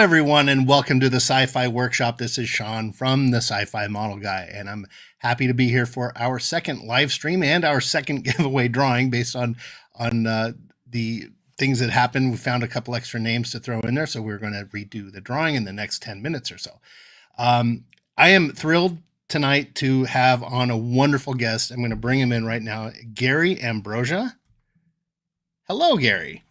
everyone, and welcome to the Sci-Fi Workshop. This is Sean from the Sci-Fi Model Guy, and I'm happy to be here for our second live stream and our second giveaway drawing based on the things that happened. We found a couple extra names to throw in there, so we're going to redo the drawing in the next 10 minutes or so. I am thrilled tonight to have on a wonderful guest. I'm going to bring him in right now, Gary Ambrosia. Hello, Gary.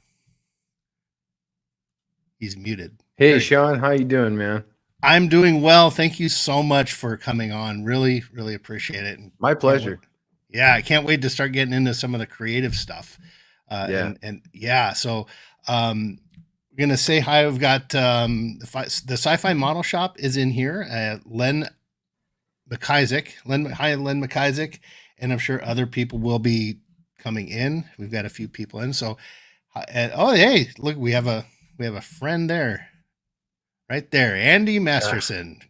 He's muted. Hey, Sean, how you doing, man? I'm doing well. Thank you so much for coming on. Really, really appreciate it. And my pleasure. I can't wait to start getting into some of the creative stuff. So we're going to say hi. We've got the Sci-Fi Model Shop is in here. Len McIsaac. Hi, Len McIsaac. And I'm sure other people will be coming in. We've got a few people in. So, hey, look, we have a friend there. Right there, Andy Masterson.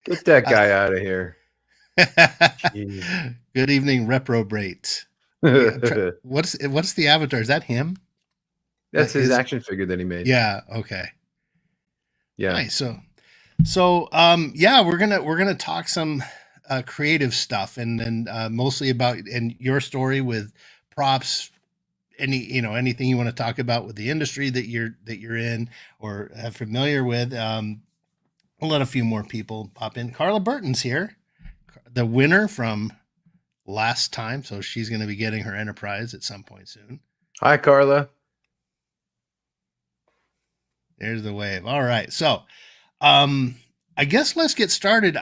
Get that guy out of here. Good evening, reprobate. What's the avatar? Is that him? That's his action figure that he made. Yeah. Okay. Yeah. Nice. So we're gonna talk some creative stuff, and then mostly about your story with props. Anything you want to talk about with the industry that you're in or have familiar with. We'll let a few more people pop in. Carla Burton's here, the winner from last time, so she's going to be getting her Enterprise at some point soon. Hi, Carla. There's the wave. All right, so I guess let's get started.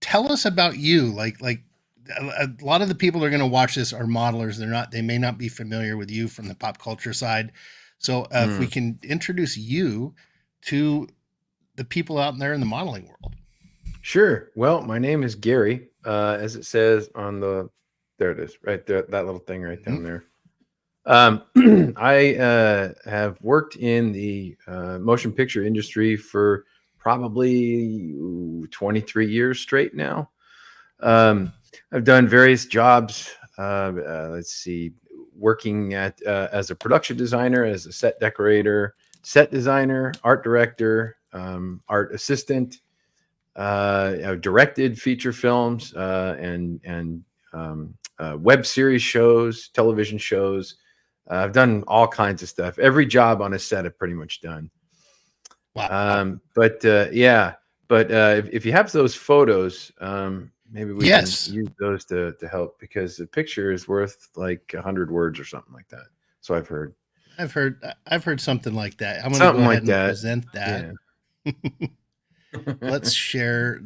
Tell us about you. Like a lot of the people that are going to watch this are modelers. They may not be familiar with you from the pop culture side. So if we can introduce you to the people out there in the modeling world. Sure. Well, my name is Gary, as it says on there it is right there, that little thing right down there. I have worked in the motion picture industry for probably 23 years straight now. I've done various jobs. Let's see, working as a production designer, as a set decorator, set designer, art director, art assistant. I've directed feature films and web series shows, television shows. I've done all kinds of stuff. Every job on a set I've pretty much done. Wow. But if you have those photos, maybe we can use those to help, because the picture is worth like 100 words or something like that. So I've heard. I've heard something like that. I'm going to go ahead and present that. Yeah. Let's share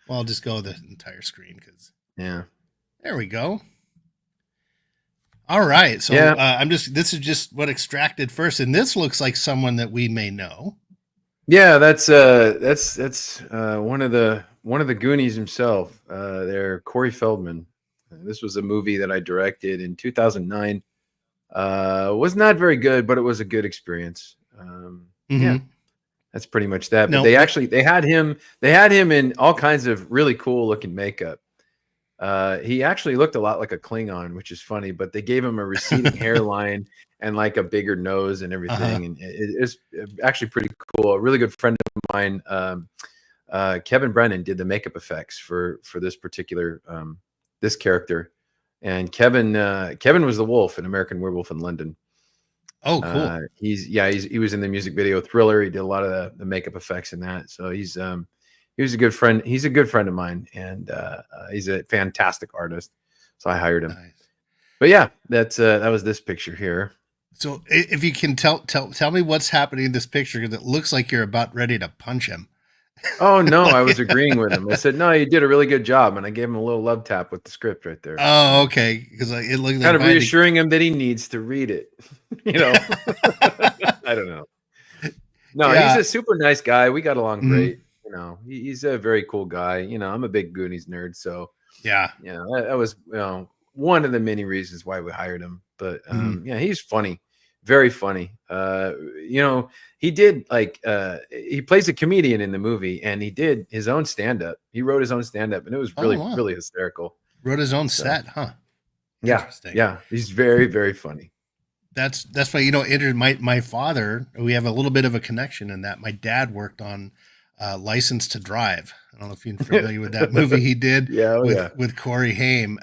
I'll just go the entire screen there we go. All right. So this is just what extracted first. And this looks like someone that we may know. Yeah, that's one of the Goonies himself. There, Corey Feldman. This was a movie that I directed in 2009. Was not very good, but it was a good experience. Yeah, that's pretty much that. But they had him in all kinds of really cool looking makeup. He actually looked a lot like a Klingon, which is funny, but they gave him a receding hairline and like a bigger nose and everything. And it's actually pretty cool. A really good friend of mine, Kevin Brennan, did the makeup effects for this particular, this character. And Kevin was the wolf in American Werewolf in London. Oh, cool. He was in the music video Thriller. He did a lot of the makeup effects in that. So he was a good friend. He's a good friend of mine, and he's a fantastic artist. So I hired him. Nice. But yeah, that was this picture here. So if you can tell me what's happening in this picture, because it looks like you're about ready to punch him. Oh no, I was agreeing with him. I said, no, you did a really good job, and I gave him a little love tap with the script right there. Oh, okay, because it looks kind of reassuring him that he needs to read it. I don't know. No, he's a super nice guy. We got along great. He's a very cool guy. I'm a big Goonies nerd, so that was one of the many reasons why we hired him. But he's funny, very funny. He did he plays a comedian in the movie, and he did his own stand-up. He wrote his own stand-up, and it was really hysterical. Wrote his own set, huh? Yeah, he's very, very funny. That's why, you know, my father, we have a little bit of a connection in that my dad worked on License to Drive. I don't know if you're familiar with that movie he did Yeah, oh yeah. with Corey Haim.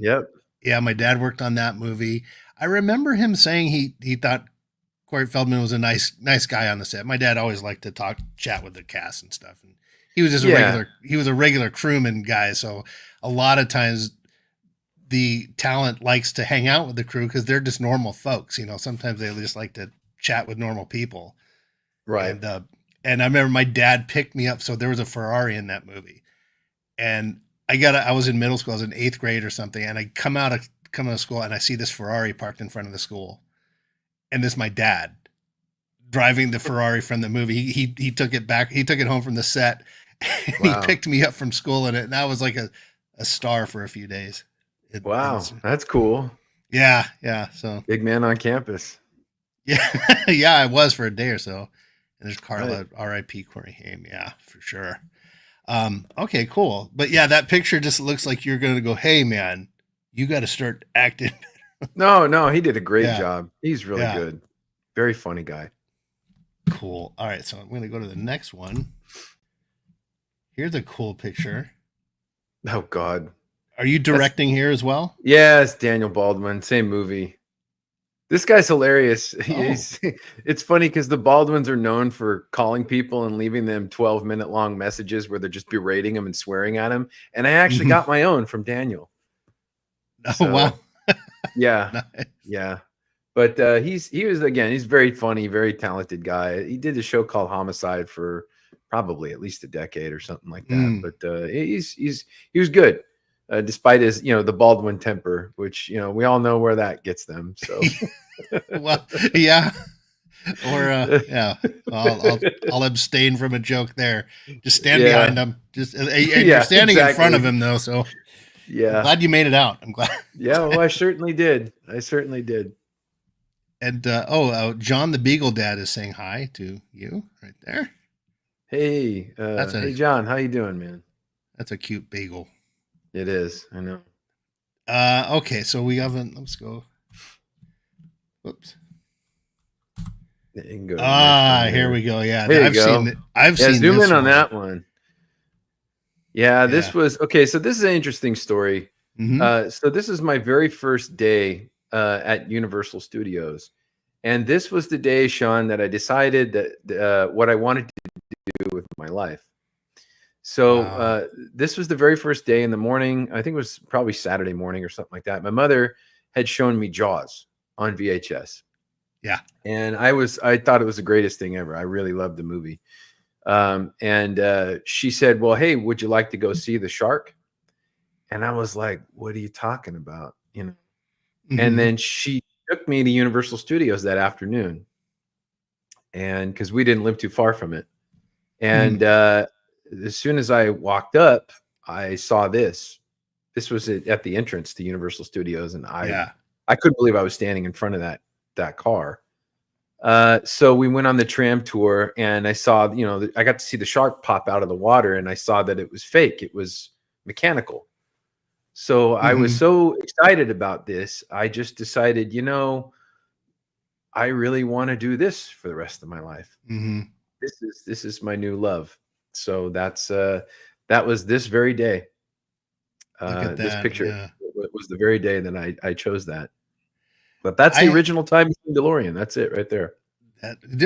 Yep. Yeah, my dad worked on that movie. I remember him saying he thought Corey Feldman was a nice guy on the set. My dad always liked to chat with the cast and stuff, and he was just Yeah. he was a regular crewman guy. So a lot of times the talent likes to hang out with the crew because they're just normal folks. You know, sometimes they just like to chat with normal people. Right. And I remember my dad picked me up. So there was a Ferrari in that movie, and I was in middle school. I was in 8th grade or something, and I come out of school and I see this Ferrari parked in front of the school, and this is my dad driving the Ferrari from the movie. He took it back. He took it home from the set, and he Wow. picked me up from school in it, and I was like a star for a few days. Wow. That's cool. Yeah, yeah. So Big man on campus. yeah, yeah, I was for a day or so. And there's Carla, Right. R.I.P. Corey Haim. Yeah, for sure. Okay, cool. But yeah, that picture just looks like you're going to go, hey, man, you got to start acting. No, he did a great Yeah. job. He's really Yeah. good. Very funny guy. Cool. All right, so I'm going to go to the next one. Here's a cool picture. Oh God. Are you directing here as well? Yeah, it's Daniel Baldwin. Same movie. This guy's hilarious. It's funny because the Baldwins are known for calling people and leaving them 12-minute long messages where they're just berating them and swearing at him. And I actually got my own from Daniel. Oh, So, wow. Yeah. Nice. Yeah. But he's very funny, very talented guy. He did a show called Homicide for probably at least a decade or something like that. But he was good. Despite his, the Baldwin temper, which, we all know where that gets them. So, Well, yeah. Or yeah, I'll abstain from a joke there. Just stand Yeah. behind him. You're standing in front of him though, so yeah. I'm glad you made it out. I'm glad. Yeah, well, I certainly did. And John the Beagle Dad is saying hi to you right there. Hey, hey John, how you doing, man? That's a cute beagle. It is. I know. Okay, so we haven't. Let's go. Whoops. You can go here we go. Yeah, there I've seen it. I've seen. Zoom this in on one. that one. Yeah, this was okay. So this is an interesting story. Mm-hmm. So this is my very first day at Universal Studios, and this was the day, Sean, that I decided that what I wanted to do with my life. So this was the very first day in the morning. I think it was probably Saturday morning or something like that. My mother had shown me Jaws on VHS. Yeah. And I thought it was the greatest thing ever. I really loved the movie. And she said, well, hey, would you like to go see the shark? And I was like, what are you talking about? Mm-hmm. And then she took me to Universal Studios that afternoon. And because we didn't live too far from it. And as soon as I walked up, I saw this. This was at the entrance to Universal Studios. And I couldn't believe I was standing in front of that car. So we went on the tram tour, and I saw, I got to see the shark pop out of the water, and I saw that it was fake. It was mechanical. So I was so excited about this. I just decided, I really want to do this for the rest of my life. Mm-hmm. This is my new love. So that was this very day. This picture was the very day that I chose that. But that's the original Time Machine DeLorean. That's it right there.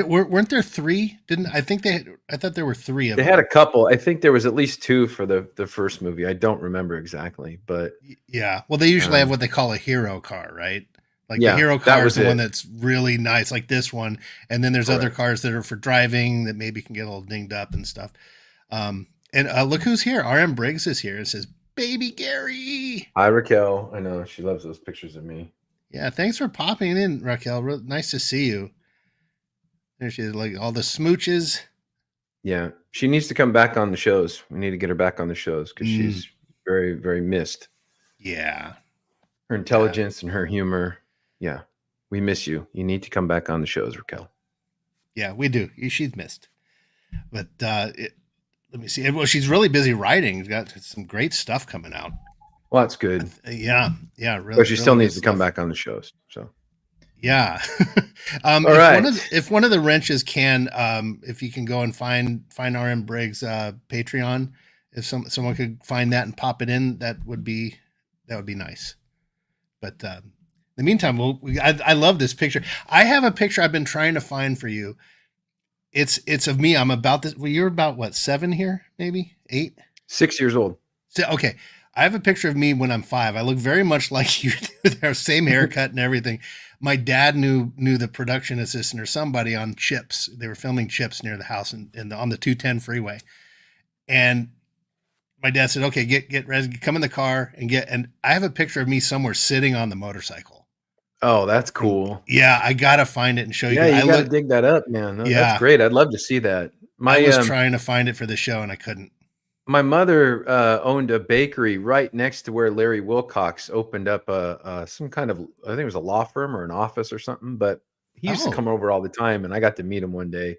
Weren't there three? I thought there were three of them. They had a couple. I think there was at least two for the first movie. I don't remember exactly, but yeah. Well, they usually have what they call a hero car, right? Like the hero car is the one that's really nice, like this one. And then there's other cars that are for driving that maybe can get a little dinged up and stuff. And look who's here. R.M. Briggs is here. It says, "Baby Gary." Hi, Raquel. I know she loves those pictures of me. Yeah, thanks for popping in, Raquel. Nice to see you. There she is, like all the smooches. Yeah, she needs to come back on the shows. We need to get her back on the shows because she's very, very missed. Yeah. Her intelligence and her humor. Yeah, we miss you. You need to come back on the shows, Raquel. Yeah, we do. She's missed. But let me see. Well, she's really busy writing. She's got some great stuff coming out. Well, that's good. Yeah, really. But she still needs to come back on the shows. So Yeah. All right. If one of the wrenches can, if you can go and find RM Briggs Patreon, if someone could find that and pop it in, that would be nice. But in the meantime, I love this picture. I have a picture I've been trying to find for you. It's of me. I'm about this. Well, you're about what, 7 here, maybe 8. 6 years old. So, okay, I have a picture of me when I'm 5. I look very much like you do. Their same haircut and everything. My dad knew the production assistant or somebody on Chips. They were filming Chips near the house and on the 210 freeway. And my dad said, "Okay, get ready, come in the car and get." And I have a picture of me somewhere sitting on the motorcycle. Oh, that's cool. Yeah, I gotta find it and show you. Yeah, you got to dig that up, man. That's Yeah, great. I'd love to see that. I My was trying to find it for the show and I couldn't. my mother owned a bakery right next to where Larry Wilcox opened up some kind of, I think it was a law firm or an office or something. But he used to Oh, come over all the time, and I got to meet him one day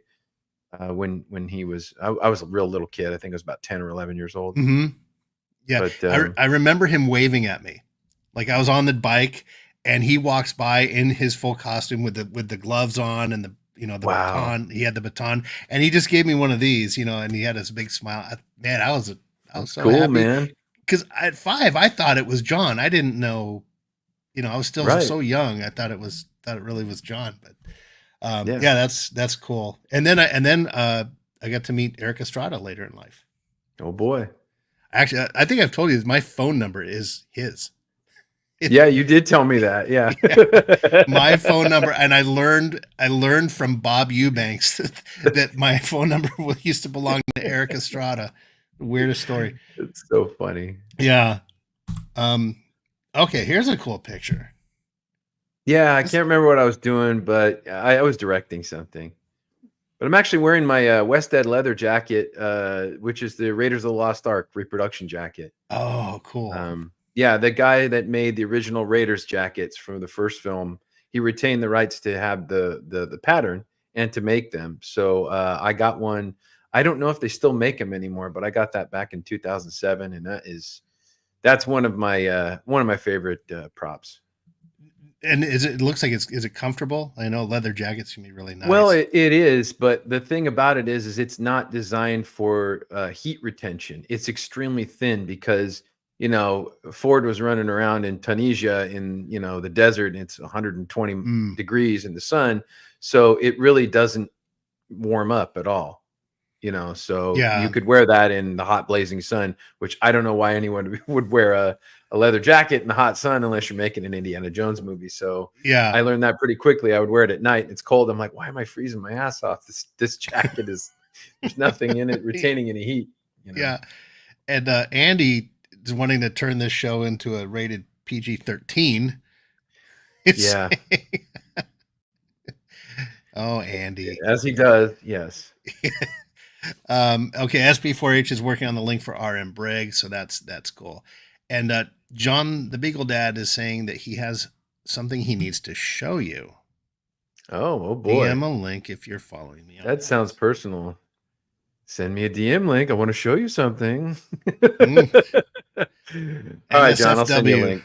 when he was I was a real little kid. I think I was about 10 or 11 years old. mm-hmm. Yeah, But I remember him waving at me, like I was on the bike, and he walks by in his full costume with the gloves on and the wow, baton. He had the baton, and he just gave me one of these, and he had this big smile. Man, I was that's so cool, happy man. because at 5 I thought it was John. I didn't know, I was still Right. so young. I thought it really was John, but Yeah. yeah, that's cool. And then I got to meet Eric Estrada later in life. Oh boy. Actually, I think I've told you my phone number is his. Yeah, you did tell me that. Yeah. Yeah, my phone number, and I learned from Bob Eubanks that my phone number used to belong to Eric Estrada. Weirdest story. It's so funny. Yeah. Okay, here's a cool picture. Yeah, I can't remember what I was doing, but I was directing something. But I'm actually wearing my West Ed leather jacket, which is the Raiders of the Lost Ark reproduction jacket. Oh, cool. Yeah, the guy that made the original Raiders jackets from the first film, he retained the rights to have the pattern and to make them. So I got one. I don't know if they still make them anymore, but I got that back in 2007, and that's one of my favorite props. And it looks like is it comfortable? I know leather jackets can be really nice. Well, it is, but the thing about it is it's not designed for heat retention. It's extremely thin because Ford was running around in Tunisia in the desert, and it's 120 degrees in the sun, so it really doesn't warm up at all. So Yeah. you could wear that in the hot blazing sun, which I don't know why anyone would wear a leather jacket in the hot sun unless you're making an Indiana Jones movie. So Yeah. I learned that pretty quickly. I would wear it at night. It's cold. I'm like, why am I freezing my ass off? This jacket there's nothing in it retaining any heat. Yeah. And Andy is wanting to turn this show into a rated PG-13. Yeah. Oh, Andy. As he does, yes. Okay, SB4H is working on the link for RM Briggs, so that's cool. And John the Beagle Dad is saying that he has something he needs to show you. Oh boy. DM a link if you're following me. That sounds personal. Send me a DM link. I want to show you something. All right, John, I'll send you a link.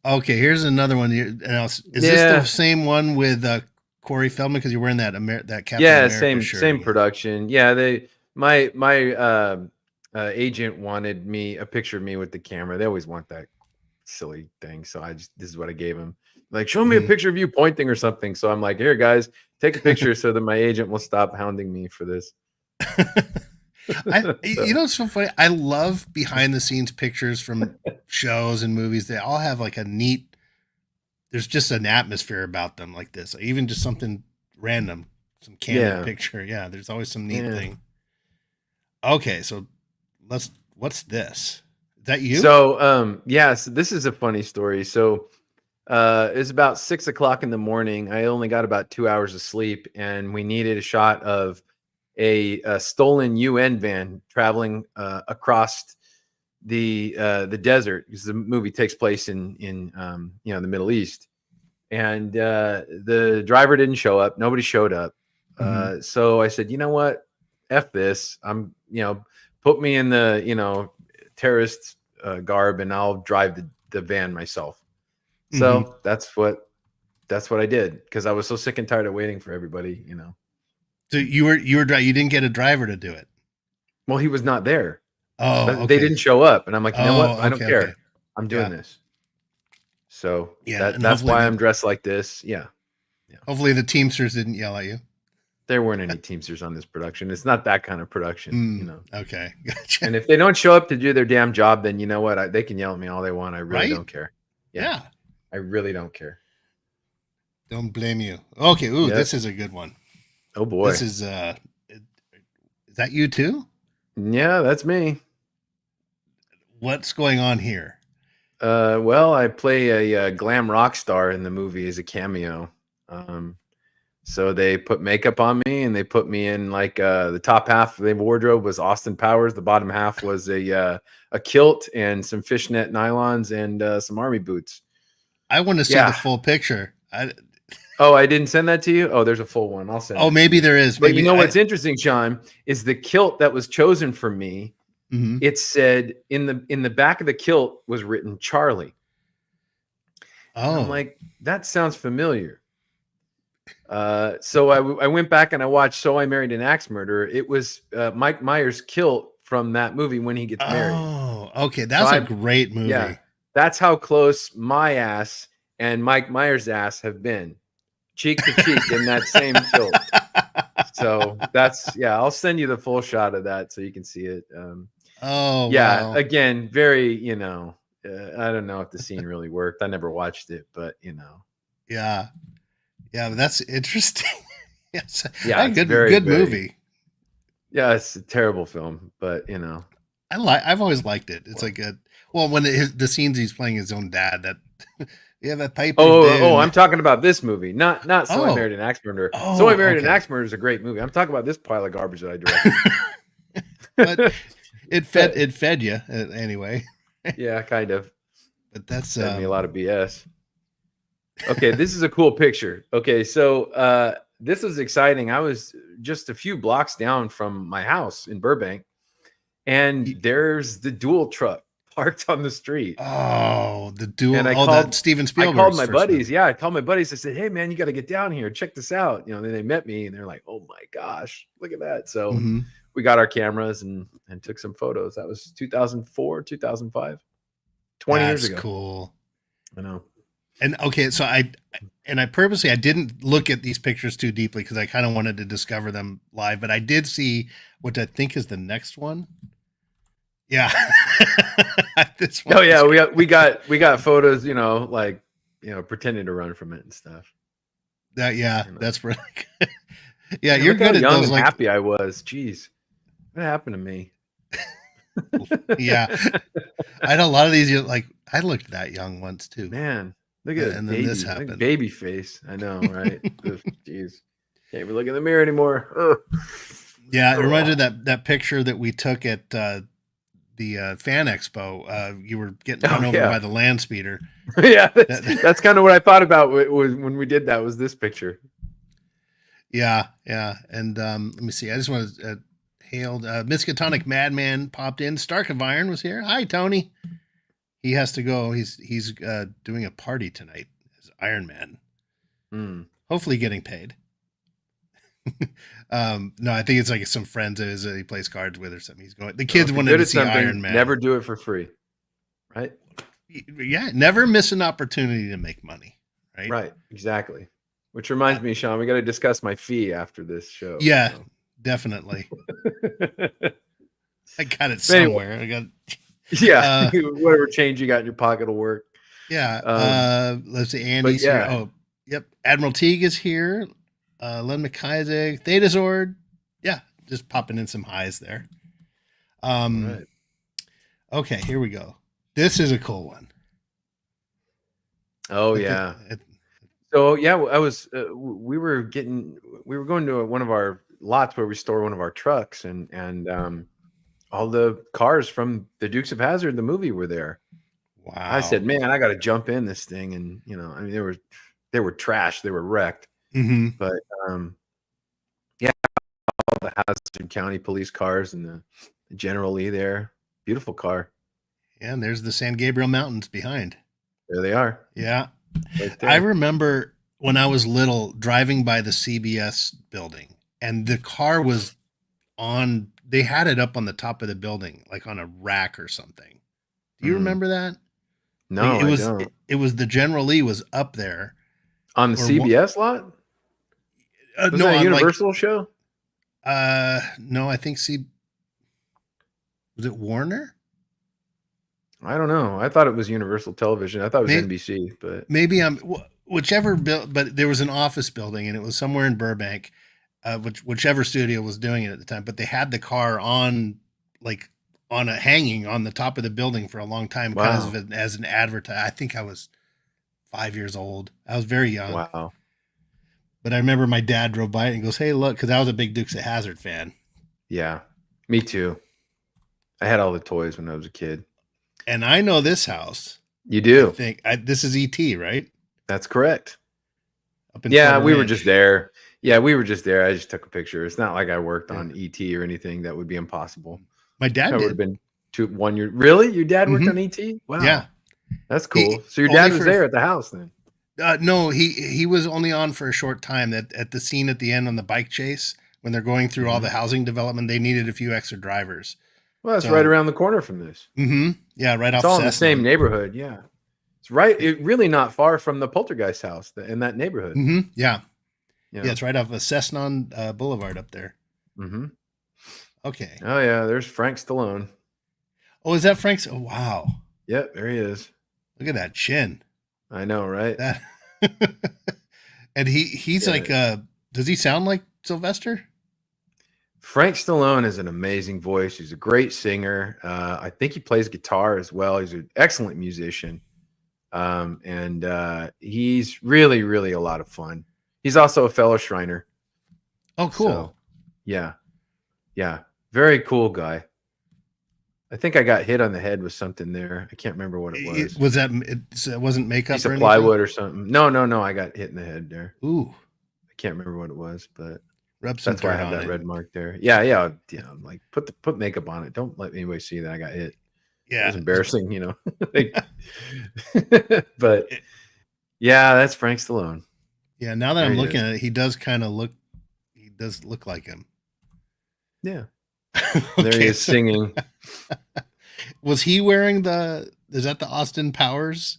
Okay, here's another one. Is this the same one with Corey Feldman? Because you're wearing that Captain America shirt. Same production. Yeah, my agent wanted a picture of me with the camera. They always want that silly thing, so this is what I gave him. Like, show me a picture of you pointing or something. So I'm like, here, guys, take a picture so that my agent will stop hounding me for this. It's so funny. I love behind the scenes pictures from shows and movies. They all have like there's just an atmosphere about them like this. Even just something random, some candid picture. Yeah, there's always some neat thing. Okay, so what's this? Is that you? So so this is a funny story. So it's about 6 o'clock in the morning. I only got about 2 hours of sleep, and we needed a shot of a stolen UN van traveling across the desert, because the movie takes place in the Middle East, and the driver didn't show up. Nobody showed up. So I said, you know what? F this. Put me in the terrorist garb, and I'll drive the van myself. So that's what I did, because I was so sick and tired of waiting for everybody, you know. So you didn't get a driver to do it. Well, he was not there. Oh, okay. They didn't show up, and I'm like, you know what? Oh, I don't okay, care. okay. I'm doing this. So Yeah, that's why I'm dressed like this. Yeah. Hopefully the Teamsters didn't yell at you. There weren't any Teamsters on this production. It's not that kind of production, you know. Okay, gotcha. And if they don't show up to do their damn job, then you know what? They can yell at me all they want. I really don't care. Yeah. I really don't care. Don't blame you. Okay, ooh, this is a good one. Oh boy. This is that you too? Yeah, that's me. What's going on here? Well, I play a glam rock star in the movie as a cameo. So they put makeup on me, and they put me in like the top half of the wardrobe was Austin Powers. The bottom half was a kilt and some fishnet nylons and some army boots. I want to see the full picture. I didn't send that to you? Oh, there's a full one. I'll send it. Oh, maybe there is. But you know what's interesting, Sean, is the kilt that was chosen for me. It said in the back of the kilt was written Charlie. Oh, I'm like, that sounds familiar. So I went back and I watched So I Married an Axe Murderer. It was Mike Myers' kilt from that movie when he gets married. Oh, okay, that's a great movie. Yeah, that's how close my ass and Mike Myers' ass have been, cheek to cheek in that same kilt. So I'll send you the full shot of that so you can see it. Wow. Again, very, you know, I don't know if the scene really worked. I never watched it, but you know. Yeah, but that's interesting. Yes. Yeah, good movie. Yeah, it's a terrible film, but you know, I've always liked it. It's like when the scenes he's playing his own dad, that that pipe. I'm talking about this movie, not So I Married an Axe Murderer. So I Married an Axe Murderer is a great movie. I'm talking about this pile of garbage that I directed. But it fed you anyway. Yeah, kind of. But that's fed me a lot of BS. Okay, this is a cool picture. Okay, so this was exciting. I was just a few blocks down from my house in Burbank, and there's the dual truck parked on the street. Oh, the dual. And that Steven Spielberg. I called my buddies. Yeah, I called my buddies. I said, "Hey, man, you got to get down here. Check this out." You know, then they met me, and they're like, "Oh my gosh, look at that!" So we got our cameras and took some photos. That was 2004, 2005, 20 years ago. Cool. I know. And okay, so I purposely I didn't look at these pictures too deeply because I kind of wanted to discover them live, but I did see what I think is the next one. Yeah. This one. Oh yeah, we got photos, you know, like, you know, pretending to run from it and stuff. That's really good. Yeah, you're good at young those. And happy I was. Jeez, what happened to me? Yeah, I had a lot of these. Like I looked that young once too. Man, look at and baby, then this happened. Like baby face. I know, right? Jeez, can't even look in the mirror anymore. Ugh. Yeah, it reminded that picture that we took at the fan expo. You were getting run over by the land speeder. Yeah, that's kind of what I thought about when we did that. Was this picture? Yeah, and let me see. I just want to hailed Miskatonic Madman popped in. Stark of Iron was here. Hi, Tony. He has to go. He's doing a party tonight as Iron Man. Hopefully getting paid. No, I think it's like some friends that he plays cards with or something. He's going. The kids wanted to see Iron Man. Never do it for free, right? Yeah, never miss an opportunity to make money. Right. Right. Exactly. Which reminds me, Sean, we got to discuss my fee after this show. Yeah, definitely. I got it somewhere. Anyway. Whatever change you got in your pocket will work. Yeah. Let's see. Andy's here. Oh, yep. Admiral Teague is here. Len McIsaac, Thetazord. Yeah, just popping in some highs there. Right. Okay, here we go. This is a cool one. Oh yeah. So yeah, I was. We were going to one of our lots where we store one of our trucks, and all the cars from the Dukes of Hazzard, the movie, were there. Wow. I said, man, I got to jump in this thing, and you know, I mean, they were trash, they were wrecked. But yeah, all the Hazzard County police cars and the General Lee there, beautiful car. Yeah, and there's the San Gabriel Mountains behind. There they are. Yeah. Right I there. remember when I was little driving by the CBS building and the car was they had it up on the top of the building, like on a rack or something. Do you Mm. remember that? Like No, I don't. it was the General Lee was up there On the or CBS lot? Wasn't no, that a on like, Universal show? no, I think was it Warner? I don't know. I thought it was Universal Television. I thought it was Maybe, NBC, but maybe whichever but there was an office building and it was somewhere in Burbank, whichever studio was doing it at the time. But they had the car on like on a hanging on the top of the building for a long time, kind wow. of as an advertise. I think I was 5 years old. I was very young, Wow. but I remember my dad drove by it and goes, "Hey, look," because I was a big Dukes of Hazzard fan, Yeah. Me too. I had all the toys when I was a kid. and I know this house. You I do. think this is ET, right? That's correct. Up in Yeah, Porter we were Ranch. just there. Yeah, we were just there. I just took a picture. It's not like I worked Yeah. on ET or anything. That would be impossible. My dad That would did. have been 1 year. Really? Your dad worked on ET? Wow. Yeah, That's cool. So your only dad was for there at the house then? no, he was only on for a short time. That at the scene at the end on the bike chase when they're going through all Mhm. the housing development, they needed a few extra drivers. Well, that's right So, around the corner from this. yeah, right It's off all in the Cessna. same neighborhood. Yeah. It's right. It really not far from the Poltergeist house in that neighborhood. Yeah, Yeah. yeah, it's right off of Cessna Boulevard up there. Mm-hmm. Okay. Oh yeah, there's Frank Stallone. Oh, is that Frank's? Oh, wow. Yep, there he is. Look at that chin. I know, right? That. And he's Yeah. like, does he sound like Sylvester? Frank Stallone is an amazing voice. He's a great singer. I think he plays guitar as well. He's an excellent musician. And he's really, really a lot of fun. He's also a fellow Shriner. Oh, cool. So, yeah. Yeah. Very cool guy. I think I got hit on the head with something there. I can't remember what it was. Was that it wasn't makeup Piece or of anything? plywood or something. No. I got hit in the head there. Ooh. I can't remember what it was, but Rub some that's why I dirt have on that it. red mark there. Yeah. Like put makeup on it. Don't let anybody see that I got hit. Yeah. It was embarrassing, you know. But yeah, that's Frank Stallone. Yeah, now that I'm looking at it, he does look like him. Yeah. Okay, There he is singing. Was he wearing is that the Austin Powers?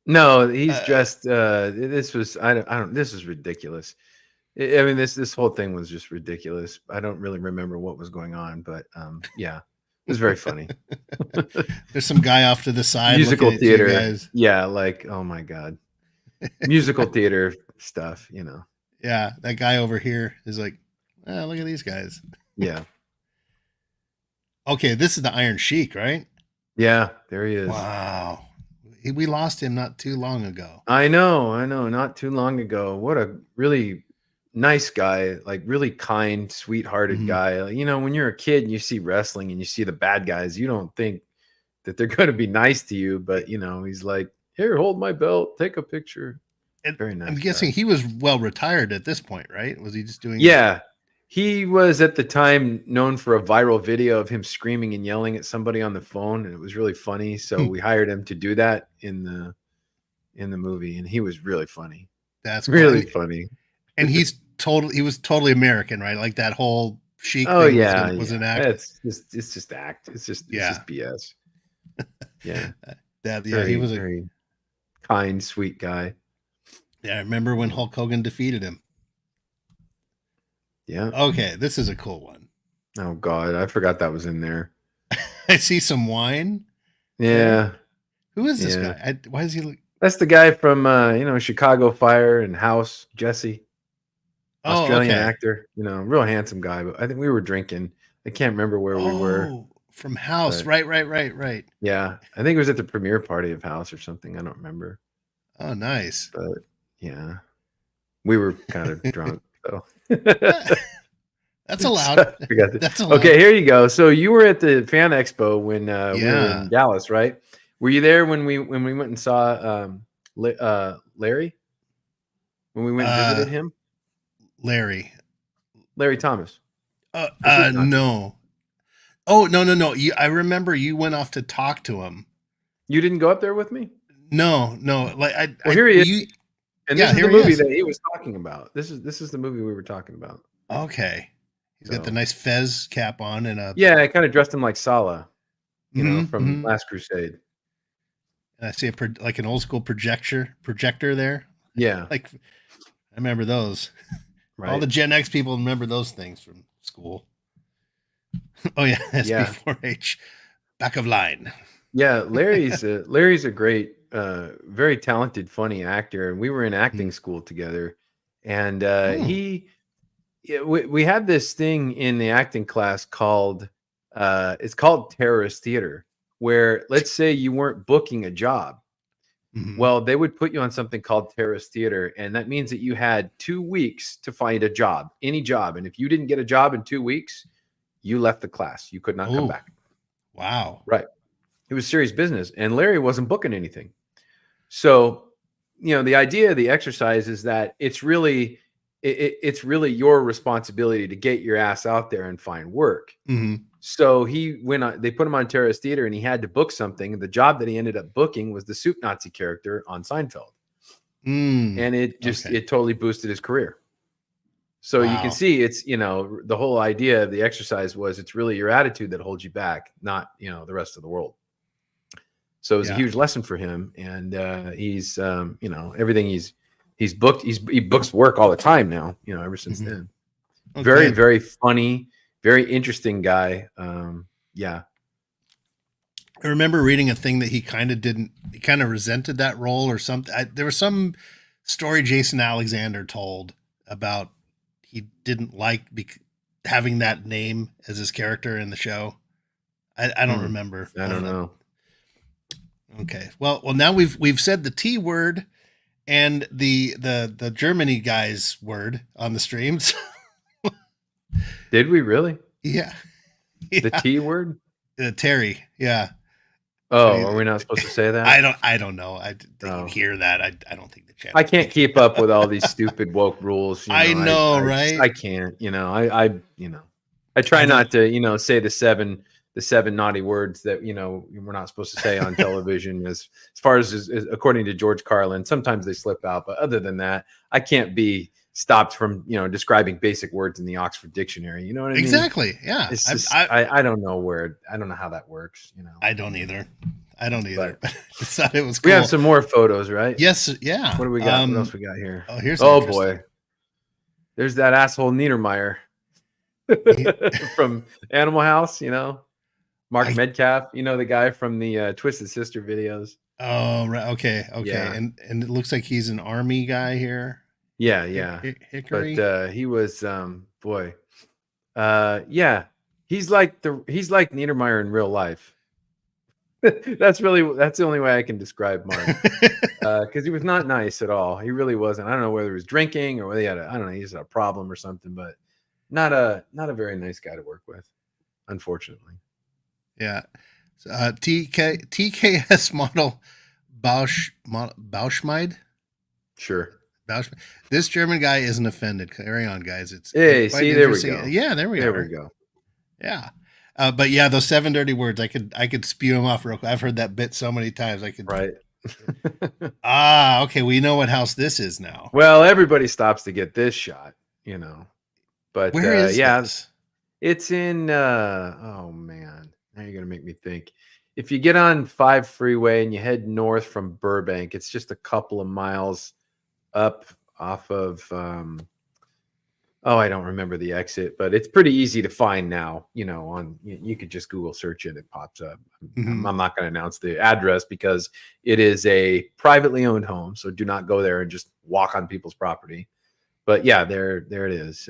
No, he's dressed this was I don't this is ridiculous. I mean this whole thing was just ridiculous. I don't really remember what was going on, but yeah. It was very funny. There's some guy off to the side. Musical theater. Guys. Yeah, like oh my god. Musical theater stuff, you know. Yeah, that guy over here is like, look at these guys. Yeah. Okay, this is the Iron Sheik, right? Yeah, there he is. Wow. We lost him not too long ago. I know, not too long ago. What a really nice guy, like really kind, sweethearted guy. You know, when you're a kid and you see wrestling and you see the bad guys, you don't think that they're going to be nice to you, but you know, he's like, "Here, hold my belt, take a picture." Very nice. I'm guessing he was well retired at this point, right? Was he just doing? Yeah. He was at the time known for a viral video of him screaming and yelling at somebody on the phone, and it was really funny. So we hired him to do that in the movie, and he was really funny. That's really funny. And he was totally American, right? Like that whole Sheik thing was an act. It's just act. It's just BS. Yeah. He was a very kind, sweet guy. Yeah, I remember when Hulk Hogan defeated him. Yeah. Okay, this is a cool one. Oh God, I forgot that was in there. I see some wine. Yeah. Who is this guy? Why does he look? That's the guy from Chicago Fire and House, Jesse. Australian actor, real handsome guy. But I think we were drinking. I can't remember where we were. From House, right. Yeah, I think it was at the premiere party of House or something. I don't remember. Oh, nice. But yeah, we were kind of drunk. So that's allowed. That's allowed. Okay, here you go. So you were at the Fan Expo when we were in Dallas, right? Were you there when we went and saw Larry? When we went and visited him? Larry Thomas. No. Oh, no. I remember you went off to talk to him. You didn't go up there with me? No, like Well, here he is, you, and yeah, this is here the he movie is. that he was talking about. This is the movie we were talking about. Okay, he's got the So nice fez cap on and a. yeah, I kind of dressed him like Sala, from Mm-hmm. Last Crusade. And I see like an old school projector there. Yeah, Like I remember those. All right. the Gen X people remember those things from school. Oh yeah, Yeah, SB4H, back of line. yeah. Larry's a great, very talented, funny actor, and we were in acting school together. And Mm. we had this thing in the acting class called it's called terrorist theater, where let's say you weren't booking a job. Mm-hmm. Well, they would put you on something called terrorist theater, and that means that you had 2 weeks to find a job, any job. And if you didn't get a job in 2 weeks, you left the class. You could not come Oh, back. wow. Right. It was serious business, and Larry wasn't booking anything. So, the idea of the exercise is that it's really your responsibility to get your ass out there and find work. Mm-hmm. So he went on, they put him on terrorist theater, and he had to book something. The job that he ended up booking was the soup Nazi character on Seinfeld. Mm. And Okay. it totally boosted his career. So you can Wow. see it's, the whole idea of the exercise was it's really your attitude that holds you back, not, the rest of the world. So it was a Yeah. huge lesson for him. And he's, everything he's booked, he books work all the time now, ever since Mm-hmm. then. Oh, Very, good. very funny, very interesting guy. Yeah. I remember reading a thing that he kind of resented that role or something. There was some story Jason Alexander told about he didn't like having that name as his character in the show. I don't remember. I don't know. Okay. Well, now we've said the T word and the Germany guy's word on the streams. Did we really? Yeah. The Yeah. T word? Terry. Yeah. Oh, are we not supposed to say that? I don't know. You hear that. I don't think the channel. I can't keep up with all these stupid woke rules. I know, right? I can't. I try not to, say the seven naughty words that we're not supposed to say on television. As far as according to George Carlin, sometimes they slip out, but other than that, I can't be stopped from describing basic words in the Oxford Dictionary. You know what I mean? Exactly. Yeah. It's just, I don't know I don't know how that works. I don't either. But I But thought it was cool. we have some more photos, right? Yes. Yeah. What do we got? What else we got here? Oh, here's. Oh boy, there's that asshole Niedermeyer from Animal House. Mark Metcalf. The guy from the Twisted Sister videos. Oh, right. Okay. Yeah. And it looks like he's an army guy here. Yeah, yeah. Hickory. But he was boy. Yeah. He's like Niedermeyer in real life. That's the only way I can describe Mark. Because he was not nice at all. He really wasn't. I don't know whether he was drinking or whether he had a problem or something, but not a very nice guy to work with, unfortunately. Yeah. TKS model Bauschmeid. Sure. This German guy isn't offended. Carry on, guys. Hey, see, there we go. Yeah, there we go. Yeah. But yeah, those 7 dirty words, I could spew them off real quick. I've heard that bit so many times. Right. Okay. We know what house this is now. Well, everybody stops to get this shot, But where is this? It's in. Oh man, now you're gonna make me think. If you get on 5 freeway and you head north from Burbank, it's just a couple of miles up off of. I don't remember the exit, but it's pretty easy to find now. You could just Google search it; it pops up. Mm-hmm. I'm not going to announce the address because it is a privately owned home, so do not go there and just walk on people's property. But yeah, there it is,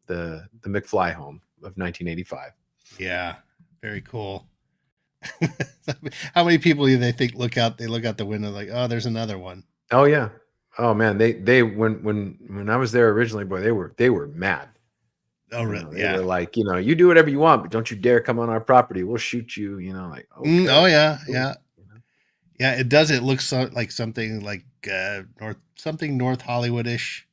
the McFly home of 1985. Yeah, very cool. How many people do they think look out the window like, oh, there's another one? Oh yeah. Oh man, they when I was there originally, boy, they were mad. Oh really? They were like, you do whatever you want, but don't you dare come on our proprety. We'll shoot you. Like, okay. Oh yeah, yeah, yeah. It does. It looks like something like North Hollywood-ish.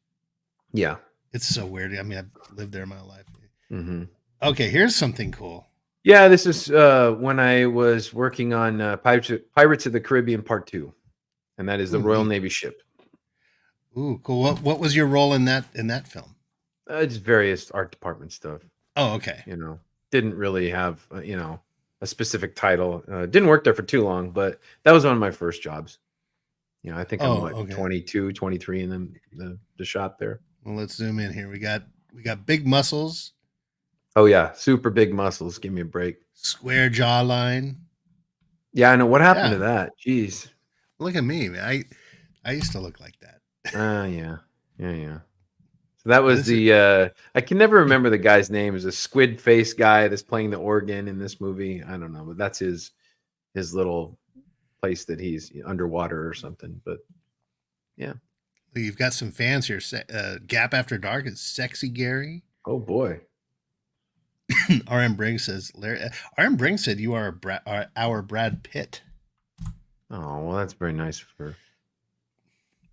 Yeah, it's so weird. I mean, I've lived there my life. Mm-hmm. Okay, here's something cool. Yeah, this is when I was working on Pirates of the Caribbean Part 2. and that is the Ooh, Royal neat. Navy ship. Ooh, cool. What was your role in that film? Just various art department stuff. Oh, okay. You know, didn't really have a specific title. Didn't work there for too long, but that was one of my first jobs. You know, I think I'm Oh, okay. 22, 23 in the shop there. Well, let's zoom in here. We got big muscles, Oh yeah, super big muscles. Give me a break. square jawline. Yeah, I know what happened Yeah, to that. Jeez. look at me, man. I used to look like that. Yeah. So that Yeah, was this is the I can never remember the guy's name. Is a squid face guy that's playing the organ in this movie. I don't know, but that's his little place that he's underwater or something. But yeah. you've got some fans here. Gap After Dark is sexy Gary. Oh boy. RM Briggs says RM Briggs said you are our Brad Pitt. Oh well, that's very nice for.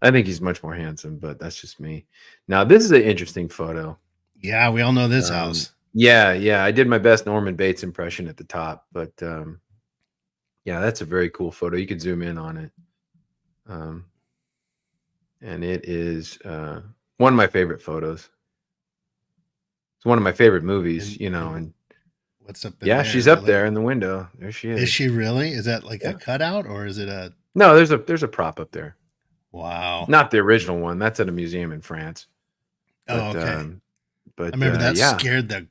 I think he's much more handsome, but that's just me. Now this is an interesting photo. Yeah, we all know this house. Yeah. I did my best Norman Bates impression at the top, but yeah, that's a very cool photo. You can zoom in on it. And it is one of my favorite photos. It's one of my favorite movies, and what's up in yeah, there? she's up there in the window. There she is. Is she really? Is that like a cutout or is it a? No, there's a prop up there. Wow. Not the original one. That's at a museum in France. Oh, okay. But I remember that scared the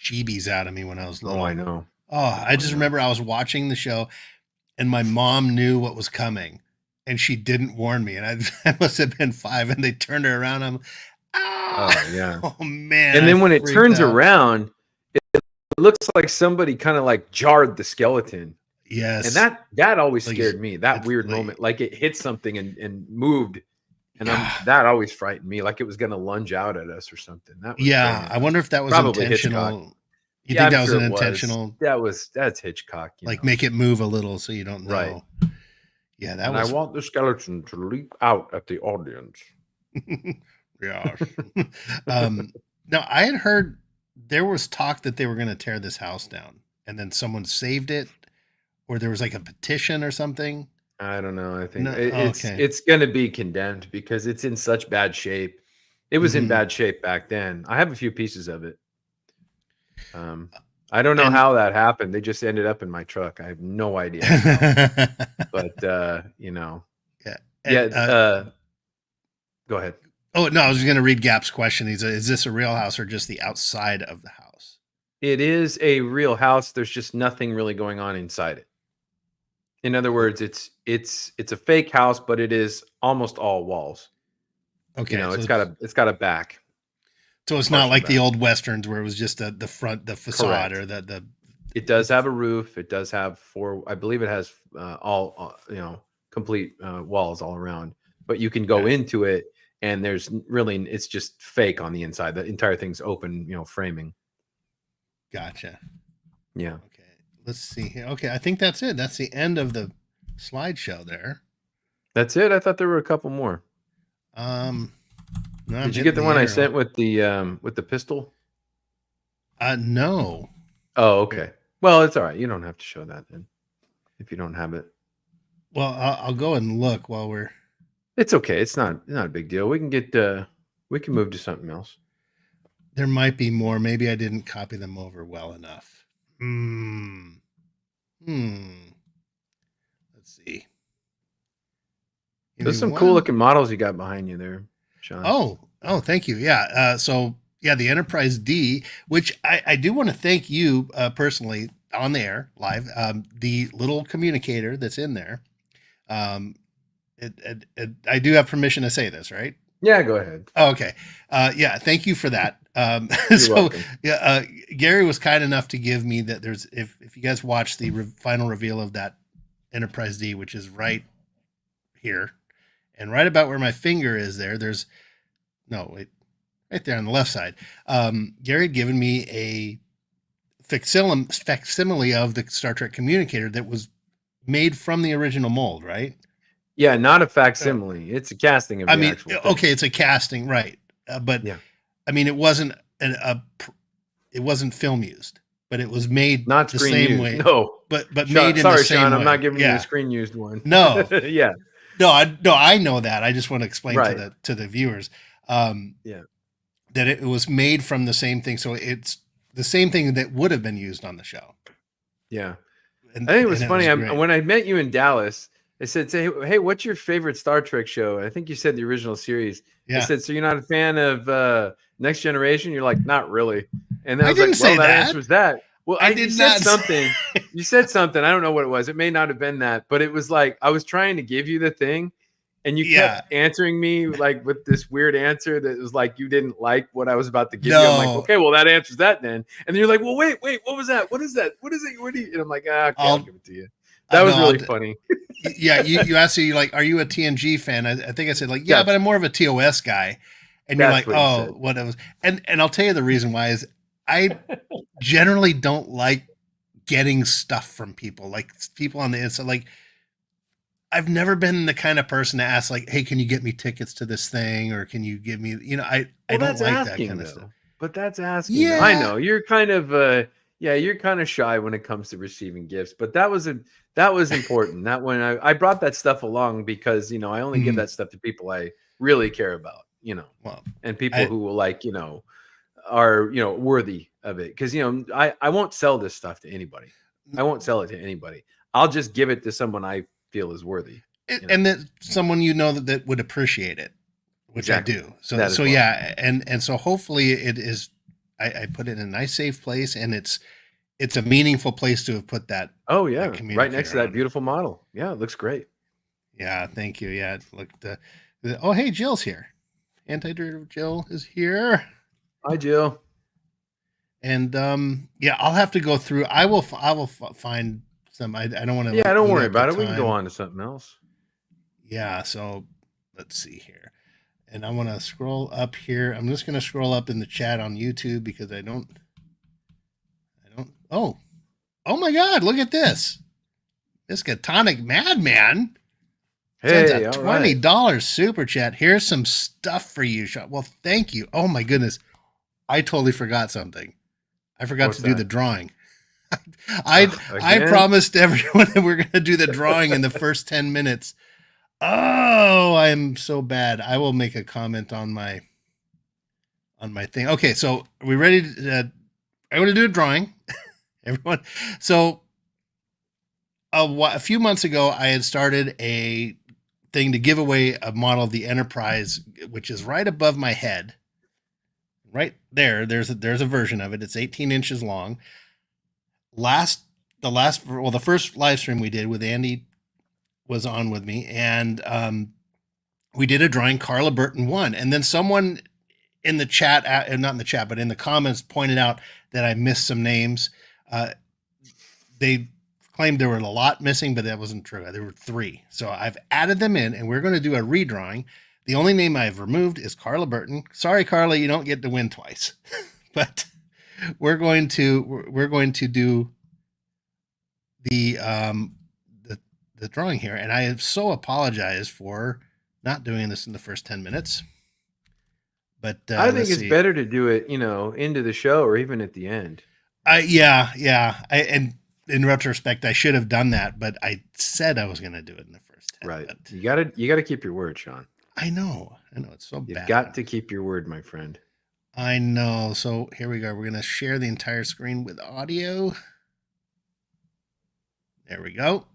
jeebies out of me when I was little. Oh, I know. Oh, I just remember I was watching the show and my mom knew what was coming and she didn't warn me. And I must have been 5 and they turned her around. I'm, oh, yeah. Oh, man. And then when it turns around, it looks like somebody kind of like jarred the skeleton. Yes. And that always scared me. That weird moment, like it hit something and moved. And that always frightened me, like it was going to lunge out at us or something. That was I wonder if that was probably intentional. Hitchcock. You think that was an intentional? That's Hitchcock. Like make it move a little so you don't know. Right. Yeah, that was. I want the skeleton to leap out at the audience. Yeah. No, I had heard there was talk that they were going to tear this house down, and then someone saved it, or there was like a petition or something. I don't know. I think it's going to be condemned because it's in such bad shape. It was in bad shape back then. I have a few pieces of it. I don't know how that happened. They just ended up in my truck. I have no idea. But go ahead. Oh no, I was going to read Gap's question. He said, "Is this a real house or just the outside of the house?" It is a real house. There's just nothing really going on inside it. In other words, it's a fake house, but it is almost all walls. Okay, so it's got a back. So it's not like the old westerns where it was just the front, the facade. Correct. Or the. It does have a roof. It does have I believe it has all complete walls all around. But you can go into it, and it's just fake on the inside. The entire thing's open, framing. Gotcha. Yeah. Okay. Let's see here. Okay, I think that's it. That's the end of the slideshow there. That's it? I thought there were a couple more. No, did you get the one I sent with the pistol? No. Oh, okay. Well, it's all right. You don't have to show that then, if you don't have it. Well, I'll go and look while we're. It's okay. It's not a big deal. We can we can move to something else. There might be more. Maybe I didn't copy them over well enough. Let's see. There's some cool looking models you got behind you there, Sean. Oh, thank you. Yeah. So yeah, the Enterprise D, which I do want to thank you personally on the air live. The little communicator that's in there. I do have permission to say this, right? Yeah, go ahead. Oh, okay. Yeah, thank you for that. Gary was kind enough to give me that. There's if you guys watch the final reveal of that Enterprise D, which is right here, and right about where my finger is there's right there on the left side. Gary had given me a facsimile of the Star Trek communicator that was made from the original mold, right? Yeah, not a facsimile. It's a casting of the actual thing. Okay, it's a casting, right? But yeah. I mean, it wasn't it wasn't film used, but it was made not the same used. way. No, but Sean, made in the same Sean, way. I'm not giving you a screen used one. No, yeah, I know that. I just want to explain Right. to the viewers Yeah. that it was made from the same thing. So it's the same thing that would have been used on the show. Yeah. And I think it was it funny. great. When I met you in Dallas, I said, "Say, hey, what's your favorite Star Trek show?" I think you said the original series. I Yeah. said, "So you're not a fan of Next Generation?" You're like, "Not really." And then I was didn't like, "Well, say that that. answers that." Well, I you did said not say- something. You said something. I don't know what it was. It may not have been that, but it was like I was trying to give you the thing, and you Yeah. kept answering me like with this weird answer that was like you didn't like what I was about to give you. I'm like, No. okay, well that answers that then. And then you're like, well, wait, what was that? What is that? What is it? What do you? And I'm like, okay, I'll give it to you. That was really funny. Yeah, you asked me like, are you a TNG fan? I think I said like, yeah, but I'm more of a TOS guy. And you're like, oh, what it was. And I'll tell you the reason why is I generally don't like getting stuff from people, like people on the inside. Like, I've never been the kind of person to ask like, hey, can you get me tickets to this thing, or can you give me, I don't like that kind of stuff. But that's asking. Yeah, I know you're kind of you're kind of shy when it comes to receiving gifts, but that was important. That when I brought that stuff along because I only give that stuff to people I really care about, well, and people who will like are worthy of it, because I won't sell this stuff to anybody. I won't sell it to anybody. I'll just give it to someone I feel is worthy, and that someone that would appreciate it, which exactly. I do. So yeah, and so hopefully it is. I put it in a nice, safe place, and it's a meaningful place to have put that. Oh yeah, right next to that beautiful model. Yeah, it looks great. Yeah, thank you. Yeah, look. Oh, hey, Jill's here. Anti-derivative Jill is here. Hi, Jill. And yeah, I'll have to go through. I will find some. I don't want to. Yeah, don't worry about it. We can go on to something else. Yeah. So let's see here, and I want to scroll up here. I'm just going to scroll up in the chat on YouTube because I don't. Oh my God! Look at this. Miskatonic Madman. Hey, sends a $20 super chat. Here's some stuff for you, Sean. Well, thank you. Oh my goodness, I totally forgot something. I forgot to do the drawing. I promised everyone that we're going to do the drawing in the first 10 minutes. Oh, I'm so bad. I will make a comment on my thing. Okay, so are we ready to I'm going to do a drawing. Everyone. So a few months ago, I had started a thing to give away a model of the Enterprise, which is right above my head. Right there, there's a version of it. It's 18 inches long. The first live stream we did with Andy was on with me, and we did a drawing. Carla Burton won, and then someone in the chat, not in the chat, but in the comments, pointed out that I missed some names. They claimed there were a lot missing, but that wasn't true. There were 3, so I've added them in, and we're going to do a redrawing. The only name I've removed is Carla Burton. Sorry, Carla, you don't get to win twice. But we're going to do the drawing here, and I have so apologized for not doing this in the first 10 minutes. But I think it's better to do it, into the show or even at the end. Yeah. And in retrospect, I should have done that, but I said I was going to do it in the first 10. Right. You got to keep your word, Sean. I know. It's so bad. You've got to keep your word, my friend. I know. So here we go. We're going to share the entire screen with audio. There we go.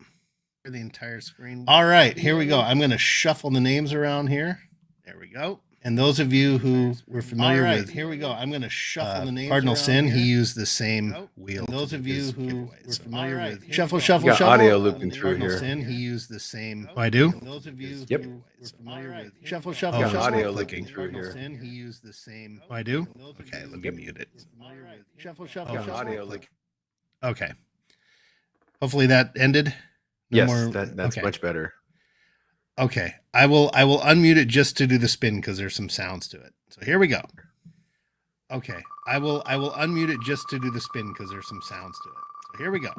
Share the entire screen. All right, here we go. I'm going to shuffle the names around here. There we go. And those of you who were familiar with, here we go. I'm going to shuffle the names. Cardinal Sin, he used the same wheel. And those of you who were familiar with, shuffle. Audio looping through Cardinal here. Sin, he used the same. Oh, I do. And those of you who were familiar with, shuffle. Audio looking through here. Sin, he used the same. Oh, I do. Okay, let me mute it. Shuffle. Audio looking. Okay. Hopefully that ended. Yes, that's okay. Much better. Okay, I will unmute it just to do the spin because there's some sounds to it. So here we go. Okay, I will unmute it just to do the spin because there's some sounds to it. So here we go.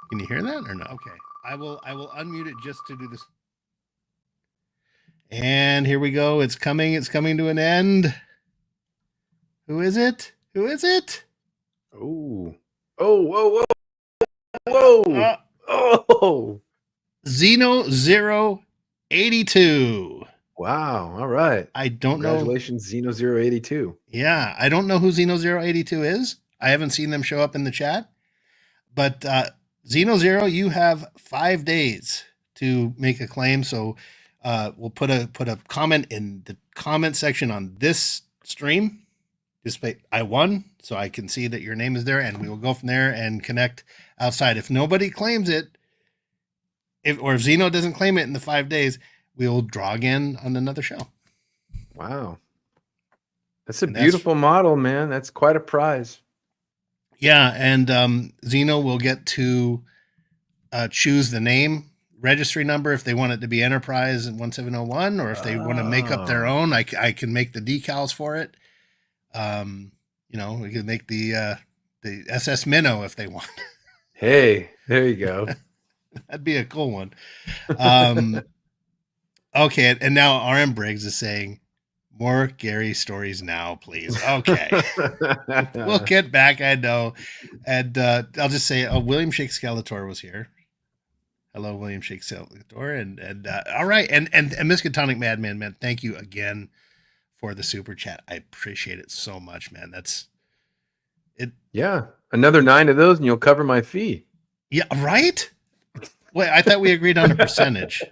Can you hear that or no? Okay, I will unmute it just to do this. And here we go. It's coming to an end. Who is it? Oh! Whoa! Oh! Xeno Zero 82. Wow. All right. I don't know. Congratulations, Xeno082. Yeah, I don't know who Xeno082 is. I haven't seen them show up in the chat. But Xeno Zero, you have 5 days to make a claim. So we'll put a comment in the comment section on this stream. Just say I won, so I can see that your name is there, and we will go from there and connect outside. If nobody claims it, if Xeno doesn't claim it in the 5 days, we will draw again on another show. Wow. That's a beautiful model, man. That's quite a prize. Yeah, and Xeno will get to choose the name registry number if they want it to be Enterprise 1701, or if they want to make up their own. I can make the decals for it. We can make the SS Minnow if they want. Hey, there you go. That'd be a cool one. Okay, and now RM Briggs is saying, more Gary stories now, please. Okay. We'll get back, I know. And I'll just say, William Shake Skeletor was here. Hello, William Shake Skeletor. And all right. And Miskatonic Madman, man, thank you again for the super chat. I appreciate it so much, man. That's it. Yeah. Another 9 of those and you'll cover my fee. Yeah, right? Wait, I thought we agreed on a percentage.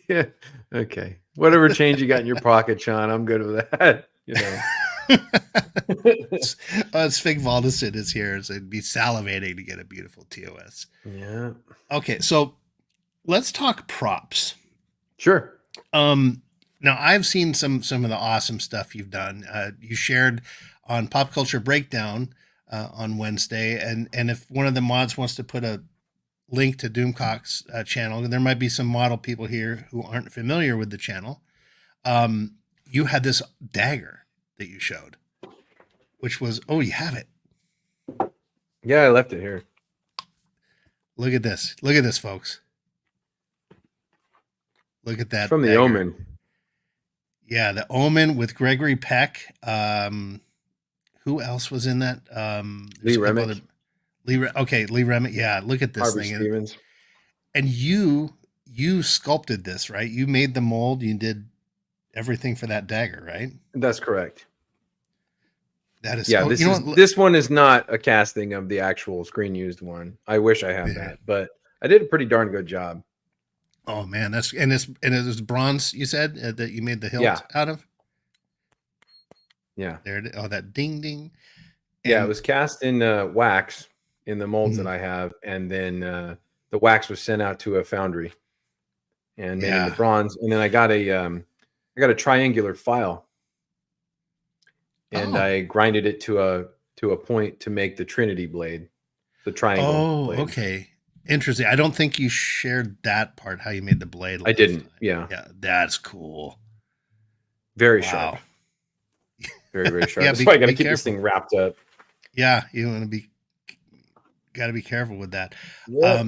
Yeah. Okay. Whatever change you got in your pocket, Sean, I'm good with that. Svig Valdison is here, so it'd be salivating to get a beautiful TOS. Yeah. Okay, so let's talk props. Sure. Now I've seen some of the awesome stuff you've done. You shared on Pop Culture Breakdown on Wednesday, and if one of the mods wants to put a link to Doomcock's channel, there might be some model people here who aren't familiar with the channel. You had this dagger that you showed, which was, you have it. Yeah, I left it here. Look at this, folks. Look at that. It's from the dagger. Omen. Yeah, the Omen with Gregory Peck. Who else was in that? Lee Remick. Lee Remick. Yeah, look at this Harvey thing. Stevens. And you sculpted this, right? You made the mold. You did everything for that dagger, right? That's correct. That is. Yeah, this one is not a casting of the actual screen used one. I wish I had that, but I did a pretty darn good job. Oh man, and it was bronze. You said that you made the hilt out of. Yeah. There. That ding ding. Yeah, it was cast in wax in the molds that I have, and then the wax was sent out to a foundry and made into bronze. And then I got a triangular file, and I grinded it to a point to make the Trinity blade, the triangle. Blade. Okay. Interesting. I don't think you shared that part, how you made the blade. I didn't. Time. Yeah. Yeah, that's cool. Very sharp. Very, very sharp. That's why I got to keep this thing wrapped up. Yeah, you want to got to be careful with that. Yeah.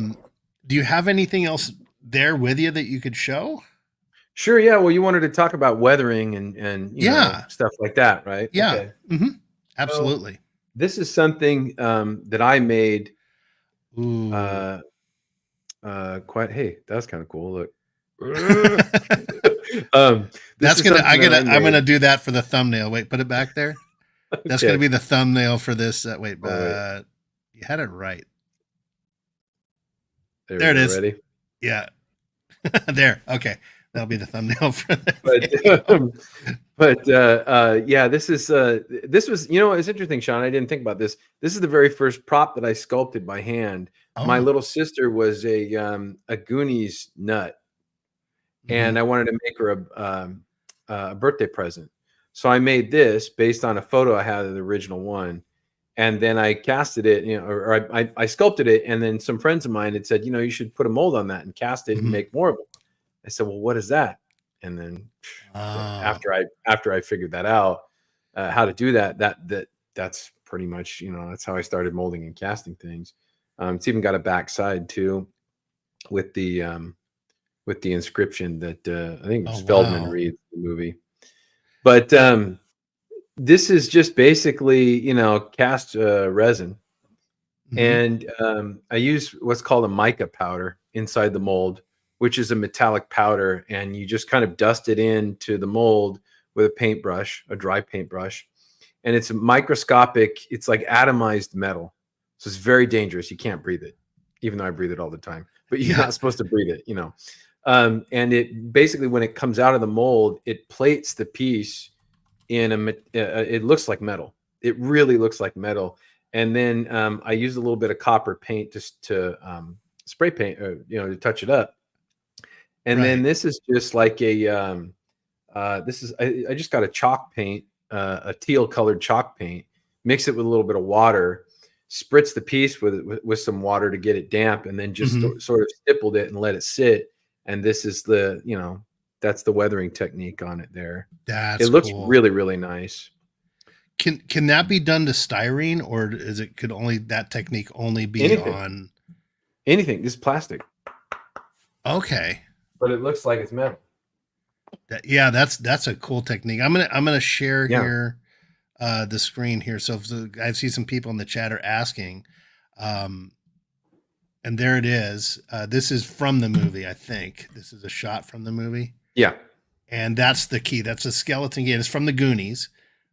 Do you have anything else there with you that you could show? Sure. Yeah. Well, you wanted to talk about weathering and you know, stuff like that, right? Yeah. Okay. Mm-hmm. Absolutely. So, this is something that I made. Ooh. Hey, that's kind of cool. Look. I'm gonna do that for the thumbnail. Wait, put it back there. That's gonna be the thumbnail for this. Wait. You had it right. There it is. Ready? Yeah. There. Okay. That'll be the thumbnail for this. Yeah, this was, you know, it's interesting, Sean. I didn't think about this. This is the very first prop that I sculpted by hand. Oh. My little sister was a Goonies nut, and I wanted to make her a birthday present. So I made this based on a photo I had of the original one. And then I casted it, you know, or I sculpted it. And then some friends of mine had said, you know, you should put a mold on that and cast it and make more of it. I said, well, what is that? And then after I figured that out, how to do that's pretty much, you know, that's how I started molding and casting things. It's even got a backside too, with the inscription that I think Feldman reads the movie. But this is just basically, you know, cast resin, and I use what's called a mica powder inside the mold, which is a metallic powder, and you just kind of dust it into the mold with a paintbrush, a dry paintbrush, and it's microscopic. It's like atomized metal, so it's very dangerous. You can't breathe it, even though I breathe it all the time. But you're not supposed to breathe it, and it basically, when it comes out of the mold, it plates the piece in it looks like metal. It really looks like metal. And then I used a little bit of copper paint just to spray paint, to touch it up. And then this is just like a I just got a chalk paint, a teal colored chalk paint, mix it with a little bit of water, spritz the piece with some water to get it damp, and then just sort of stippled it and let it sit. And this is that's the weathering technique on it there. That's it looks cool. really, really nice. Can that be done to styrene, or could only that technique only be Anything. on anything? This is plastic. Okay. But it looks like it's metal. That's a cool technique. I'm gonna share here the screen here. So I see some people in the chat are asking, and there it is. This is from the movie. I think this is a shot from the movie. Yeah, and that's the key. That's a skeleton key. It's from the Goonies.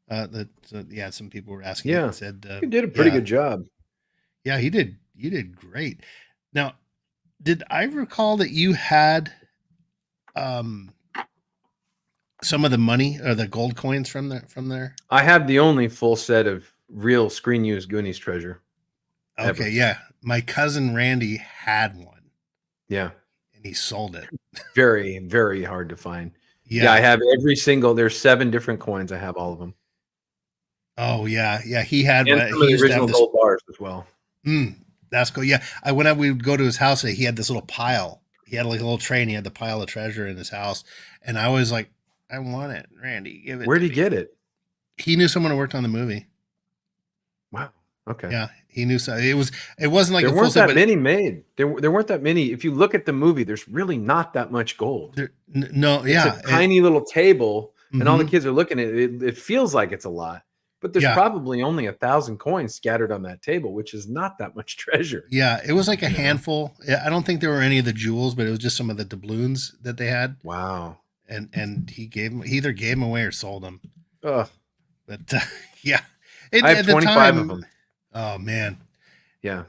Some people were asking. Yeah, said you did a pretty good job. Yeah, he did. You did great. Now, did I recall that you had some of the money or the gold coins from there? I have the only full set of real screen used Goonies treasure. Okay, ever. Yeah. My cousin Randy had one. Yeah. And he sold it. Very, very hard to find. Yeah, I have there's 7 different coins. I have all of them. Oh yeah. He had and some of the original gold bars as well. That's cool. Yeah. When we would go to his house, he had this little pile. He had like a little tray and he had the pile of treasure in his house. And I was like, I want it, Randy. Give it. Where'd he get it? He knew someone who worked on the movie. Wow. Okay. Yeah, he knew so. It wasn't like there weren't that many made. There weren't that many. If you look at the movie, there's really not that much gold. It's a tiny little table, and all the kids are looking at it. It feels like it's a lot, but there's probably only 1,000 coins scattered on that table, which is not that much treasure. Yeah, it was like a handful. I don't think there were any of the jewels, but it was just some of the doubloons that they had. Wow. And he either gave them away or sold them. Ugh. But yeah, I have 25 of them. Oh man. Yeah.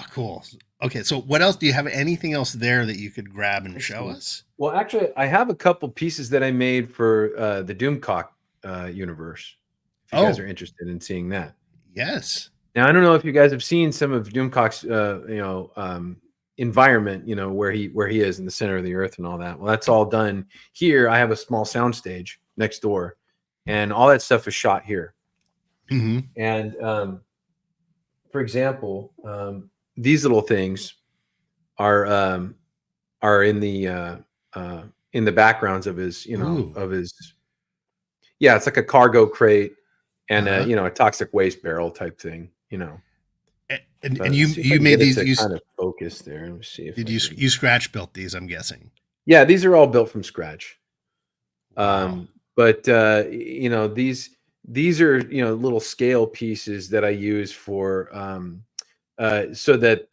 Cool. Okay, so what else? Do you have anything else there that you could grab and show us? Well, actually, I have a couple pieces that I made for the Doomcock universe. If you guys are interested in seeing that. Yes. Now, I don't know if you guys have seen some of Doomcock's, environment, where he is in the center of the earth and all that. Well, that's all done here. I have a small soundstage next door, and all that stuff is shot here. And for example, these little things are in the backgrounds of his, it's like a cargo crate and a toxic waste barrel type thing, And you made these kind of focus there. Let me see if you scratch built these, I'm guessing. Yeah, these are all built from scratch. Wow. But these are little scale pieces that I use for so that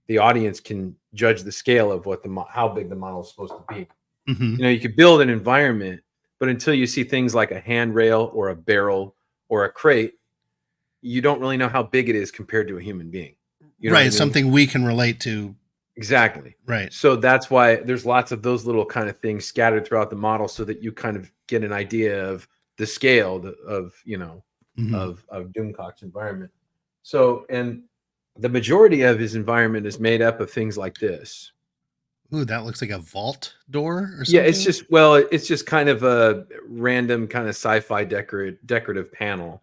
the audience can judge the scale of how big the model is supposed to be. You could build an environment, but until you see things like a handrail or a barrel or a crate, you don't really know how big it is compared to a human being. Right, something we can relate to. Exactly. Right. So that's why there's lots of those little kind of things scattered throughout the model, so that you kind of get an idea of the scale of Doomcock's environment. So, and the majority of his environment is made up of things like this. Ooh, that looks like a vault door or something. Yeah, it's just kind of a random kind of sci-fi decorative panel.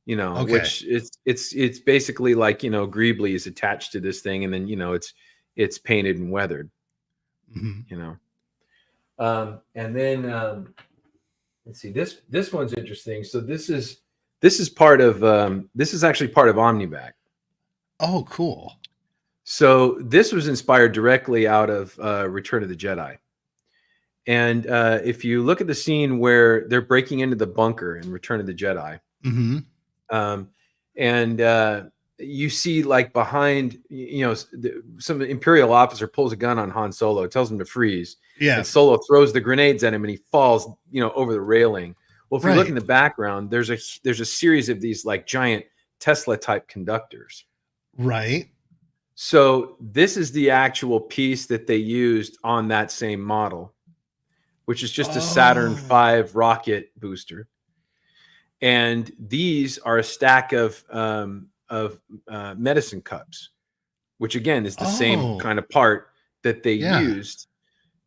Which it's basically like, Greebly is attached to this thing, and then it's painted and weathered. And then let's see, this one's interesting. So this is part of this is actually part of Omnivac. Oh, cool. So this was inspired directly out of Return of the Jedi. And if you look at the scene where they're breaking into the bunker in Return of the Jedi, you see like behind, some Imperial officer pulls a gun on Han Solo, tells him to freeze, Yeah. and Solo throws the grenades at him, and he falls, over the railing. Well, if you look in Right. the background, there's a series of these like giant Tesla type conductors. Right. So this is the actual piece that they used on that same model, which is just a Saturn Oh. V rocket booster. And these are a stack of medicine cups, which again is the same Oh. kind of part that they Yeah. used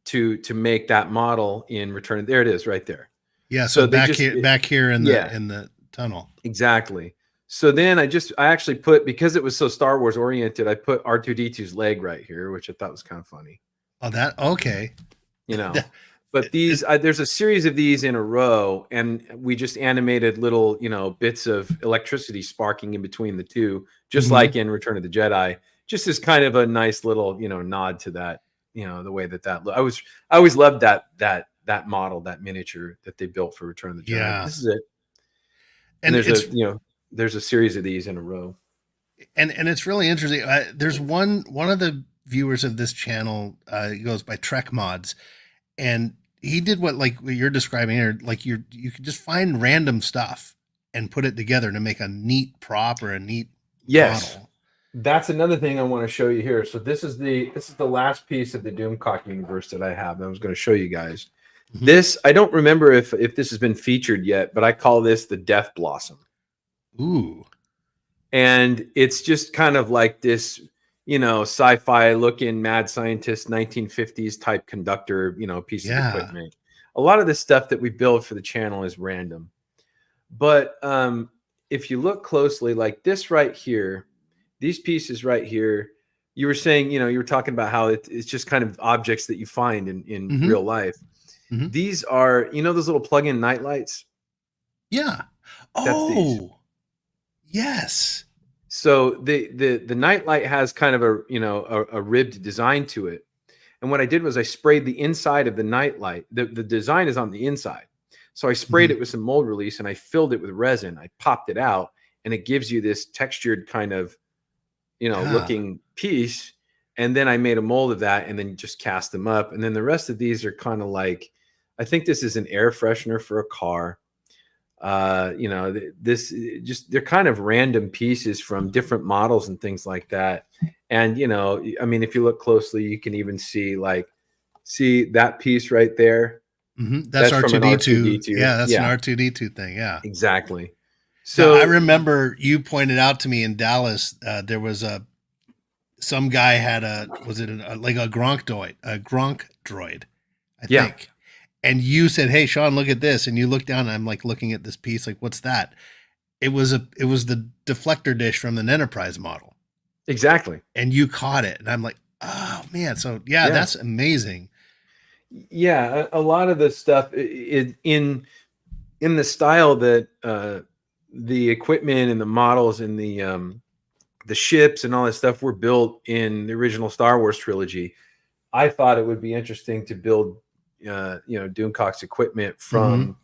to make that model in Return. There it is, right there. Yeah. So So they just, back here yeah, in the tunnel. exactly. So then I actually put, because it was so Star Wars oriented, I put R2D2's leg right here, which I thought was kind of funny. Oh, that okay. But these, there's a series of these in a row, and we just animated little, bits of electricity sparking in between the two, just Mhm. like in Return of the Jedi. Just as kind of a nice little, nod to that, the way that I always loved that model, that miniature that they built for Return of the Jedi. But Yeah. this is it. And And it's there's a series of these in a row. and it's really interesting. There's one of the viewers of this channel. He goes by Trek Mods, and he did what you're describing here. Like you could just find random stuff and put it together to make a neat prop or a neat Yes. model. That's another thing I want to show you here. So this is the last piece of the Doomcock universe that I have. I was going to show you guys. Mhm. This, I don't remember if this has been featured yet, but I call this the Death Blossom. Ooh. And it's just kind of like this, sci-fi looking mad scientist 1950s type conductor, piece of Yeah. equipment. A lot of the stuff that we build for the channel is random. But if you look closely, like this right here, these pieces right here, you were saying, you were talking about how it's just kind of objects that you find in Mhm. real life. Mhm. These are, those little plug-in night lights? Yeah. That's these. Oh. Yes. So the night light has kind of a ribbed design to it. And what I did was I sprayed the inside of the night light. The design is on the inside. So I sprayed Mhm. it with some mold release and I filled it with resin. I popped it out, and it gives you this textured kind of, Yeah. looking piece. And then I made a mold of that and then just cast them up. And then the rest of these are kind of like, I think this is an air freshener for a car. This just, they're kind of random pieces from different models and things like that. And, I mean, if you look closely, you can even see that piece right there. Mhm. That's That's from an R2D2. R2D2. Yeah, that's an Yeah, R2D2 thing. Yeah. exactly. Now I So remember you pointed out to me in Dallas. There was some guy had like a Gronk droid, I yeah, think. And you said, "Hey, Sean, look at this." And you look down, and I'm like looking at this piece, like, "What's that?" It was the deflector dish from an Enterprise model, exactly. and you caught it, and I'm like, "Oh man!" So yeah, Yeah. that's amazing. Yeah, a lot of this stuff in the style that the equipment and the models and the ships and all that stuff were built in the original Star Wars trilogy. I thought it would be interesting to build, Doomcock's equipment Hmm. from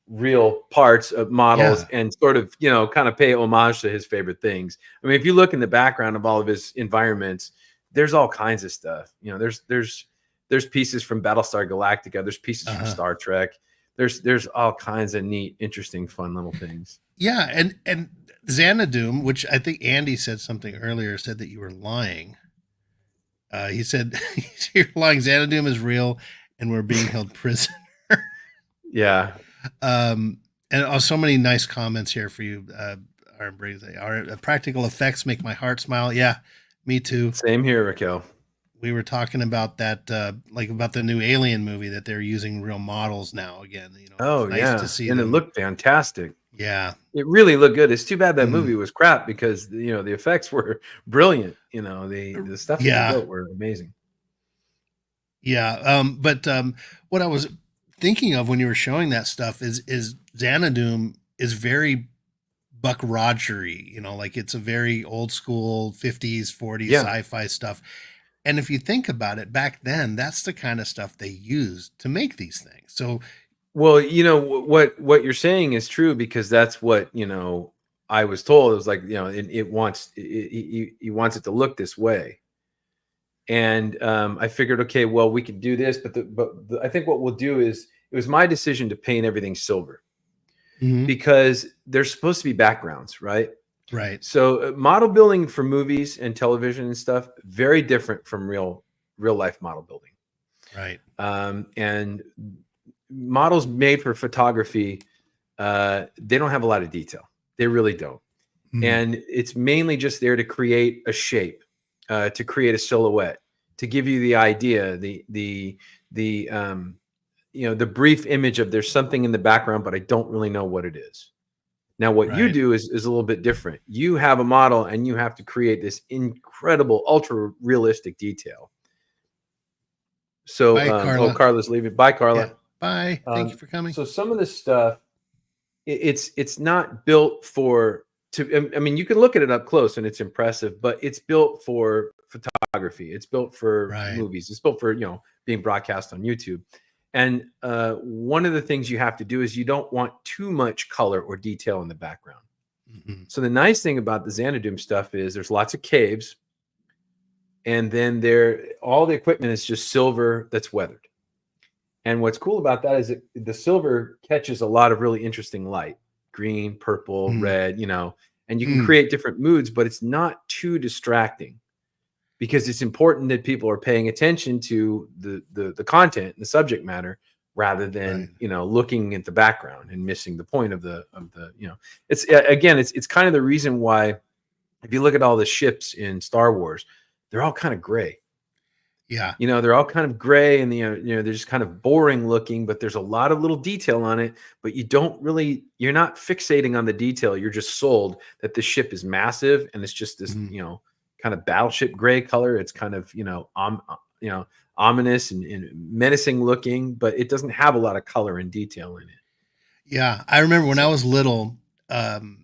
real parts of models Yeah. and sort of, kind of pay homage to his favorite things. I mean, if you look in the background of all of his environments, there's all kinds of stuff. There's pieces from Battlestar Galactica. There's pieces from Uh-huh. Star Trek. There's all kinds of neat, interesting, fun little things. Yeah, and Xanadu, which I think Andy said something earlier, said that you were lying. He said you're lying. Xanadu is real, and we're being held prisoner. Yeah. um, and so many nice comments here for you. Our practical effects make my heart smile. Yeah, me too. Same here, Raquel. We were talking about that, like about the new Alien movie that they're using real models now again. It's Oh nice to yeah, see and it them. looked fantastic. Yeah. It really looked good. It's too bad that Mm. movie was crap because the effects were brilliant. The stuff that they Yeah. built were amazing. Yeah. But what I was thinking of when you were showing that stuff is Xanadu is very Buck Rogery, like it's a very old school 50s, 40s Yeah. sci-fi stuff. And if you think about it, back then, that's the kind of stuff they used to make these things. So Well, what you're saying is true because that's what, I was told, it was like, he wants it to look this way. And I figured, okay, well, we could do this, but I think what we'll do is, it was my decision to paint everything silver Mhm. because there's supposed to be backgrounds, right? Right. So model building for movies and television and stuff, very different from real life model building. Right. And models made for photography, they don't have a lot of detail. They really don't. Mm. And it's mainly just there to create a shape, to create a silhouette, to give you the idea, the brief image of there's something in the background, but I don't really know what it is. Now, what you Right. do is a little bit different. You have a model and you have to create this incredible, ultra realistic detail. So, Bye, Carla. Carla's leaving. Bye, Carla. Yeah. Bye. Thank you for coming. So some of this stuff, it's not built for, I mean, you can look at it up close and it's impressive, but it's built for photography. It's built for Right. movies. It's built for, being broadcast on YouTube. And one of the things you have to do is you don't want too much color or detail in the background. Mhm. So the nice thing about the Xanadu stuff is there's lots of caves, and then all the equipment is just silver that's weathered. And what's cool about that is the silver catches a lot of really interesting light, green, purple, red, and you can create different moods, but it's not too distracting because it's important that people are paying attention to the content and the subject matter rather than, looking at the background and missing the point of the, it's, again, it's kind of the reason why, if you look at all the ships in Star Wars, they're all kind of gray. Yeah. They're all kind of gray and they're just kind of boring looking, but there's a lot of little detail on it, but you're not fixating on the detail. You're just sold that the ship is massive and it's just this, kind of battleship gray color. It's kind of, ominous and menacing looking, but it doesn't have a lot of color and detail in it. Yeah. I remember when I was little, and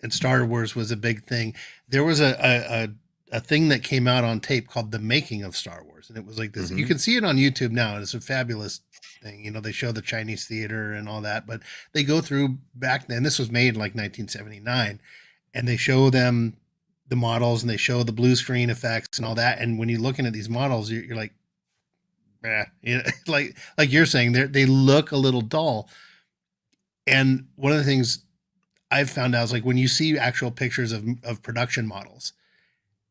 Star Wars was a big thing. There was a thing that came out on tape called The Making of Star Wars. And it was like this, you can see it on YouTube now. And it's a fabulous thing. They show the Chinese theater and all that, but they go through back then, this was made in like 1979, and they show them the models and they show the blue screen effects and all that. And when you're looking at these models, you're like, like you're saying, they look a little dull. And one of the things I've found out is like when you see actual pictures of production models,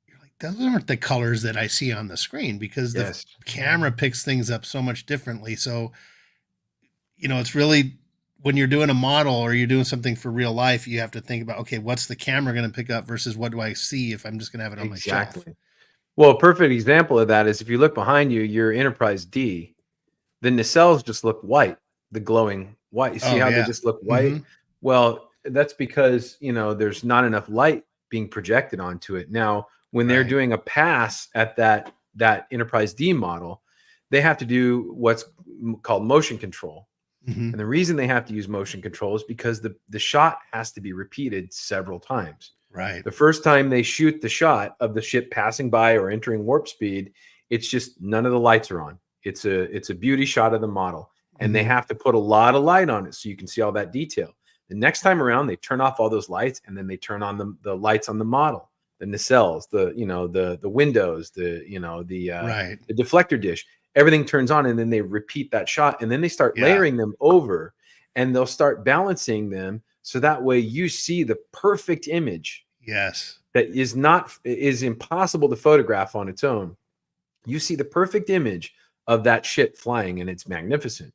you're like, those aren't the colors that I see on the screen because the camera picks things up so much differently. So, it's really, when you're doing a model or you're doing something for real life, you have to think about, okay, what's the camera going to pick up versus what do I see if I'm just going to have it on my shelf? Well, a perfect example of that is if you look behind you, your Enterprise D, the nacelles just look white, the glowing white. You see how they just look white? Well, that's because, there's not enough light being projected onto it. Now, when they're doing a pass at that Enterprise D model, they have to do what's called motion control. And the reason they have to use motion control is because the shot has to be repeated several times. Right. The first time they shoot the shot of the ship passing by or entering warp speed, it's just none of the lights are on. It's a beauty shot of the model. And they have to put a lot of light on it so you can see all that detail. The next time around, they turn off all those lights and then they turn on the lights on the model, the nacelles, the windows, the deflector dish. Everything turns on and then they repeat that shot and then they start layering them over and they'll start balancing them. So that way you see the perfect image. Yes. That is impossible to photograph on its own. You see the perfect image of that ship flying and it's magnificent,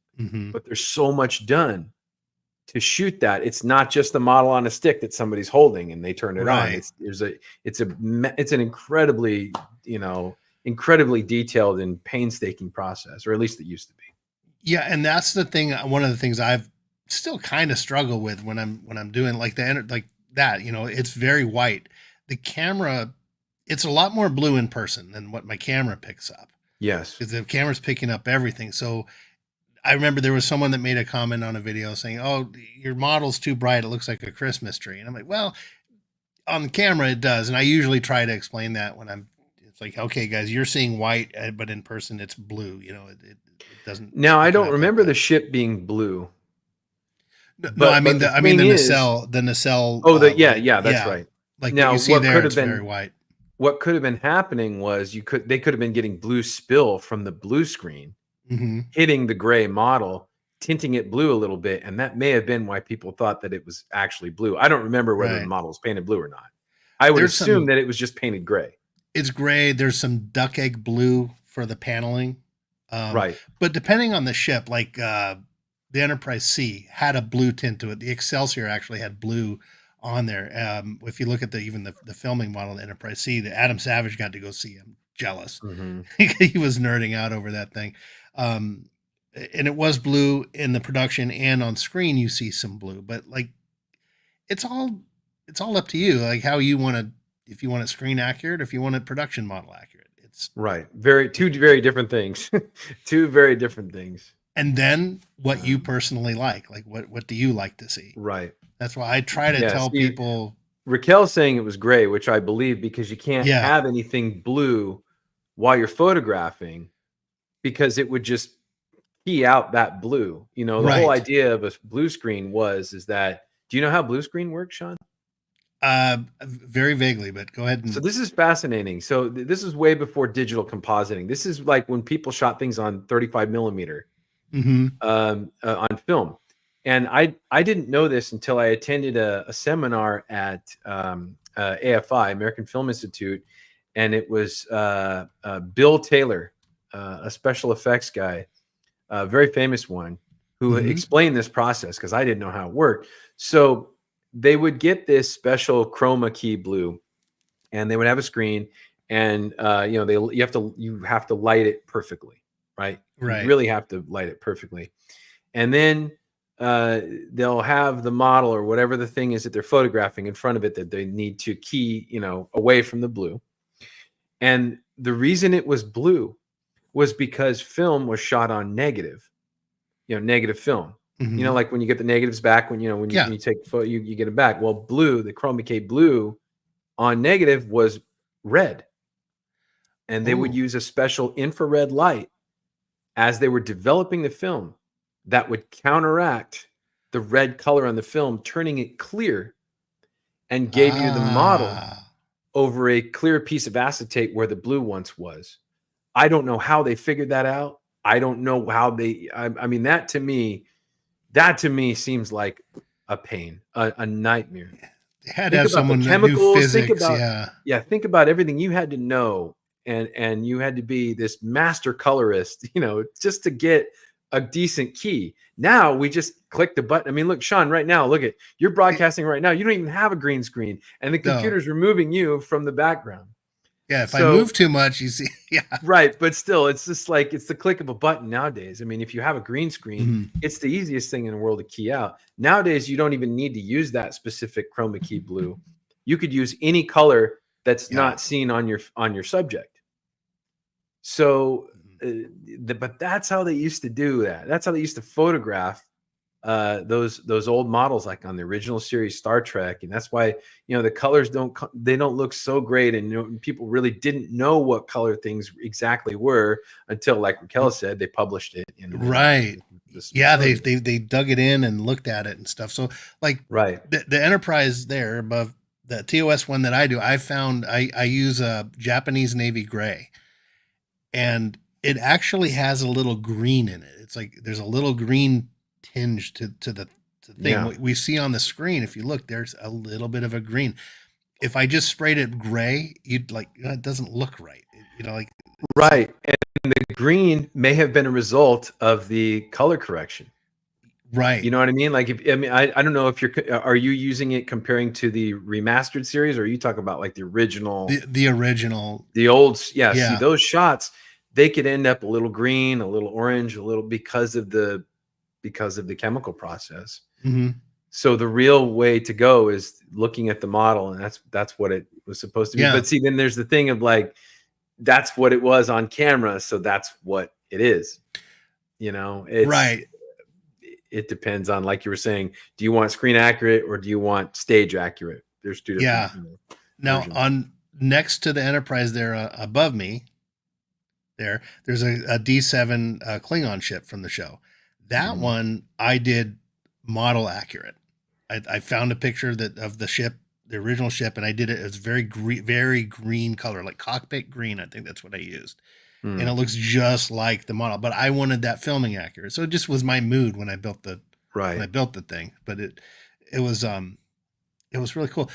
but there's so much done to shoot that. It's not just the model on a stick that somebody's holding and they turn it on. It's an incredibly, incredibly detailed and painstaking process, or at least it used to be. Yeah. And that's the thing. One of the things I've still kind of struggle with when I'm doing like that, it's very white. The camera, it's a lot more blue in person than what my camera picks up. Yes. Because the camera's picking up everything. So I remember there was someone that made a comment on a video saying, "Oh, your model's too bright. It looks like a Christmas tree." And I'm like, well, on the camera it does. And I usually try to explain that when it's like, okay, guys, you're seeing white, but in person it's blue. It doesn't. Now, I don't remember the ship being blue. No, I mean but the the thing is, nacelle oh, light. yeah, that's Yeah, right. like what Now, you see there, it's very white. what could have been happening was they could have been getting blue spill from the blue screen Hmm. hitting the gray model, tinting it blue a little bit, and that may have been why people thought that it was actually blue. I don't remember whether the Right. model was painted blue or not. I would There's assume some. that it was just painted gray. It's gray. There's some duck egg blue for the paneling. Right. But depending on the ship, like the Enterprise C had a blue tint to it. The Excelsior actually had blue on there. If you look at even the filming model of the Enterprise C, the Adam Savage got to go see him. Jealous. Mhm. He was nerding out over that thing. Um, and it was blue in the production and on screen. You see some blue, but like it's all it's all up to you, like how you want to. If you want it screen accurate, if you want it production model accurate, it's Right. Two very different things. Two very different things. and then what you Um, personally like what do you like to see? right. That's why I try to Yeah. tell See, people, Raquel's saying it was gray, which I believe because you can't yeah, have anything blue while you're photographing because it would just key out that blue. You know, the whole right. idea of a blue screen is that do you know how blue screen works, Sean? Very vaguely, but go ahead So and. this is fascinating. So this is way before digital compositing. This is like when people shot things on 35 millimeter Hmm. on film. And I didn't know this until I attended a seminar at AFI, American Film Institute, and it was Bill Taylor, a special effects guy, a very famous one, who Hmm. explained this process because I didn't know how it worked. So they would get this special chroma key blue, and they would have a screen, and you have to light it perfectly, right? You Right. really have to light it perfectly, and then they'll have the model or whatever the thing is that they're photographing in front of it that they need to key, away from the blue. And the reason it was blue was because film was shot on negative, negative film. Hmm. Like when you get the negatives back, when Yeah. you take the photo, you get it back. Well, blue, the chroma key blue on negative was red, and they would Oh. use a special infrared light as they were developing the film that would counteract the red color on the film, turning it clear, and gave you the model Ah. over a clear piece of acetate where the blue once was. I don't know how they figured that out. I don't know how I mean, that to me seems like a pain, a nightmare. They had to Think have about the someone that knew chemicals. physics. Yeah. Think about everything you had to know, and you had to be this master colorist, just to get a decent key. Now we just click the button. I mean, look, Sean, right now, look at you're broadcasting right now. You don't even have a green screen, and the No. computer's removing you from the background. Yeah. If I So move too much, you see. Yeah. right, but still, it's just like it's the click of a button nowadays. I mean, if you have a green screen, Mhm. it's the easiest thing in the world to key out. Nowadays, you don't even need to use that specific chroma key blue. You could use any color that's Yeah. not seen on your subject. So, but that's how they used to do that. That's how they used to photograph those old models, like on the original series Star Trek, and that's why the colors don't look so great, and people really didn't know what color things exactly were until, like Raquel said, they published it in Right. the Yeah, they Smithsonian. they dug it in and looked at it and stuff. So like Right. the Enterprise there above the TOS one that I do, I use a Japanese navy gray, and it actually has a little green in it. It's like there's a little green tinge to the thing. Yeah. What we see on the screen, if you look, there's a little bit of a green. If I just sprayed it gray, you'd like it doesn't look right. Like it's Right. And the green may have been a result of the color correction. right. You know what I mean? Like, I don't know if are you using it comparing to the remastered series, or are you talking about like the original? The original, The old, yeah. See, yeah. those shots, they could end up a little green, a little orange, a little because of the chemical process. Hmm. So the real way to go is looking at the model, and that's what it was supposed to be. Yeah. But see, then there's the thing of like, that's what it was on camera, so that's what it is. Right. It depends on, like you were saying, do you want screen accurate or do you want stage accurate? There's two different Yeah. Now versions. on next to the Enterprise there above me, there's a D7 Klingon ship from the show. That Mhm. one I did model accurate. I found a picture of the ship, the original ship, and I did it. It's very green color, like cockpit green. I think that's what I used, and it looks just like the model. But I wanted that filming accurate, so it just was my mood when I built the Right. thing. But it was it was really cool.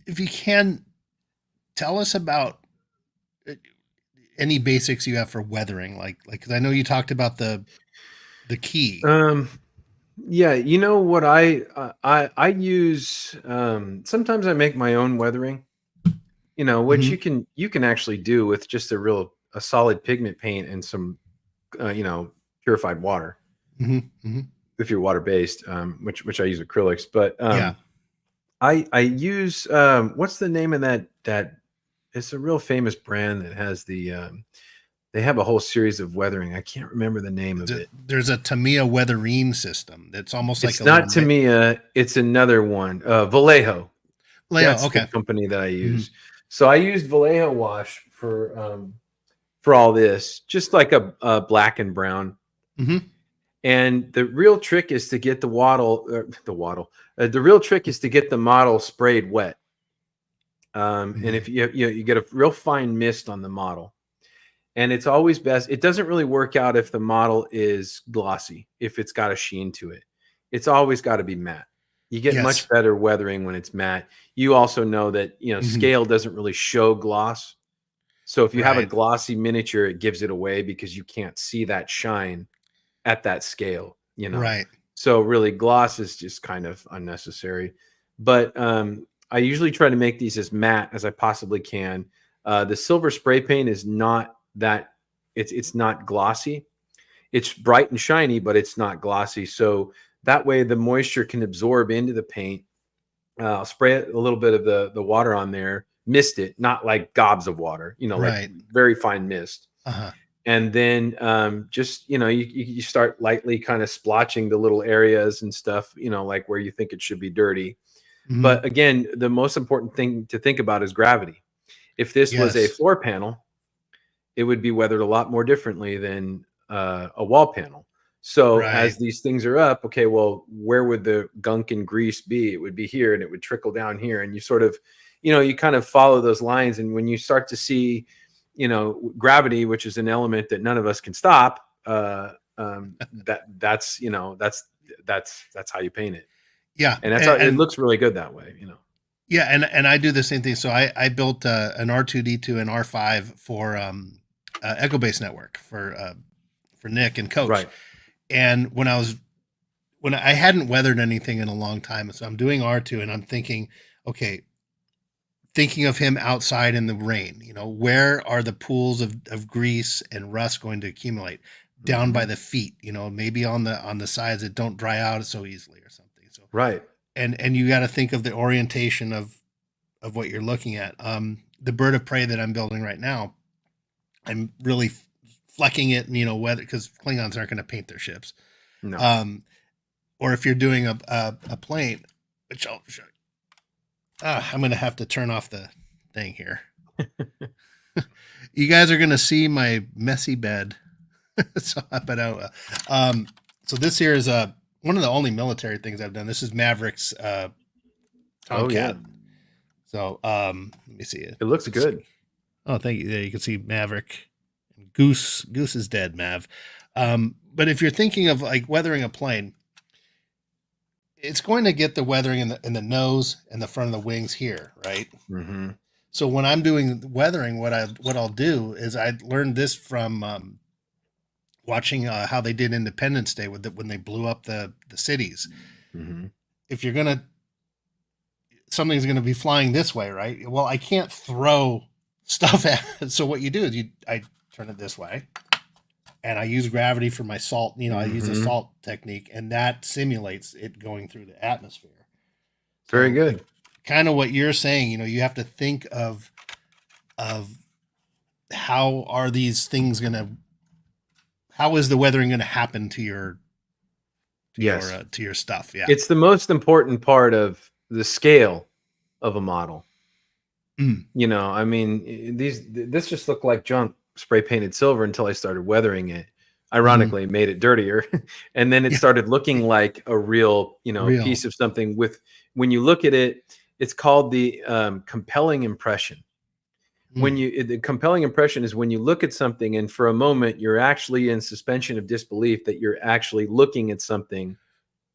If you can tell us about any basics you have for weathering, like because I know you talked about the key. Yeah, you know what I use, sometimes I make my own weathering, which Hmm. you can actually do with just a solid pigment paint and some purified water Hmm. Hmm. if you're water based, which I use acrylics, but Yeah. I use, what's the name of that it's a real famous brand that has they have a whole series of weathering. I can't remember the name of it. There's a Tamiya weatherine system that's almost like It's a little not Tamiya, it's another one. Vallejo. Leo. That's the Okay. company that I Hmm. use. So I used Vallejo wash for all this, just like a black and brown. Hmm. And the real trick is to get the waddle, the waddle. The real trick is to get the model sprayed wet. And Hmm. if you get a real fine mist on the model, and it's always best. It doesn't really work out if the model is glossy, if it's got a sheen to it. It's always got to be matte. You get much Yes. better weathering when it's matte. You also know that Hmm. scale doesn't really show gloss. So if you have a Right. glossy miniature, it gives it away because you can't see that shine at that scale. Right. So really gloss is just kind of unnecessary. But I usually try to make these as matte as I possibly can. The silver spray paint is not that it's not glossy. It's bright and shiny, but it's not glossy. So that way the moisture can absorb into the paint. I'll spray a little bit of the water on there, mist it, not like gobs of water, like Right. very fine mist. Uh-huh. And then just you start lightly kind of splotching the little areas and stuff, like where you think it should be dirty. Hmm. But again, the most important thing to think about is gravity. If this was a Yes. floor panel, it would be weathered a lot more differently than a wall panel. So Right. as these things are up, okay, well, where would the gunk and grease be? It would be here, and it would trickle down here, and you sort of, you kind of follow those lines. And when you start to see, gravity, which is an element that none of us can stop, that's how you paint it, Yeah. and that's how it And looks really good that way. yeah, and I do the same thing. So I built an R2D2 and R5 for Echo Base Network for Nick and Coach. Right. And when I hadn't weathered anything in a long time, so I'm doing R2 and I'm thinking, okay, thinking of him outside in the rain, where are the pools of grease and rust going to accumulate? Down by Hmm. the feet, maybe on the sides that don't dry out so easily or something. So Right. and you got to think of the orientation of what you're looking at. The bird of prey that I'm building right now, I'm really flecking it, whether because Klingons aren't going to paint their ships. No. Um, or if you're doing a plane, which I'll show you. I'm going to have to turn off the thing here. You guys are going to see my messy bed. So, but so this here is one of the only military things I've done. This is Maverick's Oh yeah, Tomcat. So let me see it. it looks good. Oh, thank you. There you can see Maverick. Goose is dead, Mav. But if you're thinking of like weathering a plane, it's going to get the weathering in the nose and the front of the wings here, right? Hmm. So when I'm doing weathering, what I'll do is I learned this from watching how they did Independence Day when they blew up the cities. Hmm. If you're gonna something's gonna be flying this way, right? Well, I can't throw stuff at it. So what you do is I turn it this way, and I use gravity for my salt. I use a Hmm. salt technique, and that simulates it going through the atmosphere. Very So, good. kind of what you're saying, you have to think of how are these things gonna, how is the weathering gonna happen to your Yes, to your stuff? Yeah. it's the most important part of the scale of a model. Mm. I mean, this just looked like junk spray painted silver until I started weathering it. ironically made it dirtier. And then it Yeah. started looking like a real, Real. piece of something with, when you look at it, it's called the compelling impression. Mm. The compelling impression is when you look at something and for a moment you're actually in suspension of disbelief that you're actually looking at something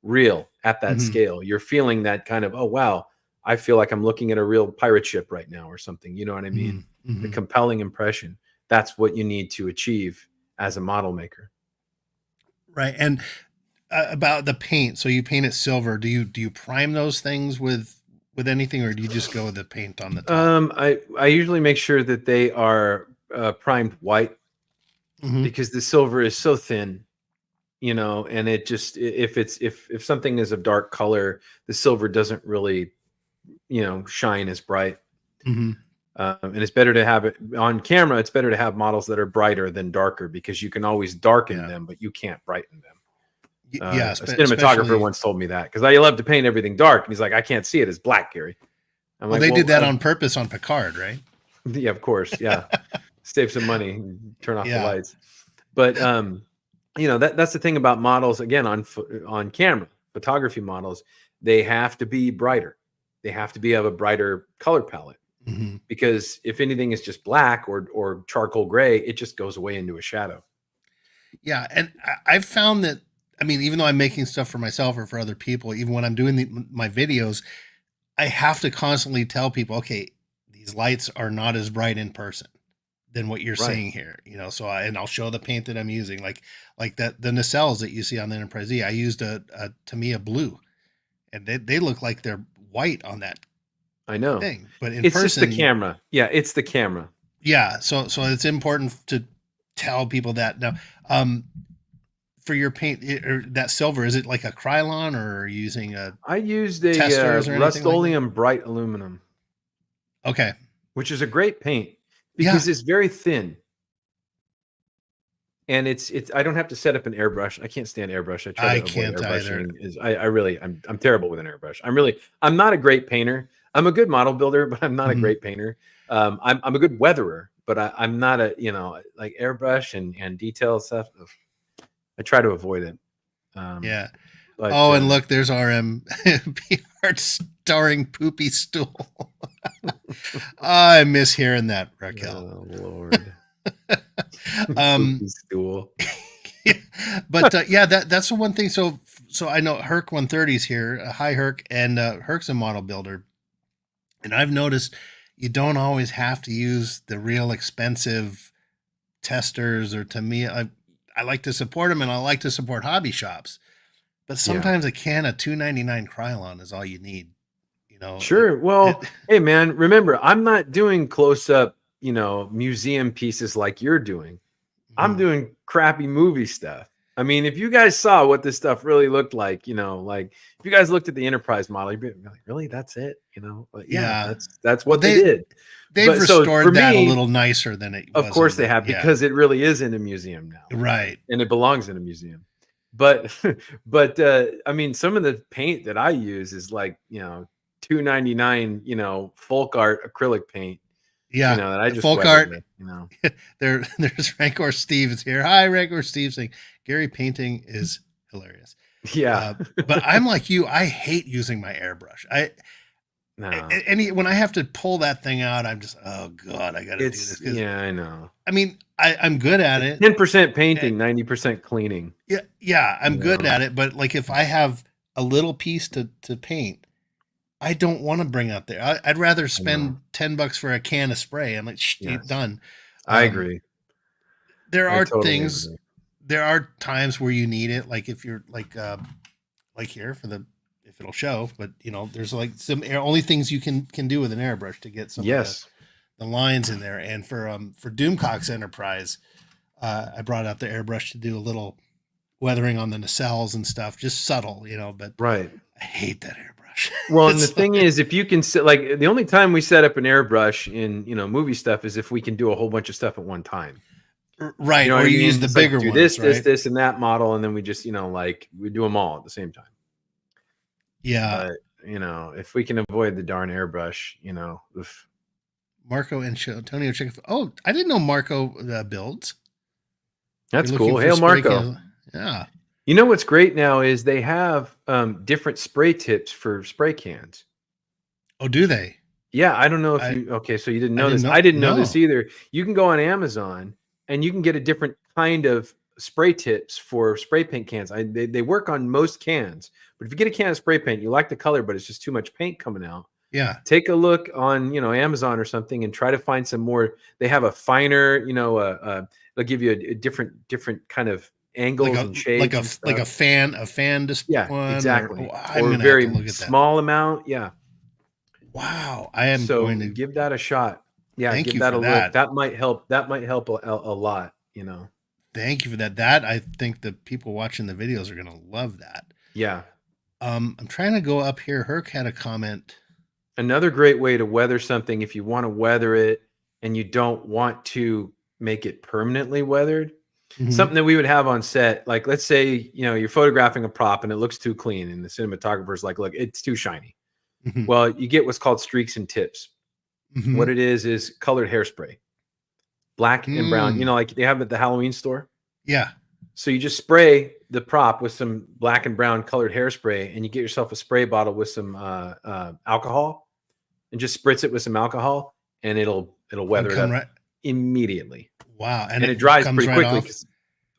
real at that Mhm. scale. You're feeling that kind of, oh wow, I feel like I'm looking at a real pirate ship right now or something. You know what I mean? Mhm. The Mhm. compelling impression. That's what you need to achieve as a model maker. Right. And about the paint, so you paint it silver. Do you prime those things with anything, or do you just go with the paint on the top? I usually make sure that they are primed white Hmm. because the silver is so thin, and it just, if something is of dark color, the silver doesn't really, shine as bright. Hmm. And it's better to have it on camera. It's better to have models that are brighter than darker because you can always darken Yeah. them, but you can't brighten them. Yeah. A cinematographer Especially, once told me that because I love to paint everything dark, and he's like, "I can't see it as black, Gary." I'm well, like, they did "Well, that on purpose on Picard, right? yeah, of course, yeah, save some money, turn off the Yeah. lights." But that's the thing about models. Again, on camera, photography models, they have to be brighter. They have to be of a brighter color palette. Hmm. Because if anything is just black or charcoal gray, it just goes away into a shadow. Yeah. And I've found that, I mean, even though I'm making stuff for myself or for other people, even when I'm doing my videos, I have to constantly tell people, okay, these lights are not as bright in person than what you're Right. seeing here, so and I'll show the paint that I'm using, like that, the nacelles that you see on the Enterprise E. I used a Tamiya blue, and they look like they're white on that I know. thing, but in It's just the person, camera. Yeah, it's the camera. yeah. So it's important to tell people that. Now, um, for your paint, or that silver, is it like a Krylon, or are you using a I used a testers or anything like that? Rust-Oleum bright aluminum, Okay, which is a great paint yeah, because it's very thin. And it's I don't have to set up an airbrush. I can't stand airbrush. I try I to avoid can't either. airbrushing. I really I'm terrible with an airbrush. I'm not a great painter. I'm a good model builder, but I'm not a Mhm. great painter. I'm a good weatherer, but I'm not a, like airbrush and detail stuff. Ugh, I try to avoid it. Um, Yeah. but Oh, and look, there's RM art starring Poopy Stool. I miss hearing that, Raquel. oh Lord, um, poopy stool. but yeah, that's the one thing. So I know Herc 130's here, hi Herc, and Herc's a model builder, and I've noticed you don't always have to use the real expensive testers. Or to me, I like to support them, and I like to support hobby shops. But Yeah. sometimes a can of 2.99 Krylon is all you need. Sure. Well, hey man, remember, I'm not doing close up, museum pieces like you're doing. I'm Mhm. doing crappy movie stuff. I mean, if you guys saw what this stuff really looked like, like if you guys looked at the Enterprise model, you'd be like, really, that's it? But yeah, Yeah. that's Well, what they did. they've But so for restored that a me, little nicer than it of was course in they the, have, yeah. because it really is in a museum now Right. and it belongs in a museum. But but I mean, some of the paint that I use is like, 2.99, folk art acrylic paint, Yeah. that I The just folk weather art. with. There's Rancor Steve is here. Hi, Rancor Steve, saying Gary painting is hilarious. Yeah. But I'm like you. I hate using my airbrush. No. Any when I have to pull that thing out, I'm just, oh god, I got to do this because Yeah, I know. I mean I'm good at it. 10% Eh, painting, 90% cleaning. Yeah, yeah, I'm You good know? at it. But like if I have a little piece to paint, I don't want to bring out there. I'd rather I know. spend $10 for a can of spray. I'm like, shh, Yes. done. I Um, agree. there I are totally things, agree. there are times where you need it, like if you're like here for the, if it'll show, but there's like some only things you can do with an airbrush to get some of Yes. the lines in there. And for Doomcock's Enterprise, I brought out the airbrush to do a little weathering on the nacelles and stuff, just subtle, but Right. I hate that airbrush. Well, and the It's thing like, is, if you can set, like, the only time we set up an airbrush in, movie stuff is if we can do a whole bunch of stuff at one time. You right, know what or I you use mean? the It's like bigger do this, ones, this, right? this, and that model, and then we just, like we do them all at the same time. Yeah. But, if we can avoid the darn airbrush, oof. Marco and Antonio Chick. Oh, I didn't know Marco builds. You're That's looking cool. for Hail spray Marco. cans. Yeah. You know what's great now is they have different spray tips for spray cans. Oh, do they? Yeah, I don't know if I you okay, so you didn't I know didn't this. know. I didn't know this No. either. You can go on Amazon and you can get a different kind of spray tips for spray paint cans. They work on most cans, but if you get a can of spray paint, you like the color, but it's just too much paint coming out. Yeah. Take a look on, Amazon or something and try to find some more. They have a finer, they'll give you a different kind of Like angles a and shades and like stuff. a fan just Yeah, one or exactly. I'm Or gonna have to very look at that. small amount. Yeah. Wow. I am So going to give that a shot. Yeah, thank give you that for a look. that. That might help. That might help a lot. Thank you for that. That I think the people watching the videos are gonna love that. Yeah. I'm trying to go up here. Herc had a comment. Another great way to weather something if you want to weather it and you don't want to make it permanently weathered. Mhm. Something that we would have on set, like let's say, you're photographing a prop and it looks too clean and the cinematographer's like, look, it's too shiny. Mhm. Well, you get what's called streaks and tips. What Mhm. it is colored hairspray, black and brown, Mm. like they have at the Halloween store. Yeah. So you just spray the prop with some black and brown colored hairspray, and you get yourself a spray bottle with some alcohol, and just spritz it with some alcohol, and it'll It'll weather it come up right. immediately, Wow. And and it it dries comes pretty right quickly. off.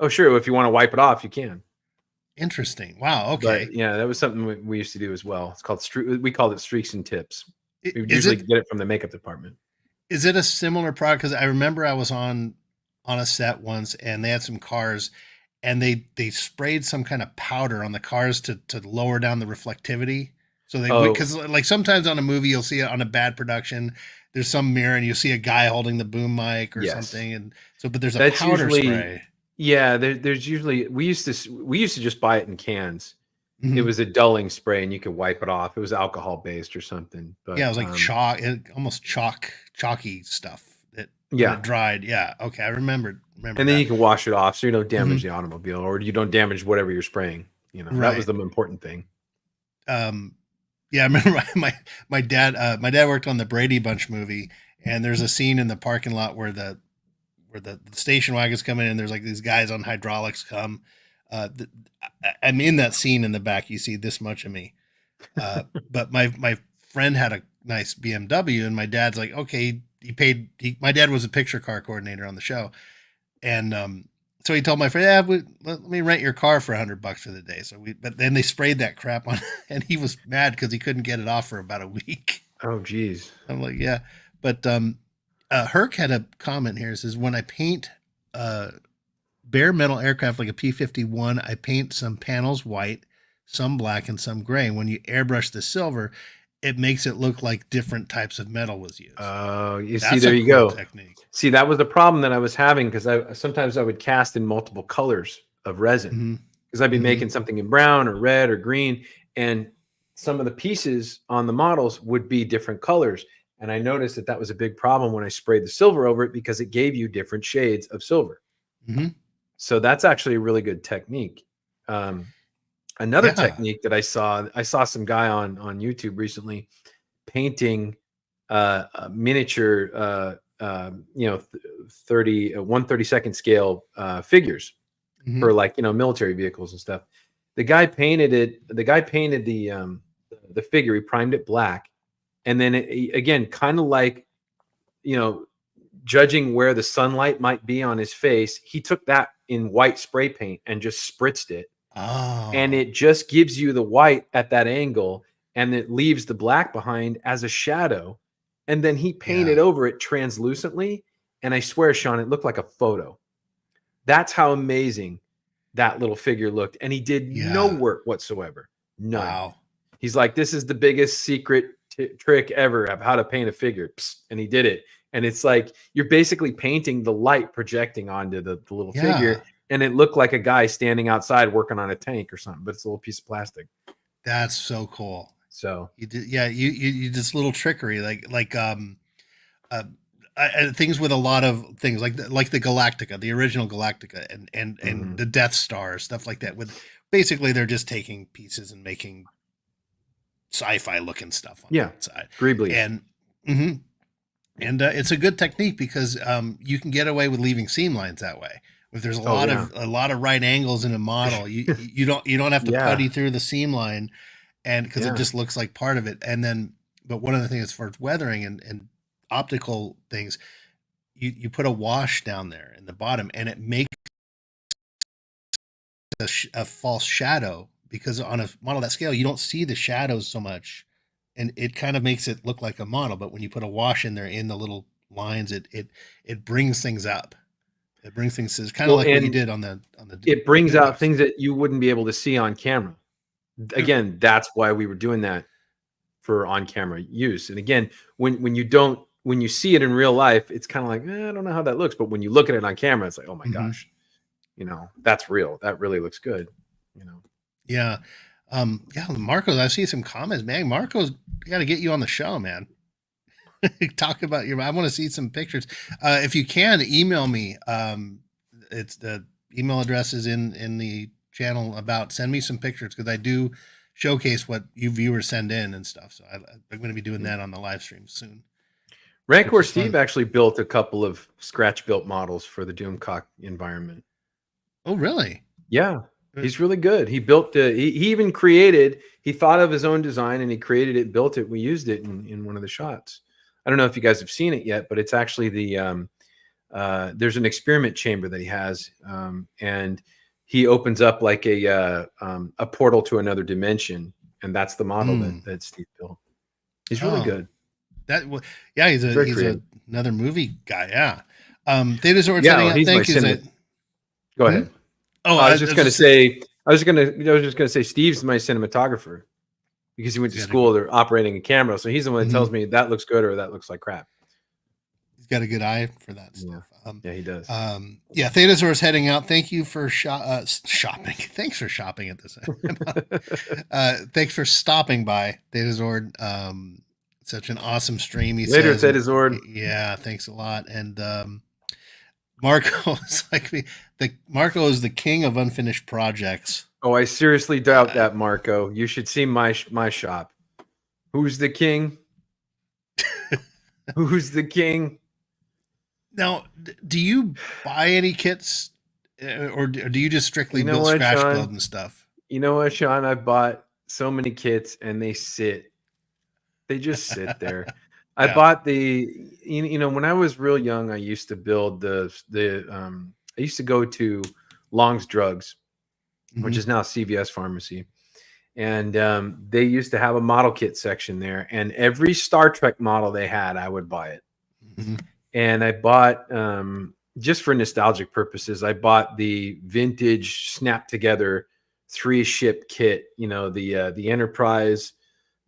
Oh, sure, if you want to wipe it off, you can. Interesting. Wow. Okay. But yeah, that was something we used to do as well. It's called we called it streaks and tips. We would Is usually it get it from the makeup department. is it a similar product? Because I remember I was on a set once and they had some cars and they sprayed some kind of powder on the cars to lower down the reflectivity. So they Oh, because like sometimes on a movie you'll see it on a bad production. There's some mirror and you see a guy holding the boom mic or yes. something, and so but there's a That's powder usually spray. yeah. There's usually we used to just buy it in cans. It Mhm. was a dulling spray, and you could wipe it off. It was alcohol based or something. Yeah, it But was like almost chalky stuff. That when yeah, it dried, yeah. Okay, I remember and then that. you can wash it off so you don't damage Mhm. the automobile or you don't damage whatever you're spraying. That was Right. the important thing. Um, yeah, I remember my dad worked on the Brady Bunch movie, and there's a scene in the parking lot where the station wagons come in, and there's like these guys on hydraulics come. The, I'm in that scene in the back. You see this much of me. But my friend had a nice BMW, and my dad's like, okay, he paid. My dad was a picture car coordinator on the show, and so he told my friend, yeah, let me rent your car for $100 for the day. But then they sprayed that crap on, and he was mad because he couldn't get it off for about a week. Oh, geez. I'm like, yeah, but Herc had a comment here. It says, when I paint bare metal aircraft like a P-51, I paint some panels white, some black, and some gray. When you airbrush the silver, it makes it look like different types of metal was used. You see, That's there a you cool go. technique. See, that was the problem that I was having because I would cast in multiple colors of resin Hmm. because I'd be Hmm. making something in brown or red or green, and some of the pieces on the models would be different colors. And I noticed that was a big problem when I sprayed the silver over it because it gave you different shades of silver. Hmm. So that's actually a really good technique. Um, Another Yeah. technique that I saw some guy on YouTube recently painting a miniature, 1/32 scale figures Hmm. for like military vehicles and stuff. The guy painted it. The guy painted the figure. He primed it black, and then again, kind of like you know, judging where the sunlight might be on his face. He took that in white spray paint and just spritzed it, and Oh, it just gives you the white at that angle, and it leaves the black behind as a shadow. And then he painted yeah. over it translucently, and I swear, Sean, it looked like a photo. That's how amazing that little figure looked. And he did no Yeah. work whatsoever. None. Wow. He's like, this is the biggest secret trick ever of how to paint a figure. Psst, and he did it. And it's like you're basically painting the light projecting onto the little Yeah. figure. And it looked like a guy standing outside working on a tank or something, but it's a little piece of plastic. That's so cool. So, You did, yeah. You just little trickery, uh, things with a lot of things like the Galactica, the original Galactica, and mhm. the Death Star, stuff like that. With basically, they're just taking pieces and making sci-fi looking stuff on the Yeah, outside, Greeblies. and it's a good technique because you can get away with leaving seam lines that way. If there's Oh yeah. a lot of right angles in a model, you don't have to Yeah. putty through the seam line, and because it Yeah. just looks like part of it. And then, but one of the things as far as weathering and optical things, you put a wash down there in the bottom, and it makes a false shadow, because on a model that scale you don't see the shadows so much, and it kind of makes it look like a model. But when you put a wash in there in the little lines, it brings things up. It brings things. It's kind of Well, like what you and did on the it brings Doom out box. things that you wouldn't be able to see on camera. Again, that's why we were doing that for on-camera use. And again, when you see it in real life, it's kind of like, I don't know how that looks. But when you look at it on camera, it's like, oh my Mhm. gosh, that's real. That really looks good. Yeah. Yeah, Marco, I see some comments, man. Marco's got to get you on the show, man. Talk about I want to see some pictures. If you can, email me. It's the email address is in the channel about. Send me some pictures, because I do showcase what you viewers send in and stuff. So I'm going to be doing that on the live stream soon, which Rancor is Steve fun. actually built a couple of scratch-built models for the Doomcock environment. Oh, really? Yeah, he's really good. He built he even created, he thought of his own design and he created it, built it. We used it in one of the shots. I don't know if you guys have seen it yet, but it's actually there's an experiment chamber that he has, and he opens up like a portal to another dimension, and that's the model that Steve built. He's really Oh, good. yeah, Very he's creative. another movie guy. Yeah. Theta Sword's Yeah, heading well, out. he's my Thank you. Is cinema. it? Go Hmm? ahead. Oh, I was I just was going to just say, I was just going to say, Steve's my cinematographer because he went to he's got school. They're operating a camera, so he's the one that tells mhm. me that looks good or that looks like crap. He's got a good eye for that Yeah, stuff. yeah, he does. Yeah, Thetasaur's heading out. Thank you for shopping. Thanks for shopping at this. Thanks for stopping by, Thetasaur. Such an awesome stream, he Later, says. And Thedazord. yeah, thanks a lot. And Marco is like Marco is the king of unfinished projects. Oh, I seriously doubt Uh, that, Marco. You should see my shop. Who's the king? Who's the king? Now, do you buy any kits, or do you just strictly You know build what, scratch build Sean? and stuff? You know what, Sean? I bought so many kits and they sit. They just sit there. I Yeah. bought when I was real young, I used to build I used to go to Long's Drugs, which Hmm. is now CVS Pharmacy. And they used to have a model kit section there. And every Star Trek model they had, I would buy it. Hmm. And I bought, just for nostalgic purposes, I bought the vintage snap together 3-ship kit, the Enterprise,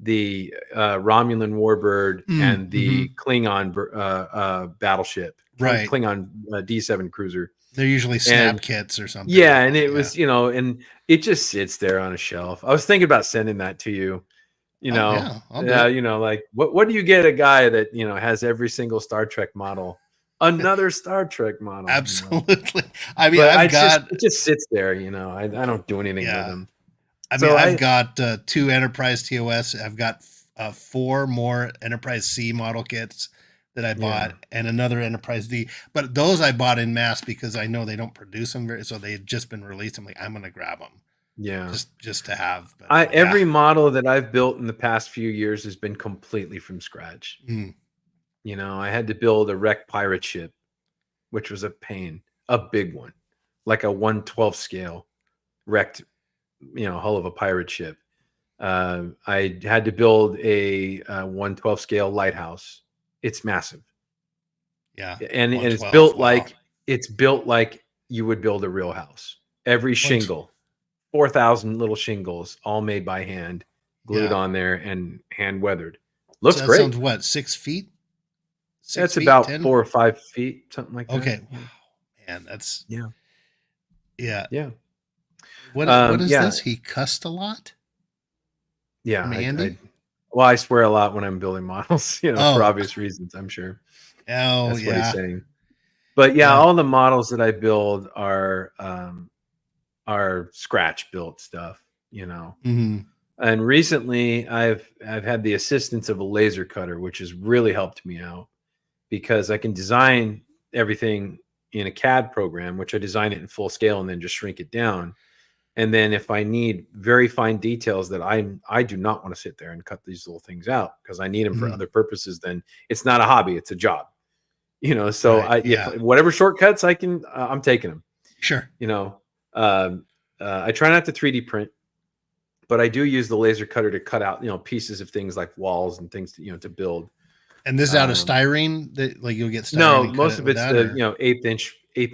the Romulan Warbird, and Mm-hmm. the Klingon battleship, Right. Klingon D7 cruiser. They're usually snap And kits or something. yeah, and it Yeah. was, and it just sits there on a shelf. I was thinking about sending that to you, Oh yeah, I'll do it. like what do you get a guy that, has every single Star Trek model, another Star Trek model. Absolutely. I mean, But I've got it just sits there, I don't do anything with yeah. them. I mean, So I've got 2 Enterprise TOS. I've got 4 more Enterprise C model kits that I yeah, bought, and another Enterprise D. But those I bought in mass because I know they don't produce them so they had just been released. I'm like, I'm gonna grab them yeah. just to have. But yeah. Every model that I've built in the past few years has been completely from scratch. Mm. I had to build a wrecked pirate ship, which was a pain, a big one, like a 1/12 scale wrecked, hull of a pirate ship. I had to build a 1/12 scale lighthouse. It's massive, Yeah. and it's 112. Wow. built like you would build a real house. Every One, shingle, 4,000 little shingles, all made by hand, glued yeah. on there and hand weathered. So Looks that sounds great. what, 6 feet? Six That's feet, about 10? 4 or 5 feet, something like that. Okay. Wow. Man, that's Yeah, yeah. yeah, What is yeah, this? He cussed a lot yeah. from Andy? Well, I swear a lot when I'm building models, for Oh. obvious reasons, I'm sure. Oh That's what he's yeah. saying. But yeah, Yeah. all the models that I build are scratch built stuff, Hmm. And recently I've had the assistance of a laser cutter, which has really helped me out because I can design everything, in a CAD program, which I design it in full scale and then just shrink it down. And then if I need very fine details that I do not want to sit there and cut these little things out because I need them for Mhm. other purposes, then it's not a hobby, it's a job. So Right. if Yeah. whatever shortcuts I can, I'm taking them. Sure. I try not to 3D print, but I do use the laser cutter to cut out, pieces of things like walls and things to build. And this is out of Um, styrene that like you'll get styrene no, and cut most it of with it's that, the, or? eighth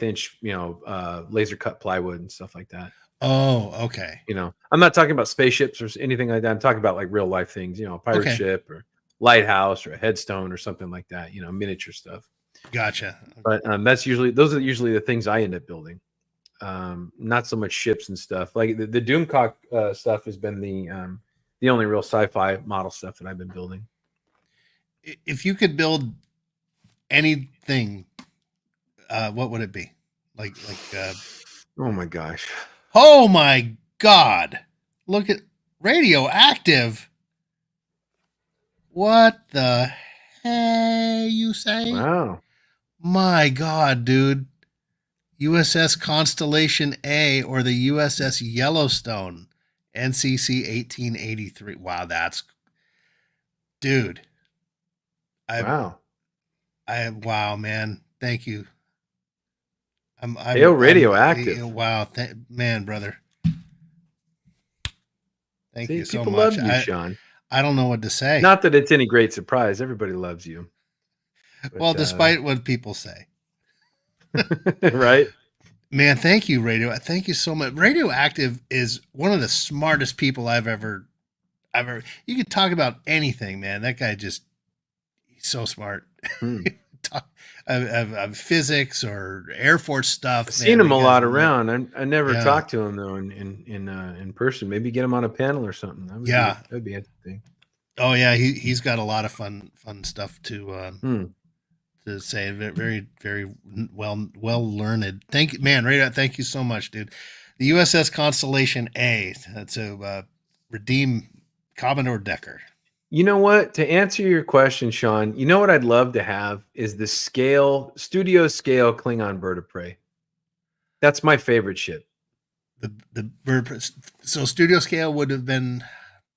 inch, laser cut plywood and stuff like that. Oh, okay. I'm not talking about spaceships or anything like that. I'm talking about like real life things, a pirate Okay. ship or lighthouse or a headstone or something like that, miniature stuff. Gotcha. But those are usually the things I end up building. Not so much ships and stuff. Like the Doomcock stuff has been the only real sci-fi model stuff that I've been building. If you could build anything, what would it be? Oh my gosh. Oh my God. Look at radioactive. What the hey you say? Wow. My God, dude. USS Constellation A or the USS Yellowstone, NCC 1883. Wow, that's dude. Wow. Wow, man. Thank you. Hail radioactive. Wow, man, brother. Thank See, you so people much. love you, Sean. I don't know what to say. Not that it's any great surprise. Everybody loves you. But, well, despite what people say. Right? Man, thank you, Thank you so much. Radioactive is one of the smartest people I've ever. You could talk about anything, man. That guy he's so smart. Of physics or Air Force stuff. I've seen him a lot around. I never talked to him though in person. Maybe get him on a panel or something. That'd be interesting. Oh yeah, he's got a lot of fun stuff to say. Very very well learned. Thank you, man. Radar, thank you so much, dude. The USS Constellation A to redeem Commodore Decker. You know what? To answer your question, Sean, you know what I'd love to have is the studio scale Klingon bird of prey. That's my favorite ship. The bird. So studio scale would have been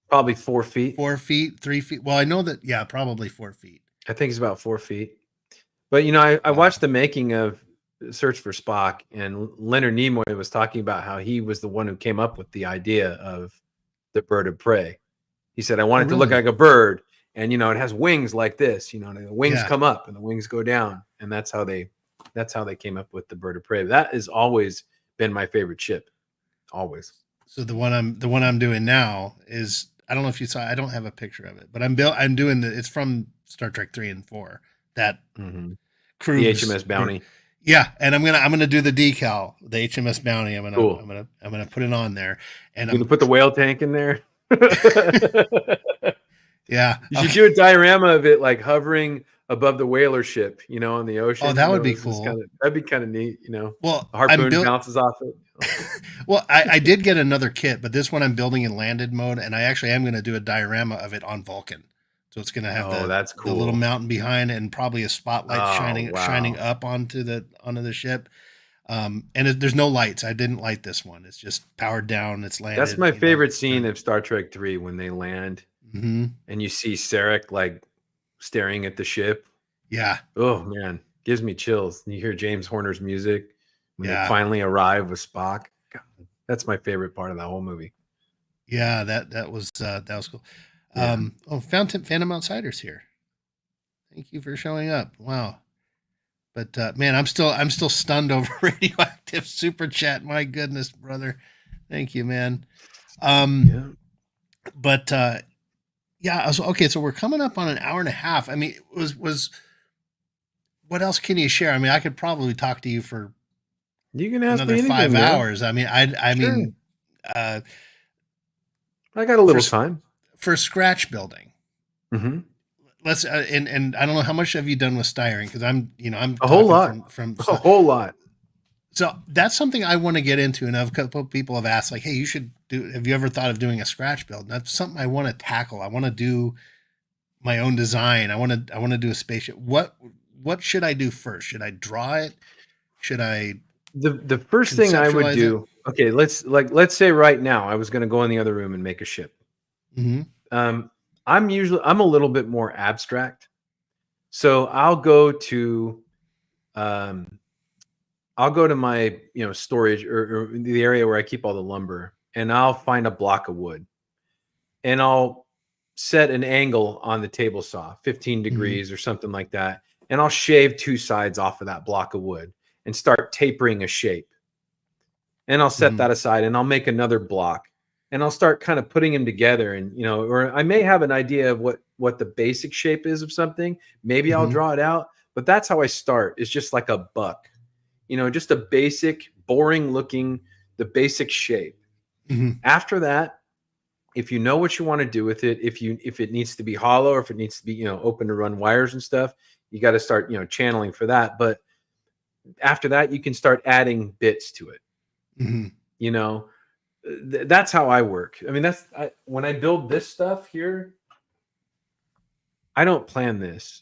probably 4 feet. 4 feet, 3 feet. Well, I know that. Yeah, probably 4 feet. I think it's about 4 feet. But I watched the making of Search for Spock, and Leonard Nimoy was talking about how he was the one who came up with the idea of the bird of prey. He said, I want it to look like a bird, and it has wings like this, and the wings come up and the wings go down, and that's how they came up with the bird of prey. That has always been my favorite ship, always. So the one I'm doing now is, I don't know if you saw. I don't have a picture of it, but I'm doing it's from Star Trek 3 and 4. That cruise, the HMS Bounty. Yeah, and I'm gonna do the decal, the HMS Bounty. I'm gonna put it on there, and I'm gonna put the whale tank in there. Yeah, you should do a diorama of it like hovering above the whaler ship, in the ocean. Oh, that would be cool. That'd be kind of neat, Well, a harpoon bounces off it. Well, I did get another kit, but this one I'm building in landed mode, and I actually am going to do a diorama of it on Vulcan. So it's going to have that's cool. The little mountain behind and probably a spotlight shining up onto the ship. And there's no lights. I didn't light this one. It's just powered down. It's landed. That's my favorite scene of Star Trek 3 when they land and you see Sarek like staring at the ship. Yeah. Oh man, gives me chills. You hear James Horner's music when they finally arrive with Spock. God, that's my favorite part of the whole movie. Yeah, that was cool. Yeah. Phantom Outsiders here. Thank you for showing up. Wow. But man, I'm still stunned over radioactive super chat. My goodness, brother. Thank you, man. But yeah. Okay, so we're coming up on an hour and a half. I mean, was what else can you share? I mean, I could probably talk to you for another 5 hours. I mean, I got a little time for scratch building. Mm-hmm. Let's and I don't know how much have you done with styrene, because I'm a whole lot from a whole lot. So that's something I want to get into, and a couple of people have asked, like, hey, have you ever thought of doing a scratch build? And that's something I want to tackle. I want to do my own design. I want to do a spaceship. What should I do first? Should I draw it? should I The first thing I would conceptualize it? do, okay, let's say right now I was going to go in the other room and make a ship. Hmm. Um, I'm a little bit more abstract, so um, I'll go to my storage or the area where I keep all the lumber, and I'll find a block of wood, and I'll set an angle on the table saw, 15 Hmm. degrees or something like that, and I'll shave two sides off of that block of wood and start tapering a shape. And I'll set Hmm. that aside and I'll make another block and I'll start kind of putting them together. And or I may have an idea of what the basic shape is of something. Maybe I'll Hmm. draw it out, but that's how I start. It's just like a buck, just a basic, boring looking, the basic shape. Hmm. After that, if you know what you want to do with it, if it needs to be hollow or if it needs to be open to run wires and stuff, you got to start channeling for that. But after that, you can start adding bits to it. Hmm. You know, that's how I work. I mean, when I build this stuff here, I don't plan this.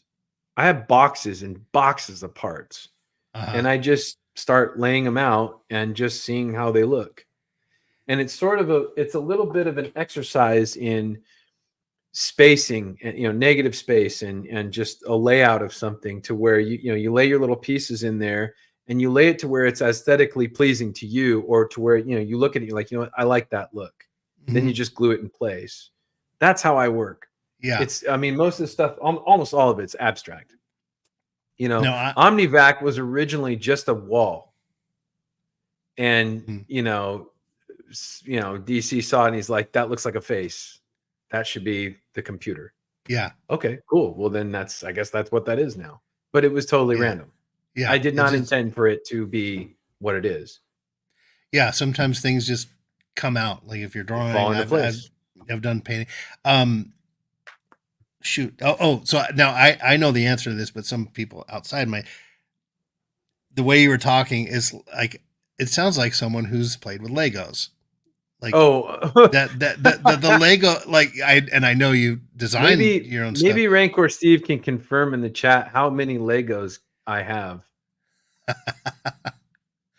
I have boxes and boxes of parts, Uh-huh. and I just start laying them out and just seeing how they look. And it's a little bit of an exercise in spacing and negative space and just a layout of something to where you lay your little pieces in there and you lay it to where it's aesthetically pleasing to you, or to where you look at it, you're like, what, I like that look. Then Hmm. you just glue it in place. That's how I work. Yeah. I mean, most of the stuff, almost all of it's abstract. No, I, Omnivac was originally just a wall, and mhm. DC saw it and he's like, that looks like a face, that should be the computer. Yeah. Okay, cool. Well, then I guess that's what that is now. But it was totally Yeah. random. I Yeah. did It not just, intend for it to be what it is. yeah. Sometimes things just come out. Like if you're They fall drawing, into I've place. done painting. Um, Shoot. So now I know the answer to this, but some people outside the way you were talking is like, it sounds like someone who's played with Legos. Like Oh, the Lego, like I know you design maybe your own stuff. maybe Rancor Steve can confirm in the chat how many Legos I have.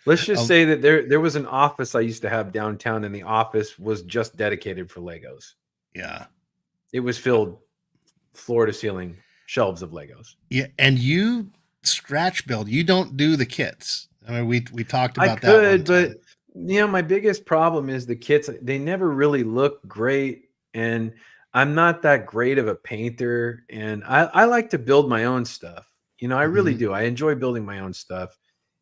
Let's just Um, say that there was an office I used to have downtown, and the office was just dedicated for Legos. yeah. It was filled floor to ceiling shelves of Legos. Yeah, and you scratch build. You don't do the kits. I mean, we talked I about that one could, but time. my biggest problem is the kits. They never really look great, and I'm not that great of a painter. And I like to build my own stuff. I really Hmm. do. I enjoy building my own stuff,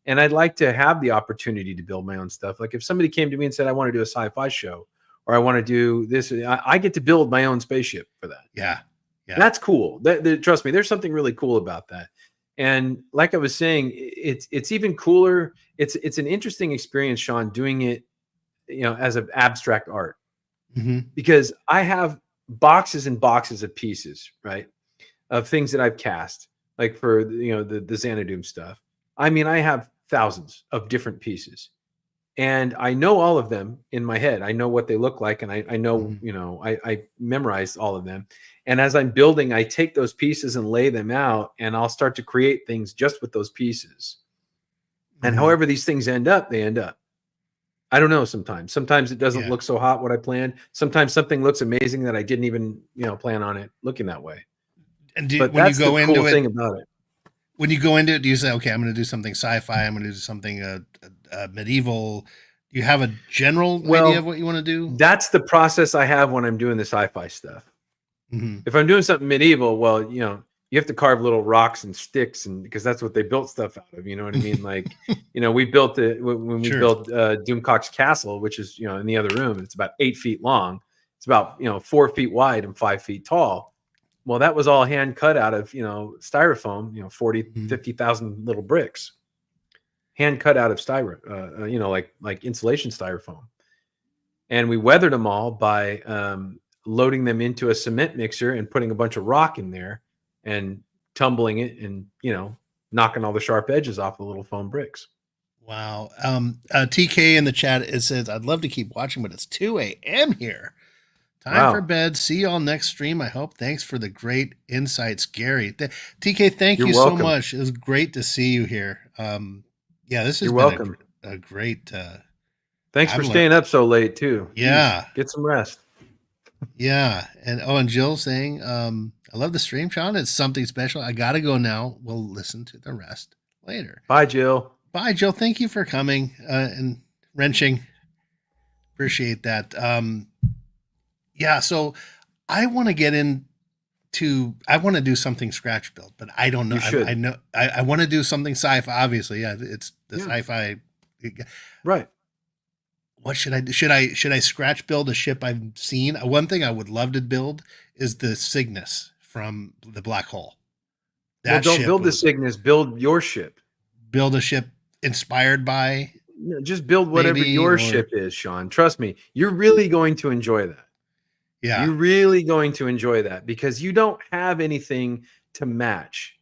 and I'd like to have the opportunity to build my own stuff. Like if somebody came to me and said, "I want to do a sci-fi show," or "I want to do this," I get to build my own spaceship for that. Yeah, yeah. That's cool. Trust me, there's something really cool about that. And like I was saying, it's even cooler. It's an interesting experience, Sean, doing it, as an abstract art, Hmm. because I have boxes and boxes of pieces, right, of things that I've cast, like for the Xanadu stuff. I mean, I have thousands of different pieces, and I know all of them in my head. I know what they look like, and I know, Hmm. I memorized all of them. And as I'm building, I take those pieces and lay them out, and I'll start to create things just with those pieces. And Hmm. however these things end up, they end up. I don't know. Sometimes it doesn't Yeah. look so hot what I planned. Sometimes something looks amazing that I didn't even plan on it looking that way. And But when you that's the go cool into it, thing about it. do you say, okay, I'm going to do something sci-fi. I'm going to do something medieval. Do you have a general idea of Well, what you want to do? that's the process I have when I'm doing the sci-fi stuff. Hmm. If I'm doing something medieval, well, you have to carve little rocks and sticks, and because that's what they built stuff out of. You know what I mean? Like, we built it when we Sure. built Doomcock's castle, which is in the other room. It's about 8 feet long. It's about 4 feet wide and 5 feet tall. Well, that was all hand cut out of styrofoam. 40, Hmm. 50,000 little bricks, hand cut out of styrofoam. Like insulation styrofoam, and we weathered them all by loading them into a cement mixer and putting a bunch of rock in there and tumbling it and knocking all the sharp edges off the little foam bricks. Wow. TK in the chat, it says, I'd love to keep watching, but it's 2 a.m. here. Time for Wow, bed. See you all next stream. I hope. Thanks for the great insights, Gary. TK, thank you're you so welcome. much. It was great to see you here. Yeah, this has You're been welcome. a great Thanks for avalanche. staying up so late too. Jeez, Yeah. get some rest. Yeah. And Jill saying, I love the stream, Sean. It's something special. I gotta go now. We'll listen to the rest later. Bye, Jill. Bye, Jill. Thank you for coming and wrenching. Appreciate that. Yeah, so I want to get into I want to do something scratch build, but I don't know. You should. I know I want to do something sci-fi. Obviously, yeah, it's the Yeah. sci-fi. Right. What should I do? Should I scratch build a ship I've seen? One thing I would love to build is the Cygnus from the Black Hole. Well, That don't ship build the was Cygnus. Build your ship. build a ship inspired by No, just build whatever maybe, your or ship is, Sean. Trust me, you're really going to enjoy that. yeah, You're really going to enjoy that because you don't have anything to match.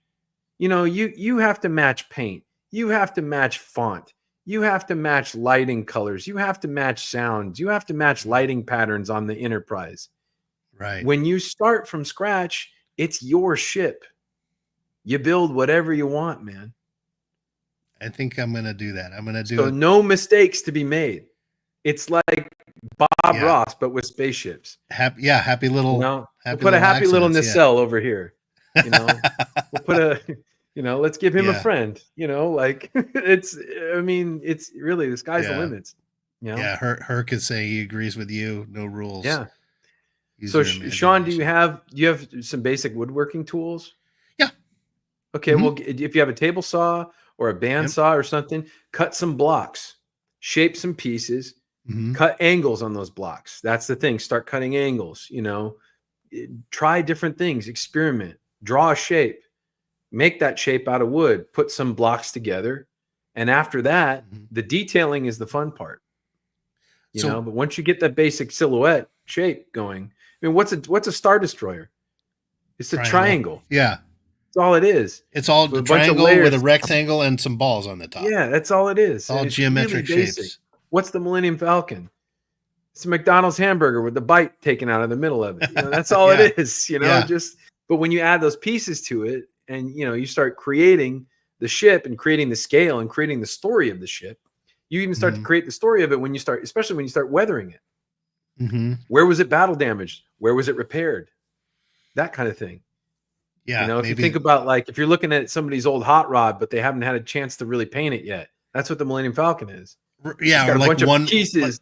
You have to match paint. You have to match font. You have to match lighting colors. You have to match sounds. You have to match lighting patterns on the Enterprise. right. When you start from scratch, it's your ship. You build whatever you want, man. I think I'm gonna do that. I'm gonna do So it. no mistakes to be made. It's like Bob Yeah. Ross, but with spaceships. Happy little. We'll Happy put a happy little accidents, yeah. nacelle over here. We'll put a, let's give him a Yeah. friend. Like it's really the sky's the Yeah. limits. Yeah, Herc is saying he agrees with you. No rules. Yeah. Use So your Sean, do imagination. you have some basic woodworking tools? Yeah. Okay. Mhm. Well, if you have a table saw or a bandsaw or something, cut some blocks, shape some pieces, Mhm. cut angles on those blocks. That's the thing. Start cutting angles. Try different things, experiment, draw a shape, make that shape out of wood, put some blocks together. And after that, Mhm. the detailing is the fun part. So But once you get that basic silhouette shape going, I mean, what's a Star Destroyer? It's a triangle. Yeah. That's all it is. It's all With a a bunch of triangle with a layers. rectangle and some balls on the top. Yeah, that's all it is. It's all It's geometric really basic. shapes. What's the Millennium Falcon? It's a McDonald's hamburger with the bite taken out of the middle of it. That's all Yeah. it is. Yeah. But when you add those pieces to it, and you start creating the ship and creating the scale and creating the story of the ship, you even start to Mhm. create the story of it when you start, especially when you start weathering it. Mhm. Where was it battle damaged? Where was it repaired? That kind of thing. Yeah. If you think about, like, if you're looking at somebody's old hot rod, but they haven't had a chance to really paint it yet, that's what the Millennium Falcon is. Yeah, It's got or a like bunch one of pieces,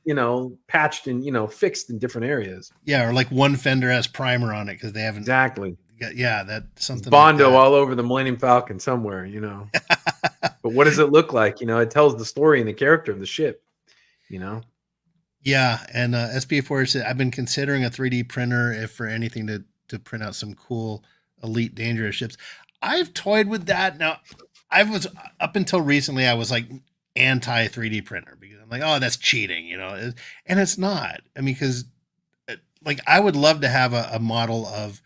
patched and fixed in different areas. Yeah, or like one fender has primer on it because they haven't. Exactly. Yeah, that's something. Bondo like all over the Millennium Falcon somewhere, But what does it look like? It tells the story and the character of the ship, Yeah, and SPA4 said, I've been considering a 3D printer if for anything to print out some cool elite dangerous ships. I've toyed with that. Now, I was up until recently, I was like anti 3D printer because I'm like, oh, that's cheating, and it's not. I mean, because like I would love to have a model of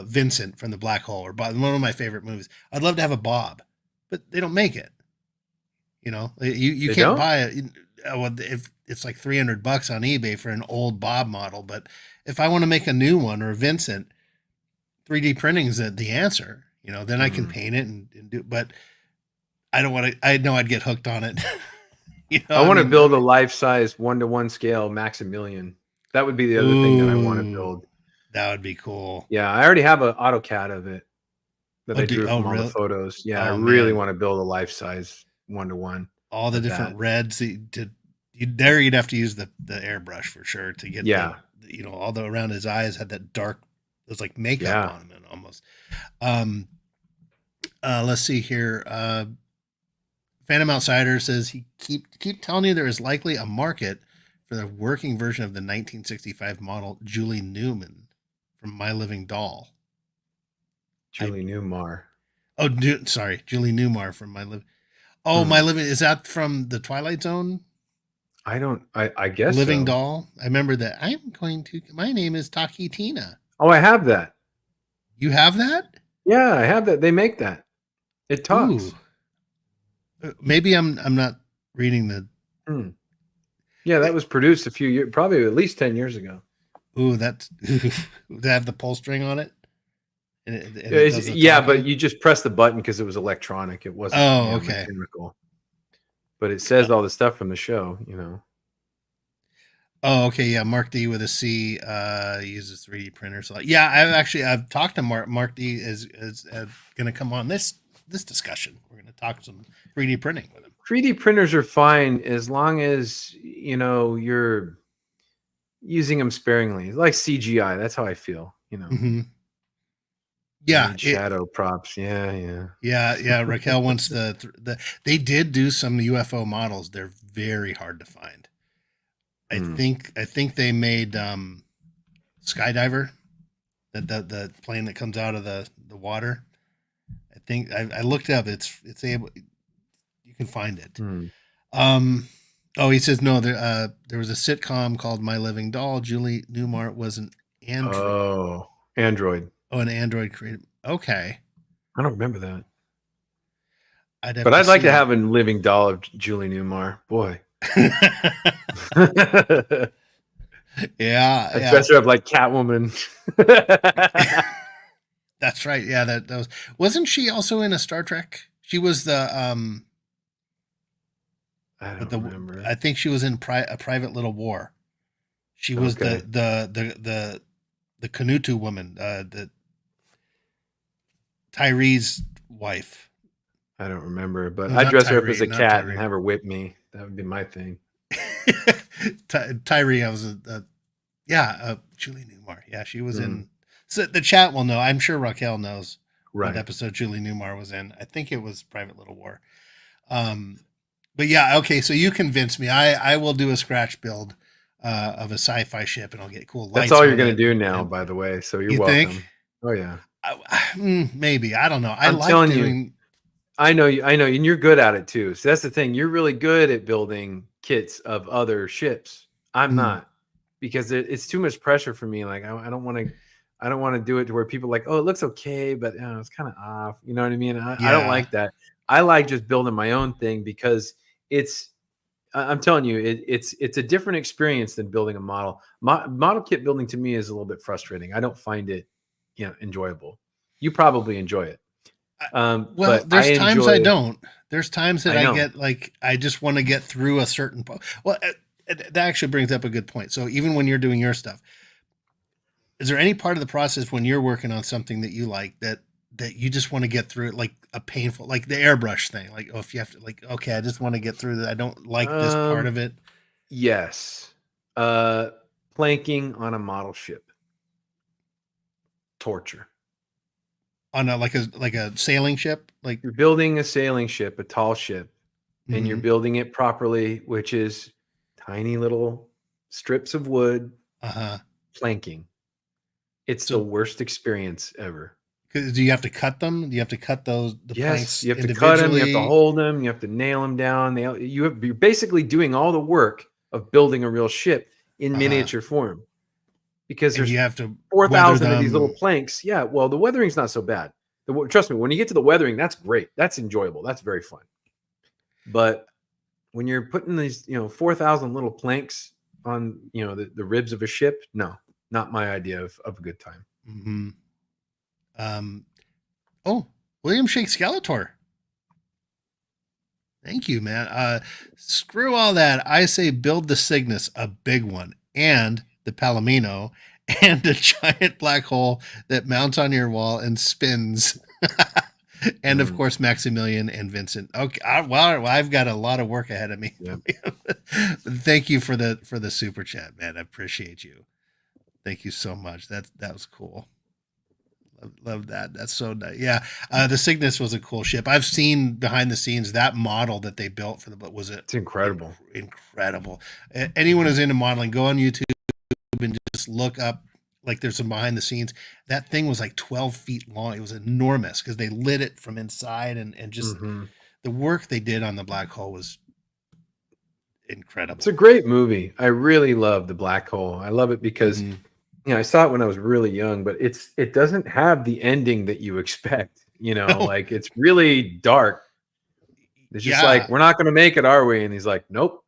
Vincent from the Black Hole or Bob, one of my favorite movies. I'd love to have a Bob, but they don't make it. You can't don't? buy it. Well, if it's like $300 on eBay for an old Bob model, but if I want to make a new one or a Vincent, 3D printing is the answer. Then I can paint it and do. But I don't want to. I know I'd get hooked on it. I want to build a life-size 1-to-1 scale Maximilian. That would be the other thing that I want to build. That would be cool. Yeah, I already have an AutoCAD of it that I drew from all really? the photos. Yeah, Oh, I really man. want to build a life-size 1-to-1. All the different reds. You'd have to use the airbrush for sure to get. Yeah. All the around his eyes had that dark. It was like makeup on him and almost. Let's see here. Phantom Outsider says he keep telling you there is likely a market for the working version of the 1965 model Julie Newman from My Living Doll. Julie Newmar. Oh, sorry, Julie Newmar from My Living. Oh, My Living, is that from the Twilight Zone? I guess Living so. Doll. I remember that. My name is Taki Tina. Oh, I have that. You have that? Yeah, I have that. They make that. It talks. Ooh. Maybe I'm not reading the. Yeah, that was produced a few years, probably at least 10 years ago. Ooh, that's. Does that have the pull string on it? But you just press the button because it was electronic. It wasn't. Oh, okay. Mechanical. but it says all the stuff from the show, you know. Oh, okay, yeah. Mark D with a C uses 3D printers. Yeah, I've talked to Mark. Mark D is going to come on this discussion. We're going to talk some 3D printing with him. 3D printers are fine as long as you're using them sparingly, like CGI. That's how I feel. Mm-hmm. Yeah, shadow props. Yeah. Raquel wants the. They did do some UFO models. They're very hard to find. I think they made Skydiver, the plane that comes out of the water. I think I looked up. It's able. You can find it. Oh, he says no. There was a sitcom called My Living Doll. Julie Newmar was an android. Oh, Android. Oh, an android created. Okay. I don't remember that. I'd like to have a living doll of Julie Newmar. Boy. Yeah. I'd dress her up like Catwoman. That's right. Yeah, that was. Wasn't she also in a Star Trek? She was the I don't remember. I think she was in a Private Little War. She was the Canutu woman, the Tyree's wife. I don't remember, but I'd dress her up as a cat and have her whip me. That would be my thing. Tyree, I was Julie Newmar. Yeah, she was in. So the chat will know. I'm sure Raquel knows what episode Julie Newmar was in. I think it was Private Little War. But yeah, okay. So you convinced me. I will do a scratch build of a sci-fi ship, and I'll get cool lights. That's all you're going to do now, by the way. So you're welcome. Think? Oh yeah. Maybe, I don't know. I'm telling you. I know, and you're good at it too. So that's the thing. You're really good at building kits of other ships. I'm not, because it's too much pressure for me. Like I don't want to do it to where people are like, oh, it looks okay, but it's kind of off. You know what I mean? I don't like that. I like just building my own thing because I'm telling you, it's a different experience than building a model. Model kit building to me is a little bit frustrating. I don't find it, enjoyable. You probably enjoy it. Well, there's times I don't. There's times that I get like I just want to get through a certain. Well, that actually brings up a good point. So even when you're doing your stuff, is there any part of the process when you're working on something that you like that you just want to get through it, like a painful, like the airbrush thing, like if you have to, like, okay, I just want to get through that. I don't like this part of it. Yes, planking on a model ship, torture. On like a sailing ship, like you're building a sailing ship, a tall ship, and you're building it properly, which is tiny little strips of wood, planking. It's the worst experience ever. Do you have to cut them? Do you have to cut those? Yes, you have to cut them. You have to hold them. You have to nail them down. You're basically doing all the work of building a real ship in miniature form. Because there's 4,000 of these little planks. Yeah, well, the weathering's not so bad. Trust me, when you get to the weathering, that's great. That's enjoyable. That's very fun. But when you're putting these, 4,000 little planks on, the ribs of a ship, no, not my idea of a good time. William Shake Skeletor. Thank you, man. Screw all that. I say build the Cygnus, a big one, and the Palomino, and a giant black hole that mounts on your wall and spins. And of course, Maximilian and Vincent. Okay, well, I've got a lot of work ahead of me. Yep. Thank you for the super chat, man. I appreciate you. Thank you so much. That was cool. Love that. That's so nice. Yeah, the Cygnus was a cool ship. I've seen behind the scenes that model that they built for it's incredible. Incredible. Anyone who's into modeling, go on YouTube and just look up, like, there's some behind the scenes. That thing was like 12 feet long. It was enormous because they lit it from inside, and just the work they did on the black hole was incredible. It's a great movie. I really love the black hole. I love it because I saw it when I was really young, but it doesn't have the ending that you expect. Like, it's really dark. It's just like, we're not going to make it, are we? And he's like, nope.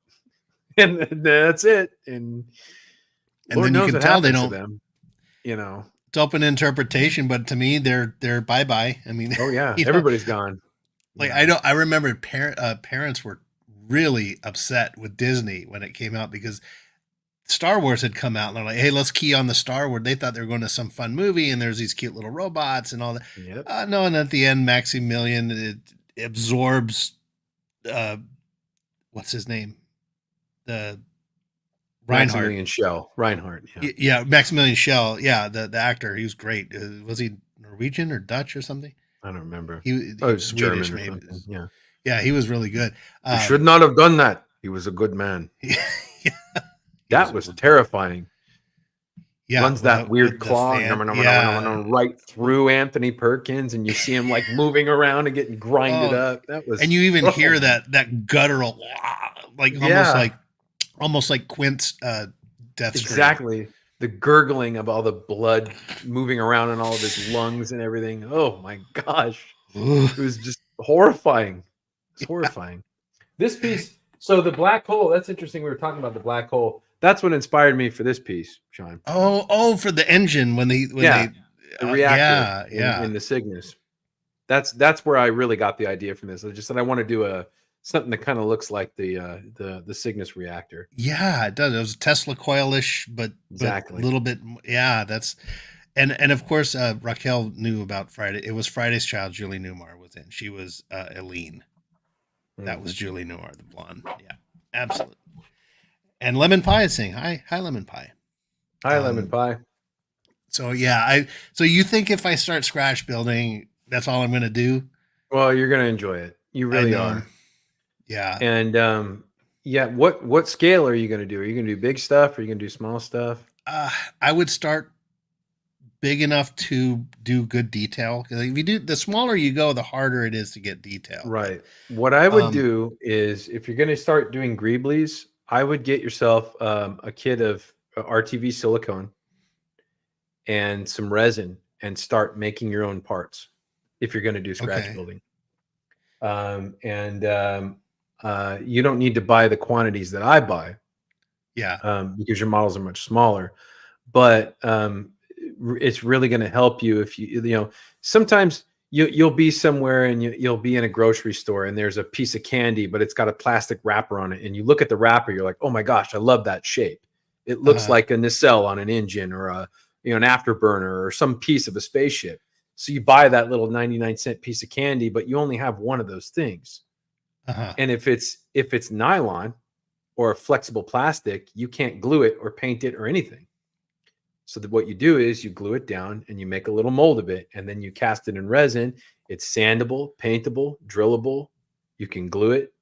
And that's it. And Lord then you can tell they don't. Them, It's open interpretation, but to me, they're bye-bye. I mean, oh yeah, everybody's gone. Like, I remember parents were really upset with Disney when it came out because Star Wars had come out and they're like, hey, let's key on the Star Wars. They thought they were going to some fun movie and there's these cute little robots and all that. Yep. No, and at the end, Maximilian it absorbs what's his name? The Reinhardt. Reinhardt. Yeah. Yeah, Maximilian Schell. Yeah, the actor. He was great. Was he Norwegian or Dutch or something? I don't remember. He was Swedish, German or maybe. something. Yeah. Yeah, he was really good. He should not have done that. He was a good man. Yeah, that was terrifying. Yeah, runs that weird claw yeah. right through Anthony Perkins, and you see him like moving around and getting grinded up. That was, and you even hear that guttural, like almost like Quint's death scream. Exactly. The gurgling of all the blood moving around in all of his lungs and everything. Oh my gosh. It was just horrifying. It's horrifying. This piece, so the black hole, that's interesting. We were talking about the black hole. That's what inspired me for this piece, Sean. Oh, for the engine the reactor in the Cygnus. That's where I really got the idea from this. I just said I want to do something that kind of looks like the Cygnus reactor. Yeah, it does. It was Tesla coilish, but exactly a little bit. Yeah, that's and of course Raquel knew about Friday. It was Friday's Child. Julie Newmar was in. She was Eileen. That was Julie Newmar, the blonde. Yeah, absolutely. And Lemon Pie is saying hi, Lemon Pie. Hi, Lemon Pie. So yeah, so you think if I start scratch building, that's all I'm going to do? Well, you're going to enjoy it. You really are. Yeah. And what scale are you going to do? Are you going to do big stuff? Or are you going to do small stuff? I would start big enough to do good detail. Because if you do, the smaller you go, the harder it is to get detail. Right. What I would do is, if you're going to start doing greeblies, I would get yourself a kit of RTV silicone and some resin and start making your own parts if you're going to do scratch building. You don't need to buy the quantities that I buy. Yeah. Because your models are much smaller. But it's really going to help you if you sometimes you'll be somewhere and you'll be in a grocery store and there's a piece of candy, but it's got a plastic wrapper on it. And you look at the wrapper, you're like, oh my gosh, I love that shape. It looks like a nacelle on an engine or an afterburner or some piece of a spaceship. So you buy that little 99-cent piece of candy, but you only have one of those things. And if it's nylon or a flexible plastic, you can't glue it or paint it or anything. So that what you do is you glue it down and you make a little mold of it, and then you cast it in resin. It's sandable, paintable, drillable. You can glue it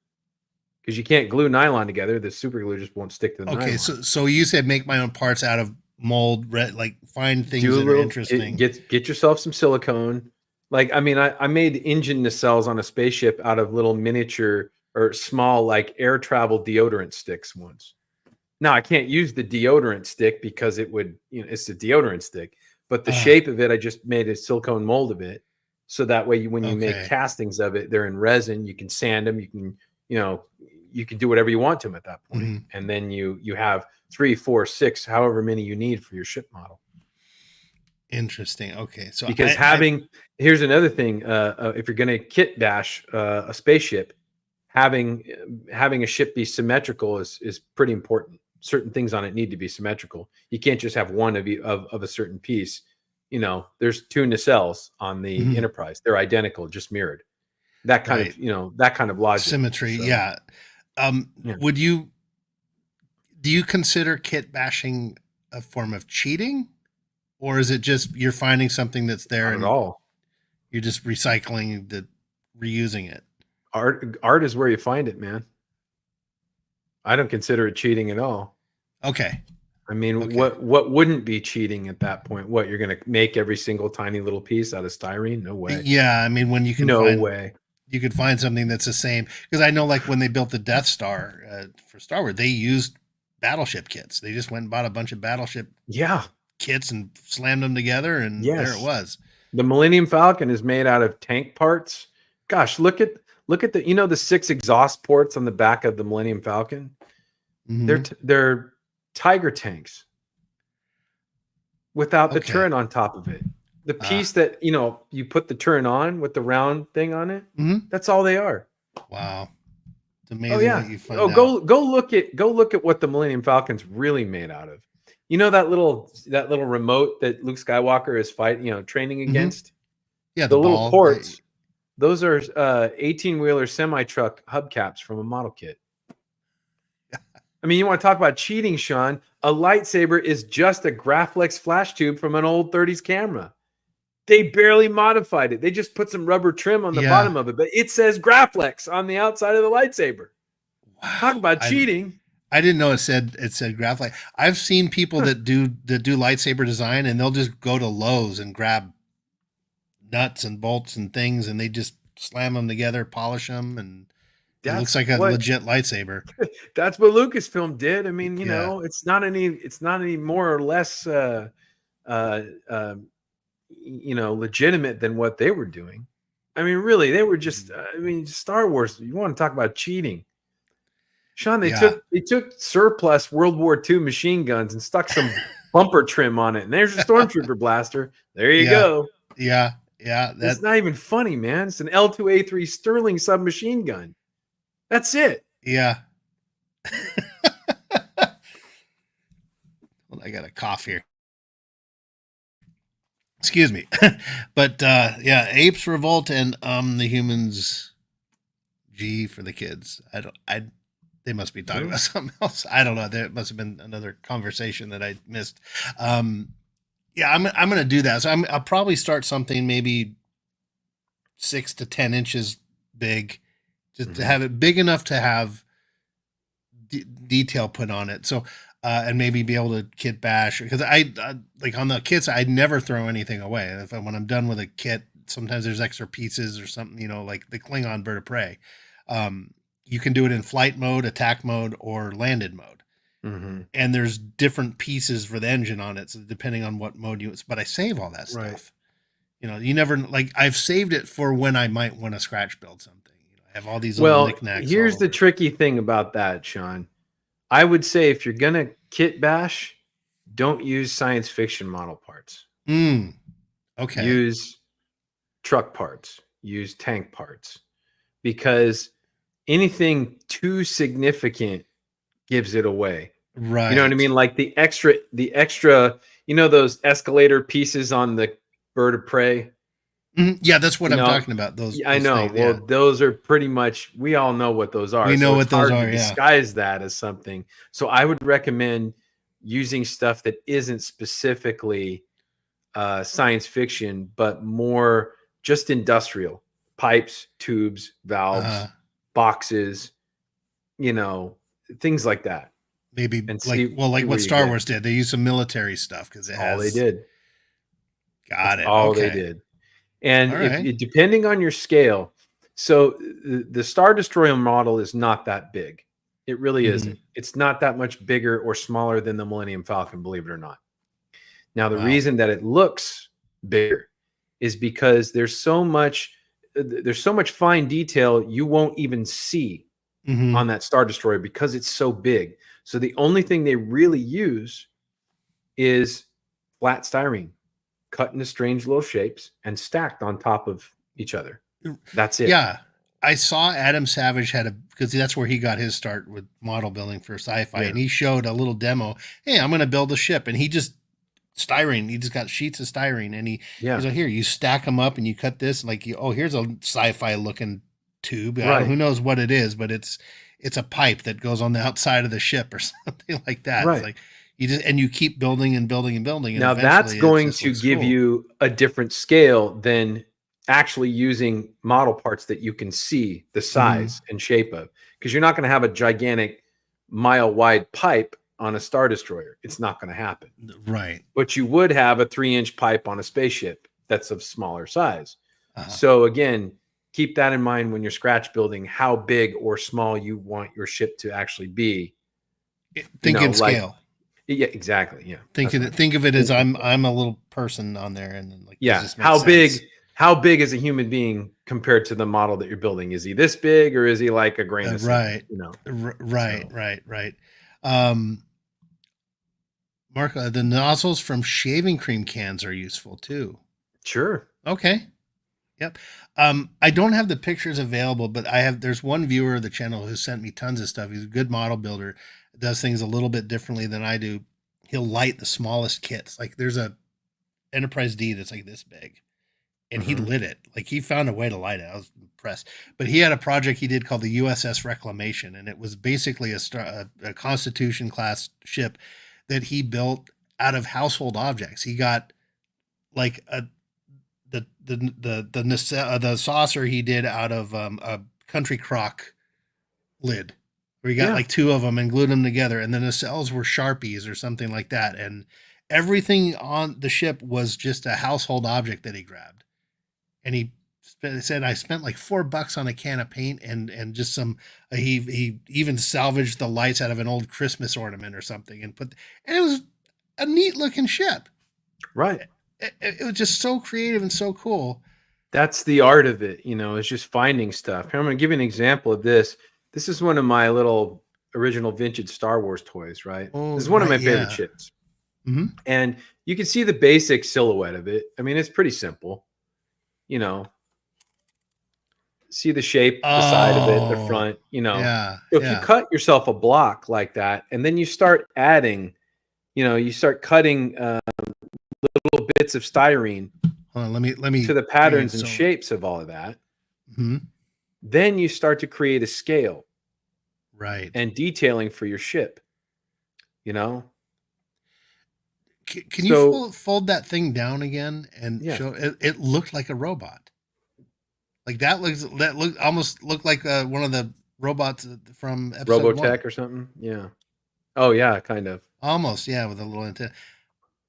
because you can't glue nylon together. The super glue just won't stick to the nylon. So you said make my own parts out of mold, like find things that are interesting. Get yourself some silicone. Like, I mean, I made engine nacelles on a spaceship out of little miniature or small, like air travel deodorant sticks once. Now I can't use the deodorant stick because it would, it's a deodorant stick, but the shape of it, I just made a silicone mold of it. So that way when you make castings of it, they're in resin, you can sand them. You can, you can do whatever you want to them at that point. And then you have 3, 4, 6, however many you need for your ship model. Interesting. Okay. So because here's another thing. If you're going to kit bash a spaceship, having a ship be symmetrical is pretty important. Certain things on it need to be symmetrical. You can't just have one of a certain piece. There's 2 nacelles on the Enterprise. They're identical, just mirrored. That kind of, that kind of logic. Symmetry. So, yeah. Do you consider kit bashing a form of cheating, or is it just you're finding something that's there and all you're just recycling reusing it? Art is where you find it, man. I don't consider it cheating at all. Okay. I mean, what wouldn't be cheating at that point? What, you're going to make every single tiny little piece out of styrene? No way. Yeah, I mean, when you can you could find something that's the same, because I know, like when they built the Death Star for Star Wars, they used battleship kits. They just went and bought a bunch of battleship kits and slammed them together, and there it was. The Millennium Falcon is made out of tank parts. Gosh, look at the the 6 exhaust ports on the back of the Millennium Falcon. They're Tiger tanks without the turret on top of it. The piece that you put the turret on with the round thing on it, that's all they are. Wow. It's amazing Oh yeah. what you find Oh, out. go look at what the Millennium Falcon's really made out of. You know that little remote that Luke Skywalker is fighting, training Hmm. against? Yeah, the The little ball. ports, those are 18-wheeler semi-truck hubcaps from a model kit. I mean, you want to talk about cheating, Sean? A lightsaber is just a Graflex flash tube from an old 30s camera. They barely modified it. They just put some rubber trim on the Yeah. bottom of it, but it says Graflex on the outside of the lightsaber. Talk Wow. about cheating. I didn't know it said graphite. I've seen people that do lightsaber design, and they'll just go to Lowe's and grab nuts and bolts and things, and they just slam them together, polish them, and it looks That's like a what legit lightsaber. that's what Lucasfilm did. I mean, Yeah. it's not any more or less uh, uh, legitimate than what they were doing. I mean, really, they were just. I mean, Star Wars. You want to talk about cheating, Sean? They Yeah. took surplus World War II machine guns and stuck some bumper trim on it, and there's your stormtrooper blaster. There you Yeah. go. Yeah. Yeah. It's not even funny, man. It's an L2A3 Sterling submachine gun. That's it. Yeah. Well, I got a cough here. Excuse me. But yeah, apes revolt and the humans G for the kids. They must be talking about something else. I don't know. There must have been another conversation that I missed. Um yeah, I'm gonna do that. So I'll probably start something maybe 6 to 10 inches big, just to have it big enough to have detail put on it. So and maybe be able to kit bash, because I like on the kits I never throw anything away. When I'm done with a kit, sometimes there's extra pieces or something, like the Klingon bird of prey. You can do it in flight mode, attack mode, or landed mode. Mm-hmm. And there's different pieces for the engine on it, so depending on what mode you. But I save all that Right. stuff. You never, like, I've saved it for when I might want to scratch build something. I have all these little knickknacks. Here's the tricky thing about that, Sean. I would say if you're gonna kit bash, don't use science fiction model parts. Okay. Use truck parts. Use tank parts, because anything too significant gives it away. Right. You know what I mean? Like the extra, those escalator pieces on the bird of prey. Yeah, that's what I'm talking about. Those. I know. Things, well, those are pretty much. We all know what those are. We know what those are. To disguise that as something. So I would recommend using stuff that isn't specifically science fiction, but more just industrial pipes, tubes, valves, boxes. Things like that. Maybe And like what Star Wars did. They used some military stuff because all they did. Got it. All they did. And if depending on your scale, so the Star Destroyer model is not that big. It really isn't. It's not that much bigger or smaller than the Millennium Falcon, believe it or not. Now, the reason that it looks bigger is because there's so much fine detail you won't even see on that Star Destroyer because it's so big. So the only thing they really use is flat styrene, cut into strange little shapes and stacked on top of each other. That's it. Yeah. I saw Adam Savage because that's where he got his start with model building for sci-fi. Yeah. And he showed a little demo. Hey, I'm going to build a ship. And he just got sheets of styrene. And he's like, here, you stack them up and you cut this. Like, here's a sci-fi looking tube. Right. Who knows what it is, but it's a pipe that goes on the outside of the ship or something like that. Right. It's like, you keep building and building and building. And now that's going to give you a different scale than actually using model parts that you can see the size and shape of, because you're not going to have a gigantic mile wide pipe on a Star Destroyer. It's not going to happen. Right. But you would have a 3-inch pipe on a spaceship that's of smaller size. So again, keep that in mind when you're scratch building, how big or small you want your ship to actually be. Think in scale. Yeah, exactly. Yeah. Think of it as I'm a little person on there, and then how big is a human being compared to the model that you're building? Is he this big, or is he like a grain of sand? Right. Mark, the nozzles from shaving cream cans are useful too. Sure. Okay. Yep. I don't have the pictures available, but there's one viewer of the channel who sent me tons of stuff. He's a good model builder, does things a little bit differently than I do. He'll light the smallest kits. Like there's a Enterprise D that's like this big, and he lit it. Like he found a way to light it. I was impressed. But he had a project he did called the USS Reclamation, and it was basically a Constitution class ship that he built out of household objects. He got like the saucer he did out of a country crock lid, where he got like two of them and glued them together, and then the nacelles were Sharpies or something like that, and everything on the ship was just a household object that he grabbed. And he said, I spent like $4 on a can of paint and just some. He even salvaged the lights out of an old Christmas ornament or something, and it was a neat looking ship. Right. It was just so creative and so cool. That's the art of it, is just finding stuff. I'm going to give you an example of this. This is one of my little original vintage Star Wars toys, right? This is one of my favorite ships. And you can see the basic silhouette of it. I mean, it's pretty simple. See the shape, the side of it, the front, So if you cut yourself a block like that, and then you start adding, you start cutting little bits of styrene let me to the patterns and shapes of all of that. Then you start to create a scale, right, and detailing for your ship. Can you fold that thing down again and show it? It looked like a robot. Like that almost looked like one of the robots from episode Robotech 1. Or something. Yeah. Oh yeah, kind of. Almost, yeah, with a little antenna.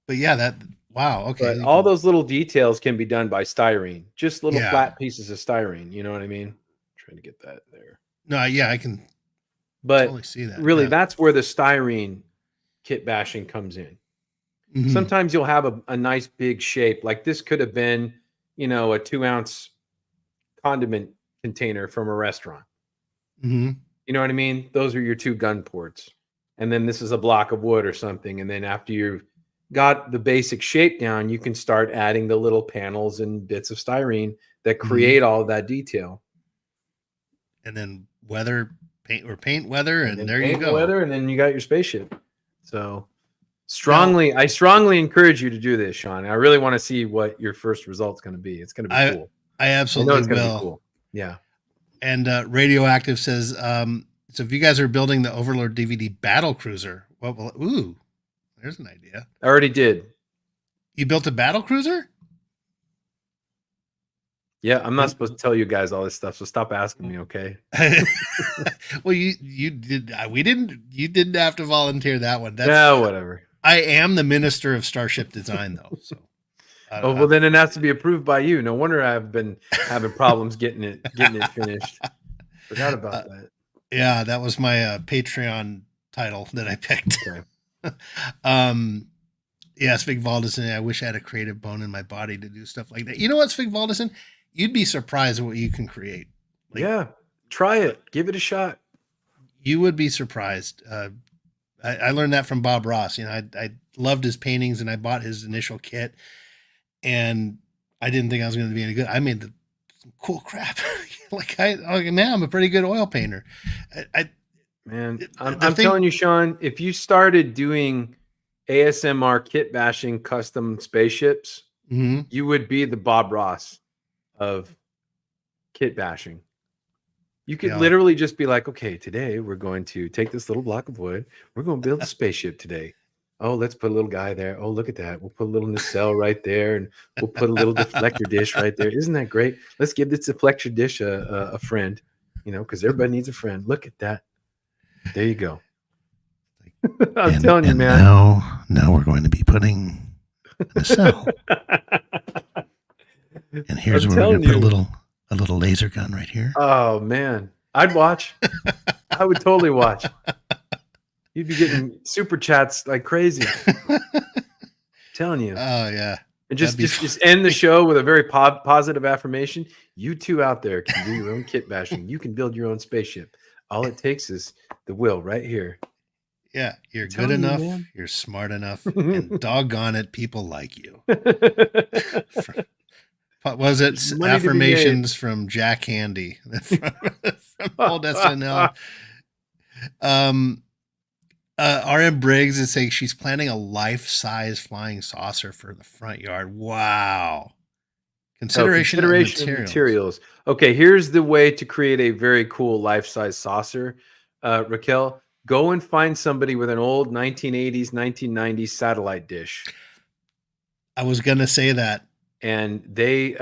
But yeah, wow, okay. But all those little details can be done by styrene. Just little flat pieces of styrene. You know what I mean? I'm trying to get that there. No, yeah, I can totally see that. Really, that's where the styrene kit bashing comes in. Sometimes you'll have a nice big shape. Like this could have been, a 2-ounce condiment container from a restaurant. You know what I mean? Those are your 2 gun ports. And then this is a block of wood or something. And then after you've got the basic shape down, you can start adding the little panels and bits of styrene that create all of that detail. And then paint weather, and there you go. Weather, and then you got your spaceship. So I strongly encourage you to do this, Sean. I really want to see what your first result's going to be. It's going to be cool. I absolutely will. Be cool. Yeah. And Radioactive says, so if you guys are building the Overlord DVD battle cruiser, there's an idea. I already did. You built a battle cruiser? Yeah, I'm not supposed to tell you guys all this stuff, so stop asking me, okay? Well, you did. You didn't have to volunteer that one. Whatever. I am the minister of Starship Design, though. So. Well, then it has to be approved by you. No wonder I've been having problems getting it finished. Forgot about that. Yeah, that was my Patreon title that I picked. Okay. Svig Valdesen, I wish I had a creative bone in my body to do stuff like that. You know what, Svig Valdesen? You'd be surprised at what you can create. Try it. Give it a shot. You would be surprised. I learned that from Bob Ross. I loved his paintings, and I bought his initial kit, and I didn't think I was going to be any good. I made some cool crap. Now I'm a pretty good oil painter. I'm telling you, Sean, if you started doing ASMR kit bashing custom spaceships, you would be the Bob Ross of kit bashing. You could literally just be like, okay, today we're going to take this little block of wood. We're going to build a spaceship today. Oh, let's put a little guy there. Oh, look at that. We'll put a little nacelle right there, and we'll put a little deflector dish right there. Isn't that great? Let's give this deflector dish a friend, because everybody needs a friend. Look at that. There you go. I'm telling you, man. Now we're going to be putting a nacelle. And here's where we're going to put a little laser gun right here. Oh, man. I'd watch. I would totally watch. You'd be getting super chats like crazy. I'm telling you. Oh, yeah. And just end the show with a very positive affirmation. You two out there can do your own kit bashing. You can build your own spaceship. All it takes is the will right here. Yeah, you're good enough. You're smart enough. And doggone it, people like you. Was it There's money to be made. affirmations from Jack Handy from old SNL? Um, RM Briggs is saying she's planning a life-size flying saucer for the front yard. Wow. Oh, Consideration of consideration of materials. materials. Okay, here's the way to create a very cool life-size saucer. Raquel, go and find somebody with an old 1980s, 1990s satellite dish. I was going to say that. And they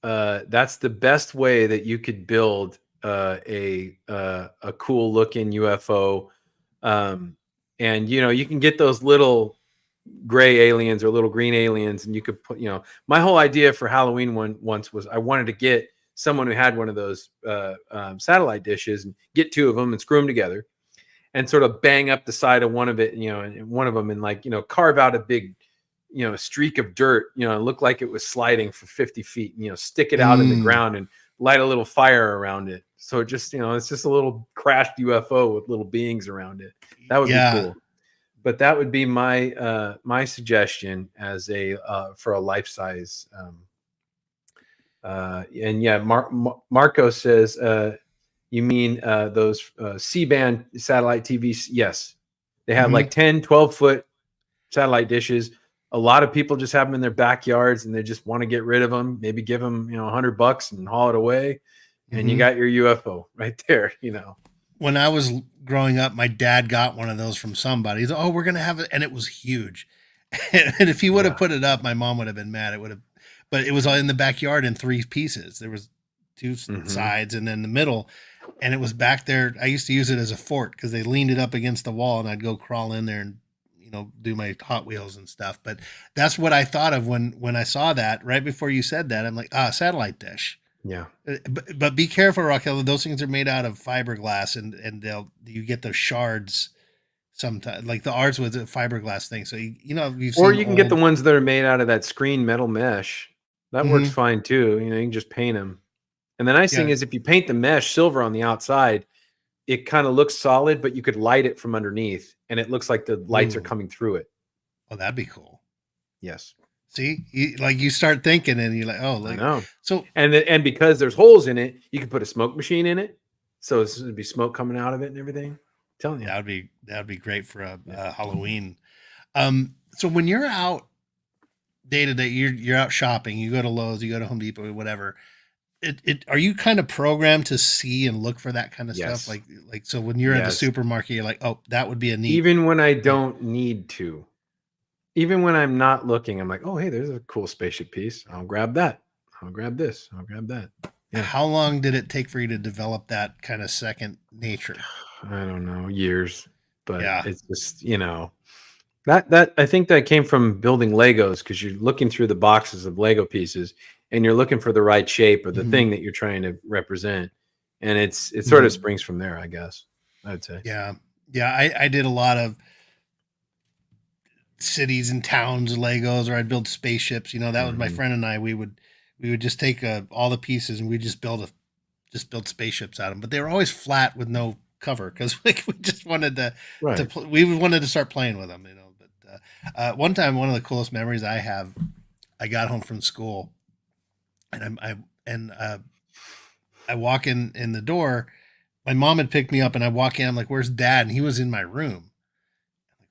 that's the best way that you could build a cool looking UFO. And you can get those little gray aliens or little green aliens, and you could put, my whole idea for Halloween once was I wanted to get someone who had one of those satellite dishes and get two of them and screw them together and sort of bang up the side of one of it, and one of them, and carve out a big streak of dirt, look like it was sliding for 50 feet, stick it out in the ground and light a little fire around it. So it just, it's just a little crashed UFO with little beings around it. That would be cool. But that would be my my suggestion as for a life size. And yeah, Marco says, you mean those C-band satellite TVs? Yes, they have like 10, 12-foot satellite dishes. A lot of people just have them in their backyards and they just want to get rid of them. Maybe give them, $100 and haul it away. And you got your UFO right there, When I was growing up, my dad got one of those from somebody. He's like, oh, we're going to have it. And it was huge. And if he would have put it up, my mom would have been mad. But it was all in the backyard in 3 pieces. There was 2 sides and then the middle. And it was back there. I used to use it as a fort because they leaned it up against the wall and I'd go crawl in there and do my Hot Wheels and stuff. But that's what I thought of when I saw that right before you said that. I'm like, satellite dish. Yeah. But be careful, Raquel. Those things are made out of fiberglass and you get those shards sometimes. Like the ours was a fiberglass thing. So you can get the ones that are made out of that screen metal mesh. That works fine too. You can just paint them. And the nice thing is if you paint the mesh silver on the outside, it kind of looks solid, but you could light it from underneath and it looks like the lights are coming through it. Oh, that'd be cool. Yes. See, you start thinking and you're like, oh, I know. So, and because there's holes in it, you can put a smoke machine in it. So it'd be smoke coming out of it and everything. I'm telling you. That'd be great for a Halloween. So when you're out day to day, you're out shopping, you go to Lowe's, you go to Home Depot, whatever. Are you kind of programmed to see and look for that kind of stuff? Like, so when you're at the supermarket, you're like, oh, that would be a neat. Even when I don't need to, even when I'm not looking, I'm like, oh, hey, there's a cool spaceship piece. I'll grab that. I'll grab this. I'll grab that. Yeah. How long did it take for you to develop that kind of second nature? I don't know, years, but it's just, that I think that came from building Legos because you're looking through the boxes of Lego pieces and you're looking for the right shape of the thing that you're trying to represent. And it sort of springs from there, I guess, I would say. Yeah. Yeah. I did a lot of cities and towns Legos, or I'd build spaceships. That was my friend and I. We would just take all the pieces and we just build spaceships out of them. But they were always flat with no cover because we just wanted to we wanted to start playing with them. But one time, one of the coolest memories I have, I got home from school, and I walk in the door. My mom had picked me up, and I walk in. I'm like, "Where's Dad?" And he was in my room.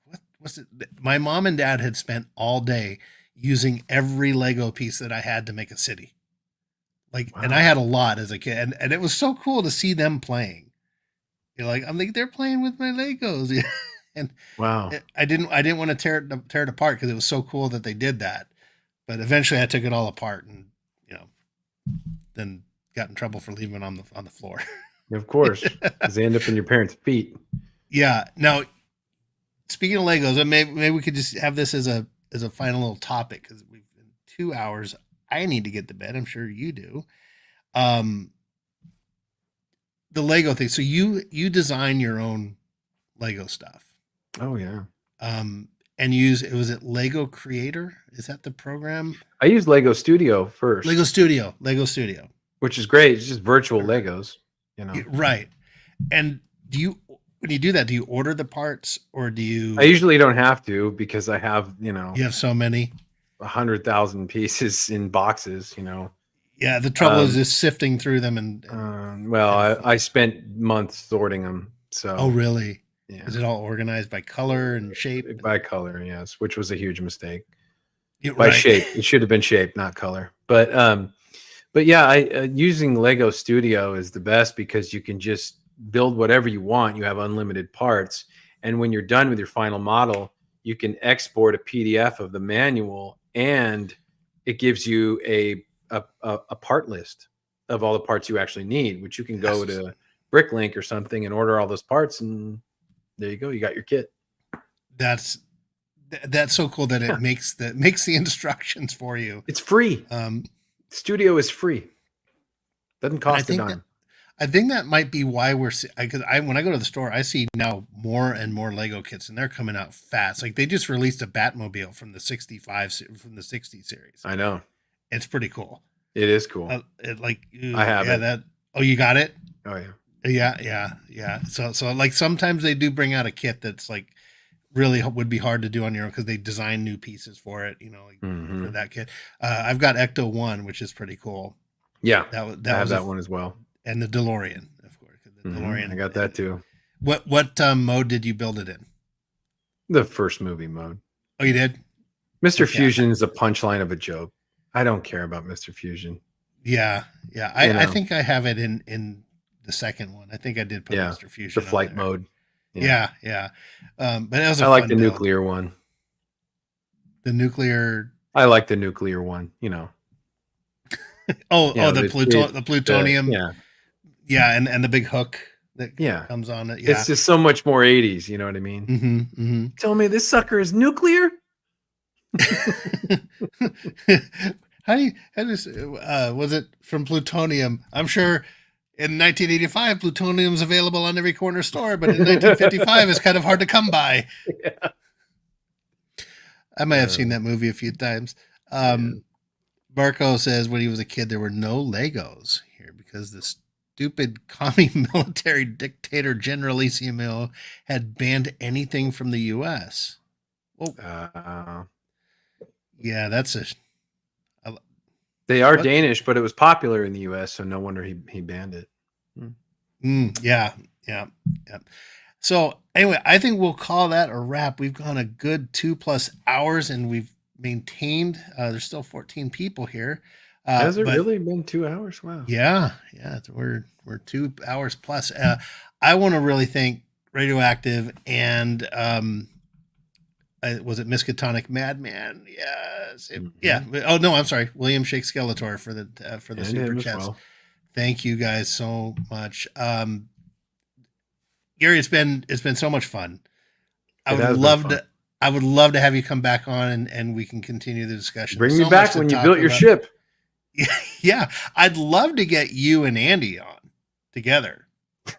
I'm like, what's it? My mom and Dad had spent all day using every Lego piece that I had to make a city. And I had a lot as a kid, and it was so cool to see them playing. I'm like, they're playing with my Legos. And wow, I didn't want to tear it apart because it was so cool that they did that. But eventually I took it all apart and, then got in trouble for leaving it on the floor. Of course, because they end up in your parents' feet. Yeah. Now, speaking of Legos, maybe we could just have this as a final little topic because we've been 2 hours. I need to get to bed. I'm sure you do. The Lego thing. So you design your own Lego stuff. Oh yeah. And was it Lego Creator? Is that the program? I used Lego Studio first. Lego Studio. Which is great. It's just virtual Legos, Right. And when you do that, do you order the parts or do you? I usually don't have to because I have, You have so many. 100,000 pieces in boxes, you know. Yeah, the trouble is just sifting through them and I spent months sorting them. oh, So really? yeah, Is it all organized by color and shape? by color, yes, which was a huge mistake. Yeah, By right. shape, it should have been shape, not color. But yeah, I using Lego Studio is the best because you can just build whatever you want. You have unlimited parts, and when you're done with your final model, you can export a PDF of the manual, and it gives you a part list of all the parts you actually need, which you can go Yes. to Bricklink or something and order all those parts, and there you go. You got your kit. That's that's so cool that Yeah, it makes the instructions for you. it's free. Um, Studio is free. Doesn't and cost a dime. I think that might be why because I when I go to the store, I see now more and more Lego kits, and they're coming out fast. Like they just released a Batmobile from the 65 from the 60 series. I know. It's pretty cool. It is cool. I have Yeah, it. that. Oh, you got it? Oh yeah. Yeah. So like sometimes they do bring out a kit that's like really would be hard to do on your own because they design new pieces for it. You know, like for Hmm. that kit. I've got Ecto One, which is pretty cool. Yeah, That I have was that one as well. and the DeLorean, of course. The I DeLorean. got that too. What mode did you build it in? The first movie mode. Oh, you did. Mr. Okay. Fusion is a punchline of a joke. I don't care about Mr. Fusion. Yeah. I think I have it in the second one. I think I did put Mr. Fusion. The flight on there. mode. Yeah. But it was a I like fun the build. nuclear one. The nuclear. I like the nuclear one. You know. The plutonium. Yeah. And the big hook that comes on it. Yeah. It's just so much more 80s. You know what I mean? Mm-hmm. Tell me this sucker is nuclear? Was it from plutonium? I'm sure in 1985, plutonium's available on every corner store, but in 1955, it's kind of hard to come by. Yeah. I might have seen that movie a few times. Barco says when he was a kid, there were no Legos here because the stupid commie military dictator Generalissimo had banned anything from the U.S. Well, yeah, that's a. They are Danish, but it was popular in the U.S., so no wonder he banned it. Yeah. So anyway, I think we'll call that a wrap. We've gone a good 2+ hours, and we've maintained. There's still 14 people here. Has it really been 2 hours? Wow. Yeah. We're 2 hours plus. I want to really thank Radioactive and was it Miskatonic Madman? Yes. Yeah. Oh no, I'm sorry, William Shake Skeletor for the super chats. Well. Thank you guys so much. Gary, it's been so much fun. I would love to have you come back on and we can continue the discussion. Bring me back when you built your ship. Yeah, I'd love to get you and Andy on together.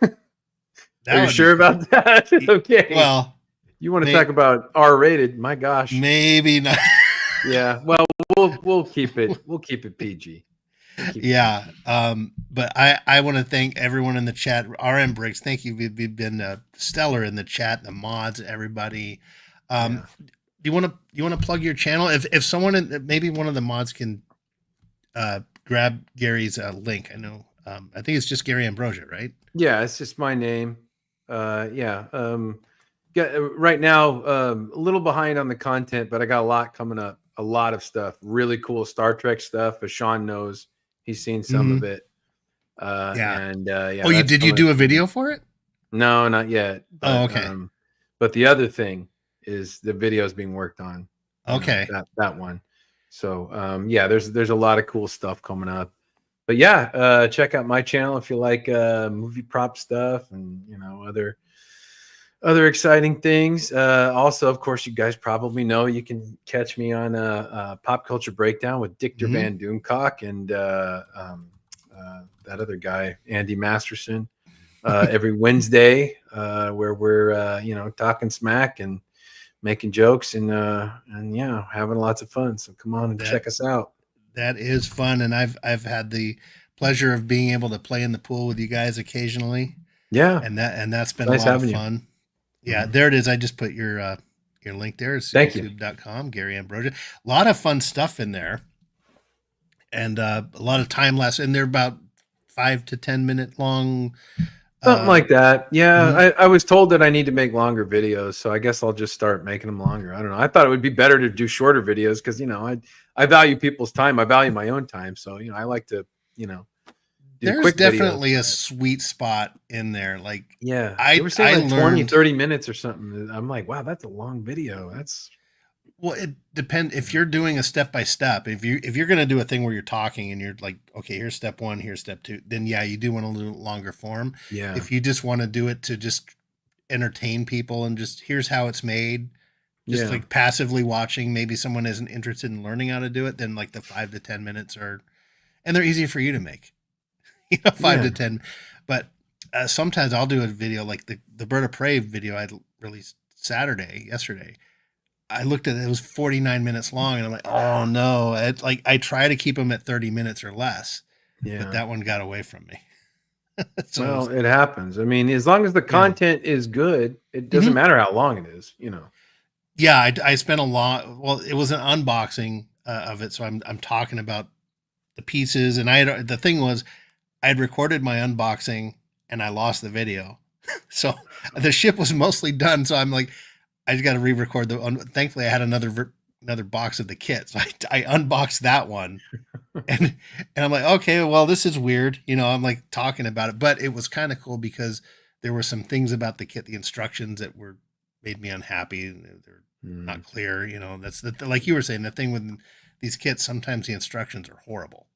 Are you sure about that? Okay. Well, you want to talk about R-rated? My gosh. Maybe not. Yeah. Well, we'll keep it. We'll keep it PG. Yeah. But I want to thank everyone in the chat. RM Briggs, thank you. We've been stellar in the chat, the mods, everybody. Do you want to plug your channel? If someone, maybe one of the mods can grab Gary's link. I know. I think it's just Gary Ambrosia, right? Yeah, it's just my name. Right now, a little behind on the content, but I got a lot coming up. A lot of stuff, really cool Star Trek stuff. As Sean knows, he's seen some of it. Did you do a video for it? No, not yet. But, okay. But the other thing is the video is being worked on. Okay. That one. So there's a lot of cool stuff coming up. But check out my channel if you like movie prop stuff and other exciting things. Also, of course, you guys probably know you can catch me on a Pop Culture Breakdown with Dictor Van Doomcock and that other guy, Andy Masterson, every Wednesday, where we're talking smack and making jokes and having lots of fun. So come on and check us out. That is fun, and I've had the pleasure of being able to play in the pool with you guys occasionally. Yeah, and that's been nice a lot of fun. Yeah, there it is. I just put your your link there is Thank you. youtube.com, Gary Ambrosia. A lot of fun stuff in there, and a lot of time lapse. And they're about 5 to 10 minute long. Something like that. Yeah, Mhm. I was told that I need to make longer videos, so I guess I'll just start making them longer. I don't know. I thought it would be better to do shorter videos because I value people's time. I value my own time, so I like to do There's quick videos. definitely a sweet spot in there. Like Yeah, they I were saying I like 20, learned 30 minutes or something. I'm like, wow, that's a long video. That's Well, it depends if you're doing a step by step. If you're going to do a thing where you're talking and you're like, okay, here's step 1, here's step 2, then yeah, you do want a little longer form. yeah, If you just want to do it to just entertain people and just here's how it's made, just yeah, like passively watching, maybe someone isn't interested in learning how to do it, then like the 5 to 10 minutes are, and they're easy for you to make, 5 yeah. to 10. But sometimes I'll do a video like the Bird of Prey video I released yesterday. I looked at it, it was 49 minutes long, and I'm like, oh no. I try to keep them at 30 minutes or less, but Yeah. that one got away from me. So Well, it happens. I mean, as long as the yeah. content is good, it doesn't Mhm. matter how long it is. Yeah, I spent a lot. Well, it was an unboxing of it, so I'm talking about the pieces, and the thing was I had recorded my unboxing and I lost the video, so the ship was mostly done. So I'm like, I just got to re-record Thankfully, I had another box of the kit, so I unboxed that one, and I'm like, okay, well, this is weird. I'm like talking about it, but it was kind of cool because there were some things about the kit, the instructions that were made me unhappy. They're Mm. not clear. That's like you were saying, the thing with these kits. Sometimes the instructions are horrible,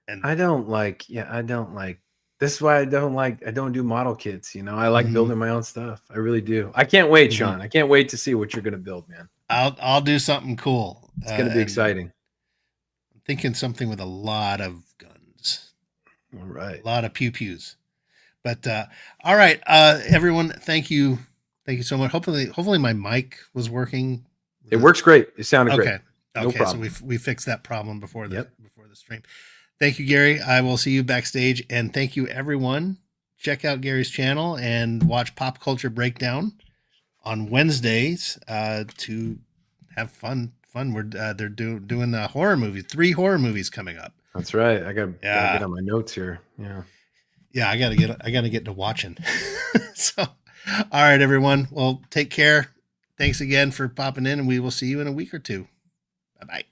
and I don't like, yeah, I don't like. This is why I don't do model kits. I like mhm, building my own stuff. I really do. I can't wait, mhm. Sean. I can't wait to see what you're gonna build, man. I'll do something cool, It's gonna be and exciting. I'm thinking something with a lot of guns, All a right. lot of pew pews. But all right, everyone, thank you so much. Hopefully my mic was working. It works great. It sounded great. Okay, No okay, so problem. we fixed that problem Yep. before the stream. Thank you, Gary. I will see you backstage, and thank you, everyone. Check out Gary's channel and watch Pop Culture Breakdown on Wednesdays to have fun. We're they're doing horror movies. 3 horror movies coming up. That's right. I gotta get Yeah, on my notes here. Yeah. yeah. I gotta get to watching. So, all right, everyone. Well, take care. Thanks again for popping in, and we will see you in a week or two. Bye bye.